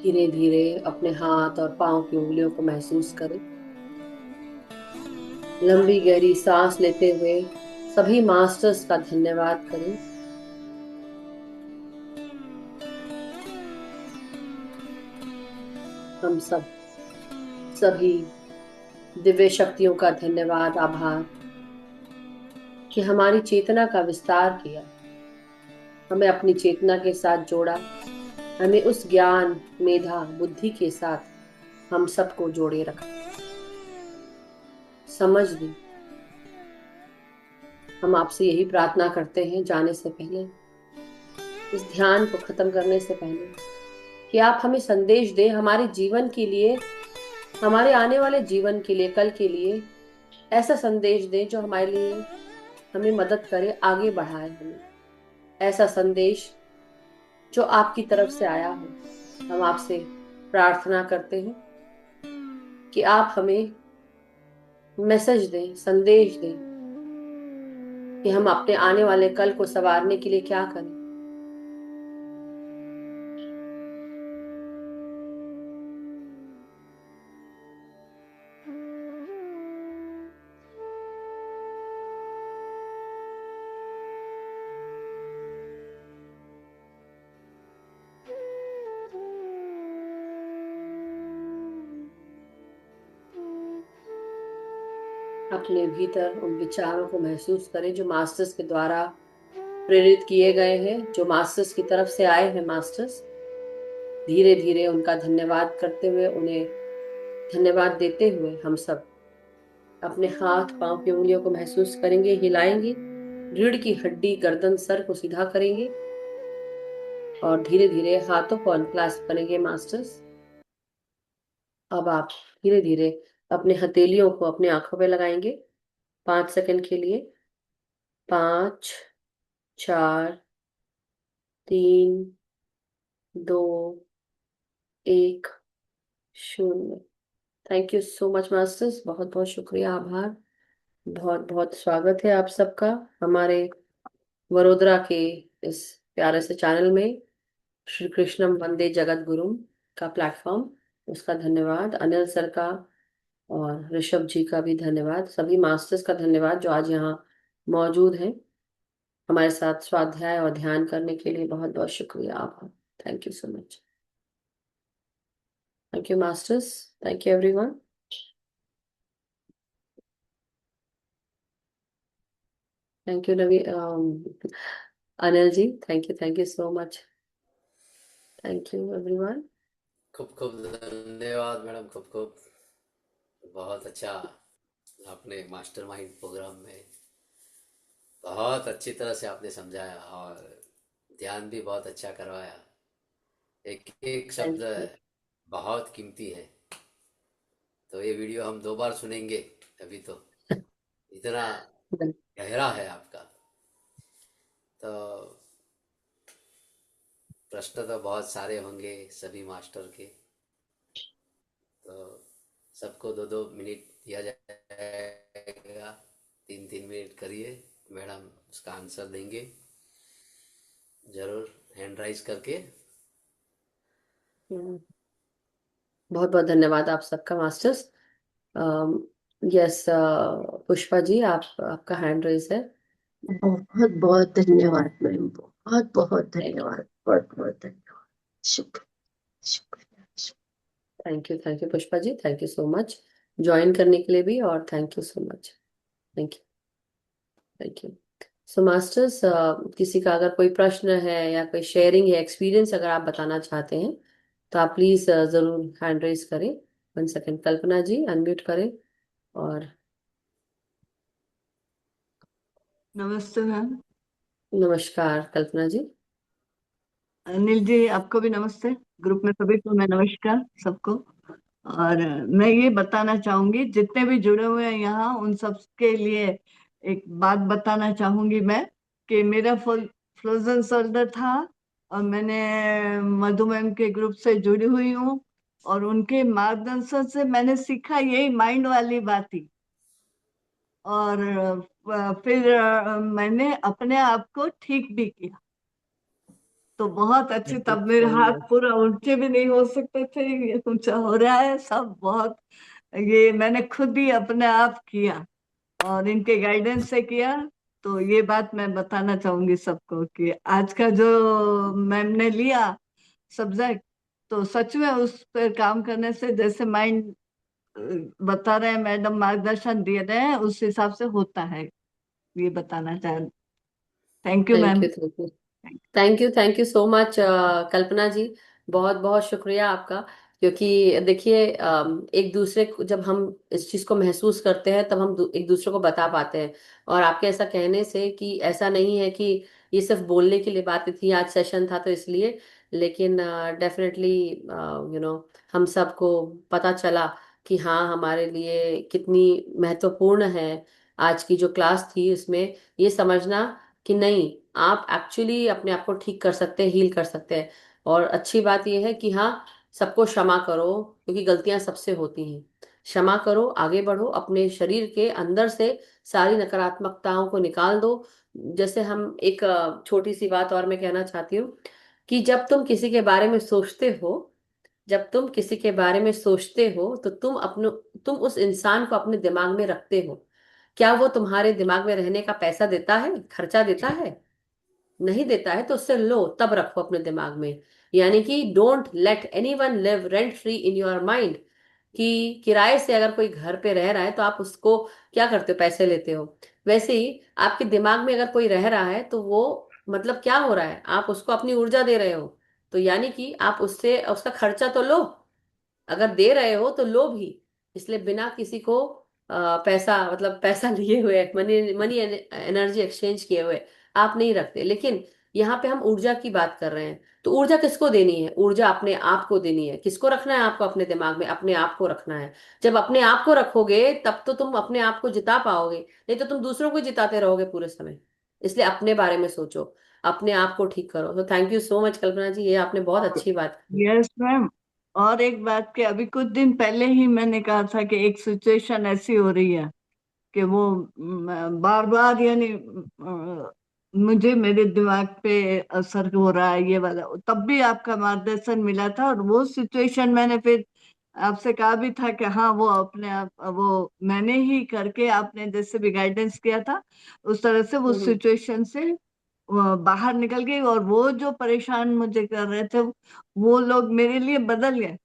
धीरे धीरे अपने हाथ और पांव की उंगलियों को महसूस करें। लंबी गहरी सांस लेते हुए सभी मास्टर्स का धन्यवाद करें। हम सब सभी दिव्य शक्तियों का धन्यवाद, आभार कि हमारी चेतना का विस्तार किया, हमें अपनी चेतना के साथ जोड़ा, हमें उस ज्ञान, मेधा, बुद्धि के साथ हम सबको जोड़े रखा। समझ ली। हम आपसे यही प्रार्थना करते हैं जाने से पहले, इस ध्यान को खत्म करने से पहले, कि आप हमें संदेश दें हमारे जीवन के लिए, हमारे आने वाले जीवन के लिए, कल के लिए ऐसा संदेश दें जो हमारे लिए हमें मदद करे, आगे बढ़ाए हमें। ऐसा संदेश जो आपकी तरफ से आया हो। हम आपसे प्रार्थना करते हैं कि आप हमें मैसेज दें, संदेश दें कि हम अपने आने वाले कल को संवारने के लिए क्या करें। अपने भीतर उन विचारों को महसूस करें जो मास्टर्स के द्वारा प्रेरित किए गए हैं, जो मास्टर्स की तरफ से आए हैं। मास्टर्स धीरे धीरे उनका धन्यवाद करते हुए, उन्हें धन्यवाद देते हुए हम सब अपने हाथ पांव की उंगलियों को महसूस करेंगे, हिलाएंगे, रीढ़ की हड्डी, गर्दन, सर को सीधा करेंगे और धीरे धीरे हाथों को अनक्लास्प करेंगे मास्टर्स। अब आप धीरे धीरे अपने हथेलियों को अपने आंखों पे लगाएंगे 5 सेकंड के लिए। 5, 4, 3, 2, 1, 0। Thank you so much masters, बहुत बहुत शुक्रिया, आभार। बहुत बहुत स्वागत है आप सबका हमारे वडोदरा के इस प्यारे से चैनल में, श्री कृष्णम वंदे जगत गुरुम का प्लेटफॉर्म। उसका धन्यवाद अनिल सर का और ऋषभ जी का भी धन्यवाद, सभी मास्टर्स का धन्यवाद जो आज यहाँ मौजूद हैं हमारे साथ स्वाध्याय और ध्यान करने के लिए। बहुत बहुत शुक्रिया, आभार। Thank you so much. Thank you masters. Thank you everyone. Thank you Navi Anil ji, thank you so much. Thank you everyone. खूब खूब धन्यवाद मैडम, खूब खूब। बहुत अच्छा आपने मास्टरमाइंड प्रोग्राम में बहुत अच्छी तरह से आपने समझाया और ध्यान भी बहुत अच्छा करवाया। एक एक थैंक शब्द यू। बहुत कीमती है। तो ये वीडियो हम 2 बार सुनेंगे अभी तो, इतना गहरा है आपका। तो प्रश्न तो बहुत सारे होंगे सभी मास्टर के, तो सबको 2-2 मिनट दिया जाएगा। 3-3 मिनट करिए, मैडम उसका आंसर देंगे जरूर हैंड राइज करके। बहुत बहुत धन्यवाद आप सबका मास्टर्स। यस पुष्पा जी, आप आपका हैंड रेज है। बहुत बहुत धन्यवाद मैम, बहुत बहुत धन्यवाद, बहुत बहुत धन्यवाद। शुक्रिया शुक्रिया शुक्रिया। Thank you Pushpa ji, thank you so much join करने के लिए भी, और thank you so much. Thank you. Thank you. So masters, किसी का अगर कोई प्रश्न है या कोई शेयरिंग है, एक्सपीरियंस अगर आप बताना चाहते हैं तो आप प्लीज जरूर हैंड रेज करें। 1 सेकेंड, कल्पना जी अनम्यूट करें। और नमस्ते मैम। नमस्कार कल्पना जी। अनिल जी आपको भी नमस्ते। ग्रुप में सभी को मैं नमस्कार सबको। और मैं ये बताना चाहूंगी जितने भी जुड़े हुए हैं यहाँ उन सब के लिए एक बात बताना चाहूंगी मैं, कि मेरा फ्रोजन शोल्डर था, और मैंने मधु मैम के ग्रुप से जुड़ी हुई हूँ, और उनके मार्गदर्शन से मैंने सीखा यही माइंड वाली बात ही। और फिर मैंने अपने आप को ठीक भी किया, तो बहुत अच्छे। तब मेरे वेरी हाथ नाइस। पूरा ऊंचे भी नहीं हो सकते थे, ये ऊंचा हो रहा है सब बहुत। ये मैंने खुद ही अपने आप किया और इनके गाइडेंस से किया। तो ये बात मैं बताना चाहूंगी सबको कि आज का जो मैम ने लिया सब्जेक्ट, तो सच में उस पर काम करने से, जैसे माइंड बता रहे हैं मैडम, मार्गदर्शन दे रहे हैं, उस हिसाब से होता है। ये बताना चाह। Thank you thank ma'am. You, thank you, thank you so much Kalpana ji. बहुत बहुत शुक्रिया आपका। क्योंकि देखिए, एक दूसरे को जब हम इस चीज़ को महसूस करते हैं तब हम एक दूसरे को बता पाते हैं। और आपके ऐसा कहने से कि ऐसा नहीं है कि ये सिर्फ बोलने के लिए बातें थी, आज सेशन था तो इसलिए, लेकिन डेफिनेटली हम सबको पता चला कि हाँ, हमारे लिए कितनी महत्वपूर्ण है आज की जो क्लास थी उसमें ये समझना कि नहीं, आप एक्चुअली अपने आप को ठीक कर सकते हैं, हील कर सकते हैं। और अच्छी बात यह है कि हाँ, सबको क्षमा करो, क्योंकि गलतियां सबसे होती हैं। क्षमा करो, आगे बढ़ो, अपने शरीर के अंदर से सारी नकारात्मकताओं को निकाल दो। जैसे हम एक छोटी सी बात और मैं कहना चाहती हूँ कि जब तुम किसी के बारे में सोचते हो, जब तुम किसी के बारे में सोचते हो तो तुम उस इंसान को अपने दिमाग में रखते हो। क्या वो तुम्हारे दिमाग में रहने का पैसा देता है, खर्चा देता है? नहीं देता है तो उससे लो, तब रखो अपने दिमाग में। यानी कि don't let any one live rent free in your mind. कि किराए से अगर कोई घर पे रह रहा है तो आप उसको क्या करते हो, पैसे लेते हो। वैसे ही आपके दिमाग में अगर कोई रह रहा है तो वो मतलब क्या हो रहा है, आप उसको अपनी ऊर्जा दे रहे हो। तो यानी कि आप उससे उसका खर्चा तो लो, अगर दे रहे हो तो लो भी। इसलिए बिना किसी को पैसा मतलब पैसा लिए हुए, मनी मनी एनर्जी एक्सचेंज किए हुए आप नहीं रखते। लेकिन यहाँ पे हम ऊर्जा की बात कर रहे हैं, तो ऊर्जा किसको देनी है? ऊर्जा अपने आप को देनी है। किसको रखना है आपको अपने दिमाग में? अपने आप को रखना है। जब अपने आप को रखोगे तब तो तुम अपने आप को जिता पाओगे, नहीं तो तुम दूसरों को ही जिताते रहोगे पूरे समय। इसलिए अपने बारे में सोचो, अपने आप को ठीक करो। तो thank you so much Kalpana जी, ये आपने बहुत अच्छी बात की। Yes ma'am. और एक बात कि अभी कुछ दिन पहले ही मैंने कहा था कि एक सिचुएशन ऐसी हो रही है कि वो बार बार, यानी मुझे मेरे दिमाग पे असर हो रहा है ये वाला। तब भी आपका मार्गदर्शन मिला था, और वो सिचुएशन मैंने फिर आपसे कहा भी था कि हाँ, वो अपने आप वो मैंने ही करके, आपने जैसे भी गाइडेंस किया था उस तरह से वो हम्म। सिचुएशन से वो बाहर निकल गई, और वो जो परेशान मुझे कर रहे थे वो लोग मेरे लिए बदल गए।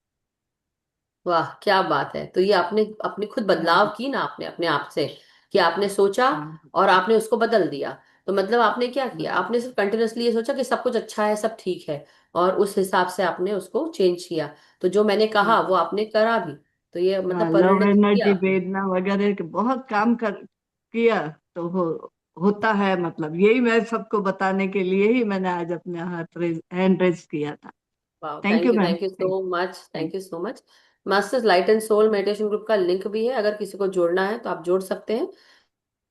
वाह, क्या बात है! तो ये आपने अपनी खुद बदलाव हाँ की ना, आपने अपने आप से कि आपने सोचा हाँ और आपने उसको बदल दिया। तो मतलब आपने क्या किया, हाँ आपने सिर्फ कंटिन्यूअसली ये सोचा कि सब कुछ अच्छा है, सब ठीक है, और उस हिसाब से आपने उसको चेंज किया। तो जो मैंने कहा वो हाँ आपने करा भी। तो ये मतलब हाँ, लव परिणित किया एनर्जी आपने। वेदना वगैरह के बहुत काम कर किया। तो होता है, मतलब यही मैं सबको बताने के लिए ही मैंने आज अपने हैंड रेज किया था। वाह, thank you ma'am. Thank you so much, thank thank you so much. Masters light and soul meditation group का लिंक भी है, अगर किसी को जोड़ना है तो आप जोड़ सकते हैं।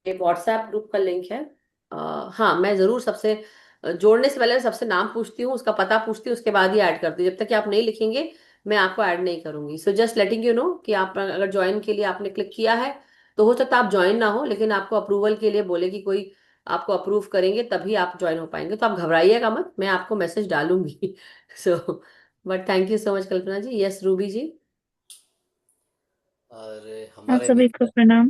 एक व्हाट्सएप ग्रुप का लिंक है। हाँ, मैं जरूर सबसे जोड़ने से पहले सबसे नाम पूछती हूँ, उसका पता पूछती हूँ, उसके बाद ही ऐड करती हूँ। जब तक कि आप नहीं लिखेंगे मैं आपको ऐड नहीं करूंगी। So just letting you know कि आप अगर ज्वाइन के लिए आपने क्लिक किया है तो हो सकता है आप ज्वाइन ना हो, लेकिन आपको अप्रूवल के लिए बोले कि कोई आपको अप्रूव करेंगे तभी आप ज्वाइन हो पाएंगे। तो आप घबराइएगा मत, मैं आपको मैसेज डालूंगी। So but thank you so much Kalpana ji. Yes Ruby ji. और हाँ, हमारे सभी को मित्र। प्रणाम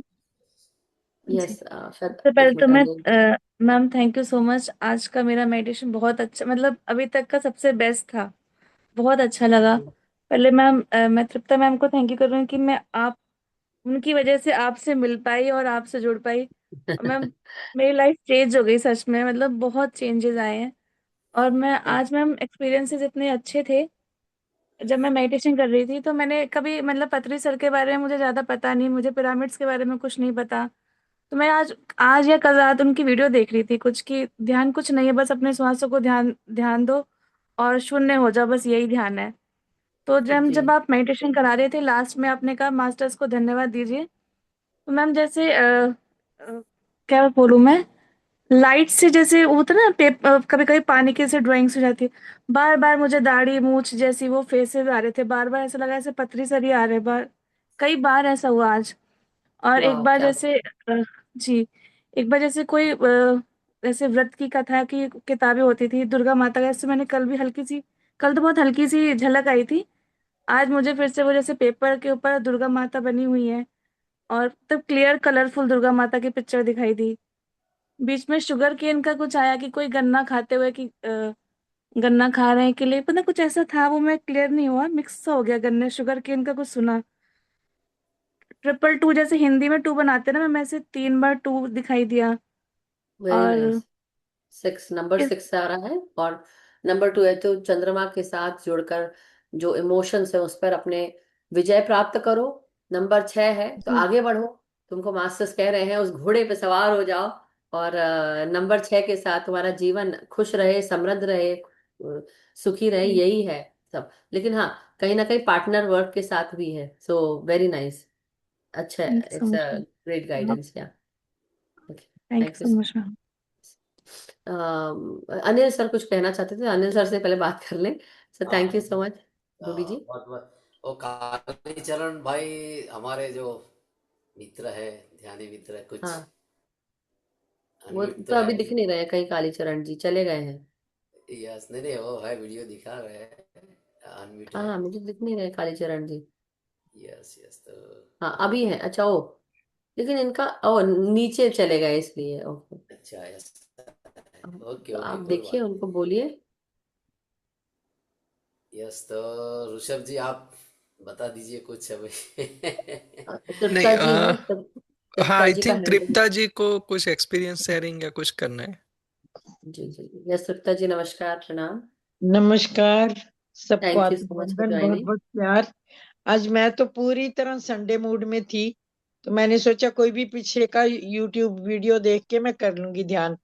जी। यस, शायद सबसे पहले एक तो मिनट मैं Anil. Ma'am, thank you so much. आज का मेरा मेडिटेशन बहुत अच्छा, मतलब अभी तक का सबसे बेस्ट था। बहुत अच्छा लगा। पहले मैम, मैं तृप्ता मैम को थैंक यू कर रही हूँ कि मैं आप उनकी वजह से आपसे मिल पाई और आपसे जुड़ पाई। मैम, मेरी लाइफ चेंज हो गई सच में, मतलब बहुत चेंजेस आए हैं। और मैं आज मैम, एक्सपीरियंसेस इतने अच्छे थे। जब मैं मेडिटेशन कर रही थी तो मैंने कभी, मतलब पतरी सर के बारे में मुझे ज़्यादा पता नहीं, मुझे पिरामिड्स के बारे में कुछ नहीं पता। तो मैं आज आज या कल रात उनकी वीडियो देख रही थी, कुछ की ध्यान कुछ नहीं है, बस अपने श्वासों को ध्यान ध्यान दो और शून्य हो जाओ, बस यही ध्यान है। तो जब जी। जब आप मेडिटेशन करा रहे थे लास्ट में, आपने कहा मास्टर्स को धन्यवाद दीजिए। तो मैम, जैसे क्या बोलूँ मैं, लाइट से जैसे वो होता है ना पेपर, कभी कभी पानी के से ड्राइंग्स हो जाती है। बार बार मुझे दाढ़ी मूछ जैसी वो फेसेस आ रहे थे, बार बार ऐसा लगा ऐसे पतरी सरी आ रहे बार। कई बार ऐसा हुआ आज। और एक वाह, बार क्या जैसे जी, एक बार जैसे कोई जैसे व्रत की कथा की किताबें होती थी दुर्गा माता का, जैसे मैंने कल भी हल्की सी, कल तो बहुत हल्की सी झलक आई थी। आज मुझे फिर से वो जैसे पेपर के ऊपर दुर्गा माता बनी हुई है, और तब क्लियर कलरफुल दुर्गा माता की पिक्चर दिखाई दी। बीच में शुगर केन का कुछ आया कि कोई गन्ना खाते हुए कि गन्ना खा रहे हैं के लिए पता कुछ ऐसा था, वो मैं क्लियर नहीं हुआ, मिक्स सा हो गया गन्ने शुगर केन का कुछ सुना। 222 जैसे हिंदी में टू बनाते हैं ना, मैं से 3 बार टू दिखाई दिया। वेरी और नाइस। नंबर इस 6 से आ रहा है, और नंबर 2 है तो चंद्रमा के साथ जुड़कर जो इमोशंस है उस पर अपने विजय प्राप्त करो। नंबर 6 है तो जी, आगे बढ़ो। तुमको मास्टर्स कह रहे हैं उस घोड़े पे सवार हो जाओ, और नंबर 6 के साथ तुम्हारा जीवन खुश रहे, समृद्ध रहे, सुखी रहे, यही है सब। लेकिन हाँ, कहीं ना कहीं पार्टनर वर्क के साथ भी है। So very nice. अच्छा, thank you so it's much a ma'am. Great guidance, yeah. Thank you thank you. So much ma'am. Anil sir कुछ कहना चाहते थे, अनिल सर से पहले बात कर लें। सर थैंक यू हाँ, सो मच, रूबी जी। बहुत बहुत वो कालीचरण भाई हमारे जो मित्र है, ध्यानी मित्र है, कुछ हाँ, वो अनम्यूट तो तो है अभी दिख नहीं। नहीं रहे कहीं, कालीचरण जी चले गए हैं। यस, नहीं नहीं, वो है, वीडियो दिखा रहे हैं, अनम्यूट हाँ है। हाँ, मुझे दिख नहीं रहे कालीचरण जी। यस यस, तो हाँ अभी है, अच्छा ओ, लेकिन इनका ओ नीचे चले गए इसलिए, ओके। अच्छा, यस। ओके तो ओके, आप कोई देखिए, बात उनको नहीं। बोलिए। यस, तो ऋषभ जी आप बता दीजिए कुछ अभी। नहीं तृप्ता जी है, हाँ, तृप्ता आई जी का थिंक हैंडल। तृप्ता जी को कुछ एक्सपीरियंस शेयरिंग या कुछ करना है। जी जी, यस तृप्ता जी, नमस्कार, प्रणाम। नमस्कार। सबको thank you so much for अभिनंदन, बहुत ज्वाइनिंग। बहुत प्यार। आज मैं तो पूरी तरह संडे मूड में थी, तो मैंने सोचा कोई भी पीछे का यूट्यूब वीडियो देख के मैं कर लूंगी ध्यान।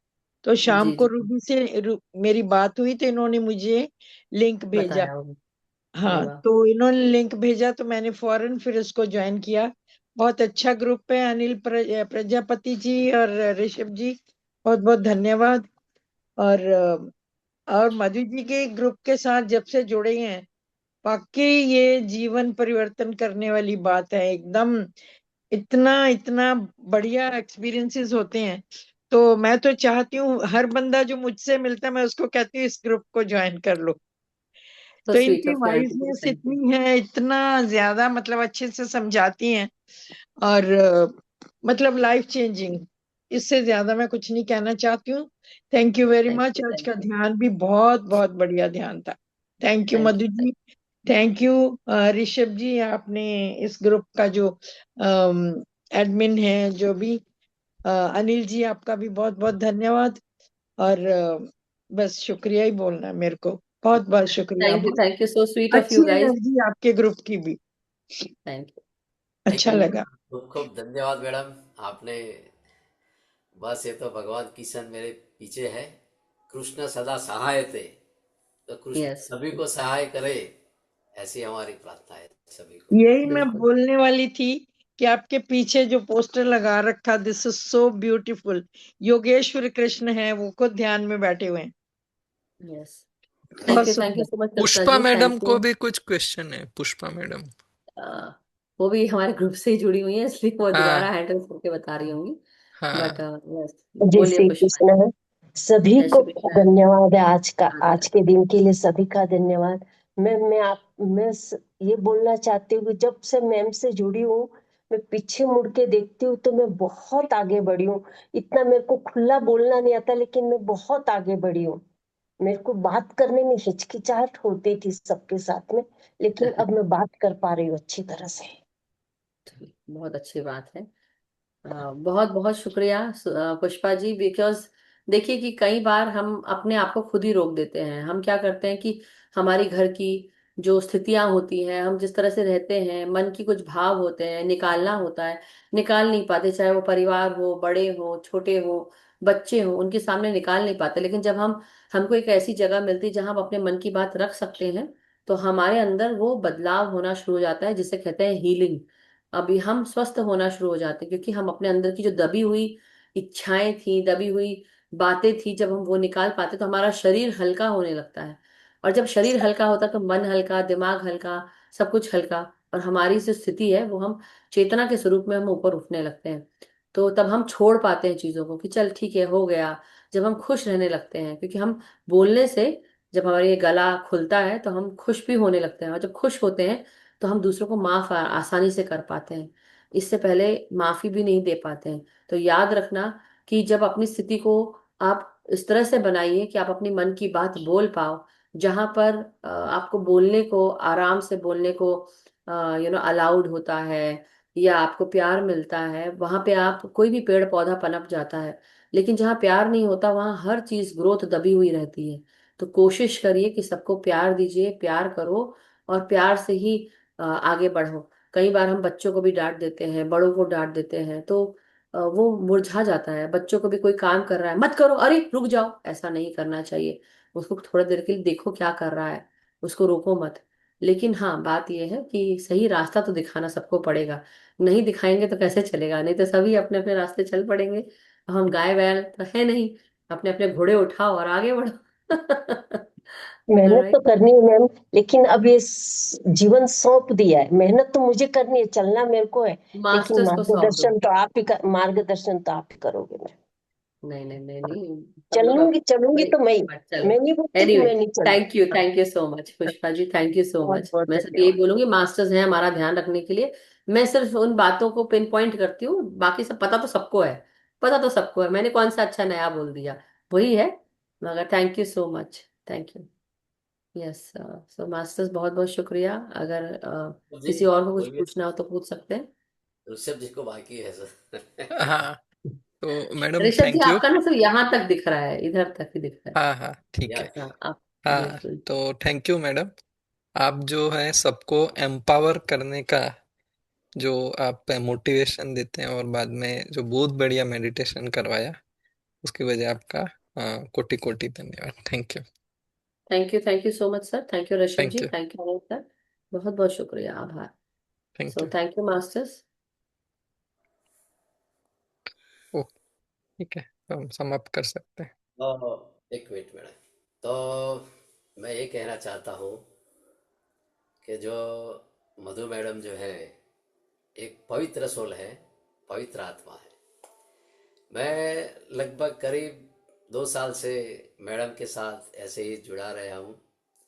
तो शाम जी को जी, रूबी से मेरी बात हुई तो इन्होंने मुझे लिंक भेजा। बताया होगा। अरे हाँ, वाह। तो इन्होंने लिंक भेजा तो मैंने फौरन फिर उसको ज्वाइन किया। बहुत अच्छा ग्रुप है। अनिल प्रजापति जी और ऋषभ जी, बहुत बहुत धन्यवाद। और मधु जी के ग्रुप के साथ जब से जुड़े हैं, वाकई ये जीवन परिवर्तन करने वाली बात है एकदम। इतना इतना बढ़िया एक्सपीरियंसेस होते हैं। तो मैं तो चाहती हूँ हर बंदा जो मुझसे मिलता है मैं उसको कहती हूँ इस ग्रुप को ज्वाइन कर लो। सो तो स्वीट इनकी ऑफ यू आंटी जी, वाइजनेस थैंक यू। इतनी है, इतना ज्यादा मतलब अच्छे से समझाती हैं। और मतलब लाइफ चेंजिंग, इससे ज्यादा मैं कुछ नहीं कहना चाहती हूँ। Thank you very thank much. You, आज थैंक का यू, ध्यान भी बहुत बहुत बढ़िया ध्यान था। Thank you thank Madhu you. Ji. Thank you Rishabh ji, आपने इस ग्रुप का जो एडमिन है जो भी, अनिल जी आपका भी बहुत बहुत धन्यवाद। और बस शुक्रिया ही बोलना है मेरे को। बहुत बहुत शुक्रिया। बहुत thank you, so sweet of you अच्छी गाइस। एनर्जी आपके ग्रुप की भी। थैंक यू, थैंक अच्छा यू, लगा। खूब खूब धन्यवाद मैडम। आपने, बस ये तो भगवान किशन मेरे पीछे है। कृष्ण सदा सहाय थे, तो कृष्ण यस, सभी को सहाय करे, ऐसी हमारी प्रार्थना है सभी को। यही मैं बिल्कुल। बोलने वाली थी कि आपके पीछे जो पोस्टर लगा रखा, this is so beautiful, Yogeshwar Krishna है वो खुद ध्यान में बैठे हुए हैं। यस, बहुत थैंक यू सुंदर। So much Tripta Pushpa ji, madam thank you. को भी कुछ क्वेश्चन है, पुष्पा मैडम। वो भी हमारे ग्रुप से ही जुड़ी हुई है, इसलिए वो दोबारा हाँ हैंडल करके बता रही होंगी। बट हाँ। यस, जय बोलिए श्री पुष्पा। कृष्ण। सभी जय को श्री कृष्ण। धन्यवाद है आज का, हाँ, आज के दिन के लिए सभी का धन्यवाद। ये बोलना चाहती हूँ कि जब से मैम से जुड़ी हूँ, मैं पीछे मुड़ के देखती हूँ तो मैं बहुत आगे बढ़ी हूँ। इतना मेरे को खुला बोलना नहीं आता, लेकिन मैं बहुत आगे बढ़ी हूँ। मेरे को बात करने में हिचकिचाहट होती थी सबके साथ में, लेकिन अब मैं बात कर पा रही हूँ अच्छी तरह से। बहुत अच्छी बात है। बहुत बहुत शुक्रिया पुष्पा जी, बिकॉज देखिए कि कई बार हम अपने आप को खुद ही रोक देते हैं। हम क्या करते हैं कि हमारी घर की जो स्थितियां होती हैं, हम जिस तरह से रहते हैं, मन की कुछ भाव होते हैं, निकालना होता है, निकाल नहीं पाते। चाहे वो परिवार हो, बड़े हो, छोटे हो, बच्चे हो, उनके सामने निकाल नहीं पाते। लेकिन जब हमको एक ऐसी जगह मिलती है जहां हम अपने मन की बात रख सकते हैं, तो हमारे अंदर वो बदलाव होना शुरू हो जाता है, जिसे कहते हैं हीलिंग। अभी हम स्वस्थ होना शुरू हो जाते हैं, क्योंकि हम अपने अंदर की जो दबी हुई इच्छाएं थी, दबी हुई बातें थी, जब हम वो निकाल पाते तो हमारा शरीर हल्का होने लगता है। और जब शरीर हल्का होता है तो मन हल्का, दिमाग हल्का, सब कुछ हल्का। और हमारी जो स्थिति है वो हम चेतना के स्वरूप में हम ऊपर उठने लगते हैं। तो तब हम छोड़ पाते हैं चीजों को कि चल ठीक है, हो गया। जब हम खुश रहने लगते हैं, क्योंकि हम बोलने से जब हमारा ये गला खुलता है तो हम खुश भी होने लगते हैं, और जब खुश होते हैं तो हम दूसरों को माफ आसानी से कर पाते हैं। इससे पहले माफी भी नहीं दे पाते हैं। तो याद रखना कि जब अपनी स्थिति को आप इस तरह से बनाइए कि आप अपनी मन की बात बोल पाओ, जहां पर आपको बोलने को, आराम से बोलने को अलाउड होता है, या आपको प्यार मिलता है, वहां पे आप कोई भी पेड़ पौधा पनप जाता है। लेकिन जहाँ प्यार नहीं होता वहां हर चीज ग्रोथ दबी हुई रहती है। तो कोशिश करिए कि सबको प्यार दीजिए, प्यार करो, और प्यार से ही आगे बढ़ो। कई बार हम बच्चों को भी डांट देते हैं, बड़ों को डांट देते हैं, तो वो मुरझा जाता है। बच्चों को भी कोई काम कर रहा है, मत करो, अरे रुक जाओ, ऐसा नहीं करना चाहिए। उसको थोड़ा देर के लिए देखो क्या कर रहा है, उसको रोको मत। लेकिन हाँ, बात यह है कि सही रास्ता तो दिखाना सबको पड़ेगा। नहीं दिखाएंगे तो कैसे चलेगा, नहीं तो सभी अपने अपने रास्ते चल पड़ेंगे। अब हम गाय बैल तो है नहीं, अपने अपने घोड़े उठाओ और आगे बढ़ो। मेहनत तो राइट। करनी है मैम, लेकिन अब ये जीवन सौंप दिया है। मेहनत तो मुझे करनी है, चलना मेरे को है, लेकिन मास्टर्स को सौंप दो। मार्गदर्शन तो आप ही करोगे मैम। नहीं नहीं नहीं नहीं, सब लोग चलूंगी चलूंगी वही, तो मैं ही। बट चलो। मैं नहीं बोलती कि एनीवे, मैं नहीं चलूंगी। Thank you so much Pushpa ji, thank you so बहुत मच। बहुत मैं सिर्फ यही धन्यवाद। बोलूंगी, मास्टर्स हैं हमारा ध्यान रखने के लिए। मैं सिर्फ उन बातों को पिन पॉइंट करती हूँ, बाकी सब पता तो सबको है। पता तो सबको है, मैंने कौन सा अच्छा नया बोल दिया, वही है। मगर thank you so much, thank you. Yes. So masters, बहुत बहुत शुक्रिया। अगर जी, किसी और को कुछ बोलिए। पूछना हो तो पूछ सकते हैं। ऋषभ जी को बाकी है सर। हाँ, तो madam Rishabh ji, thank you. आपका ना सिर्फ यहाँ तक दिख रहा है, इधर तक ही दिख रहा है। हाँ हाँ, ठीक है। यस। हाँ, आप हाँ, बिल्कुल। तो थैंक यू मैडम। आप जो है सबको एम्पावर करने का जो आप मोटिवेशन देते हैं, और बाद में जो बहुत बढ़िया मेडिटेशन करवाया, उसकी वजह आपका कोटि कोटि धन्यवाद। Thank you. Thank you so much sir, thank you Rishabh thank ji, you. Thank you sir. बहुत बहुत शुक्रिया, आभार। Thank so you. Thank you masters. ओ, ठीक है, तो हम समाप्त कर सकते हैं। तो एक मिनट मैडम, तो मैं ये कहना चाहता हूँ कि जो मधु मैडम जो है, एक पवित्र सोल है, पवित्र आत्मा है। मैं लगभग करीब 2 साल से मैडम के साथ ऐसे ही जुड़ा रहा हूँ।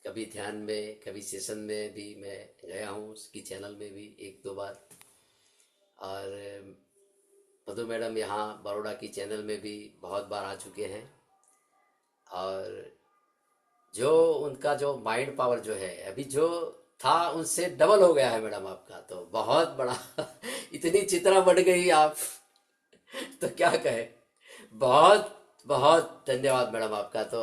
कभी ध्यान में, कभी सेशन में भी मैं गया हूँ, उसकी चैनल में भी 1-2 बार। और मधु मैडम यहाँ बड़ोड़ा की चैनल में भी बहुत बार आ चुके हैं। और जो उनका जो माइंड पावर जो है अभी जो था उनसे डबल हो गया है मैडम आपका, तो बहुत बड़ा। इतनी चित्रा बढ़ गई आप, तो क्या कहे। बहुत बहुत धन्यवाद मैडम आपका। तो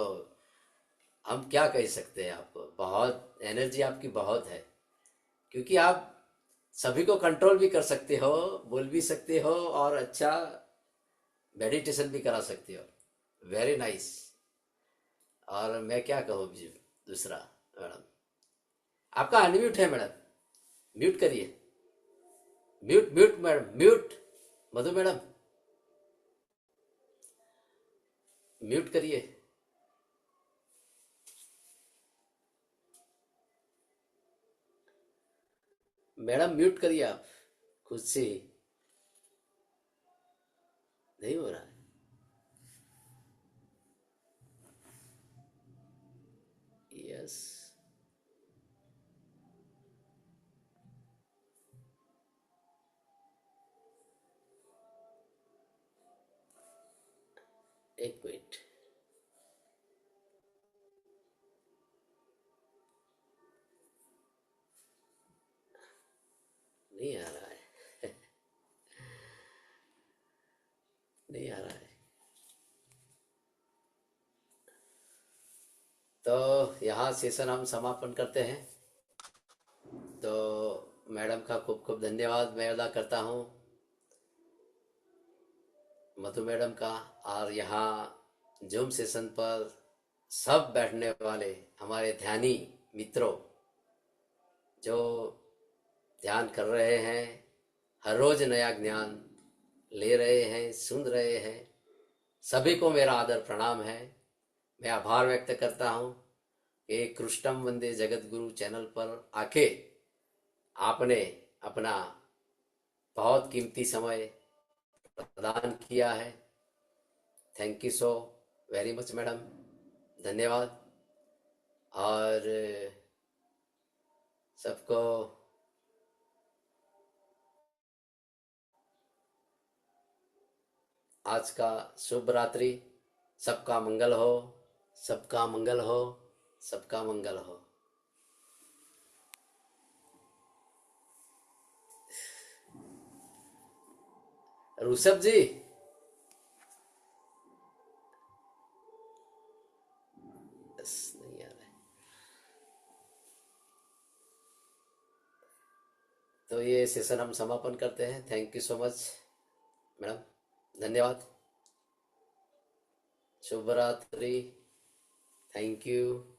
हम क्या कह सकते हैं आपको, बहुत एनर्जी आपकी बहुत है, क्योंकि आप सभी को कंट्रोल भी कर सकते हो, बोल भी सकते हो, और अच्छा मेडिटेशन भी करा सकते हो। Very nice. और मैं क्या कहूँ जी, दूसरा मैडम, आपका अनम्यूट है मैडम, म्यूट करिए। Mute mute madam, mute. Madhu madam, mute करिए। मैडम म्यूट करिए आप, खुद से ही नहीं हो रहा है। यस। एक मिनट। नहीं आ रहा है। नहीं आ रहा है। तो यहाँ सेशन हम समापन करते हैं। तो मैडम का खूब खूब धन्यवाद मैं अदा करता हूँ, मधु मैडम का। और यहाँ जूम सेशन पर सब बैठने वाले हमारे ध्यानी मित्रों, जो ध्यान कर रहे हैं, हर रोज नया ज्ञान ले रहे हैं, सुन रहे हैं, सभी को मेरा आदर प्रणाम है। मैं आभार व्यक्त करता हूँ कि कृष्णम वंदे जगत गुरु चैनल पर आके आपने अपना बहुत कीमती समय प्रदान किया है। Thank you so very much madam, धन्यवाद। और सबको आज का शुभ रात्रि। सबका मंगल हो, सबका मंगल हो, सबका मंगल हो। ऋषभ जी, बस नहीं आ रहा है। तो ये सेशन हम समापन करते हैं। Thank you so much madam, धन्यवाद। शुभ रात्रि, थैंक यू।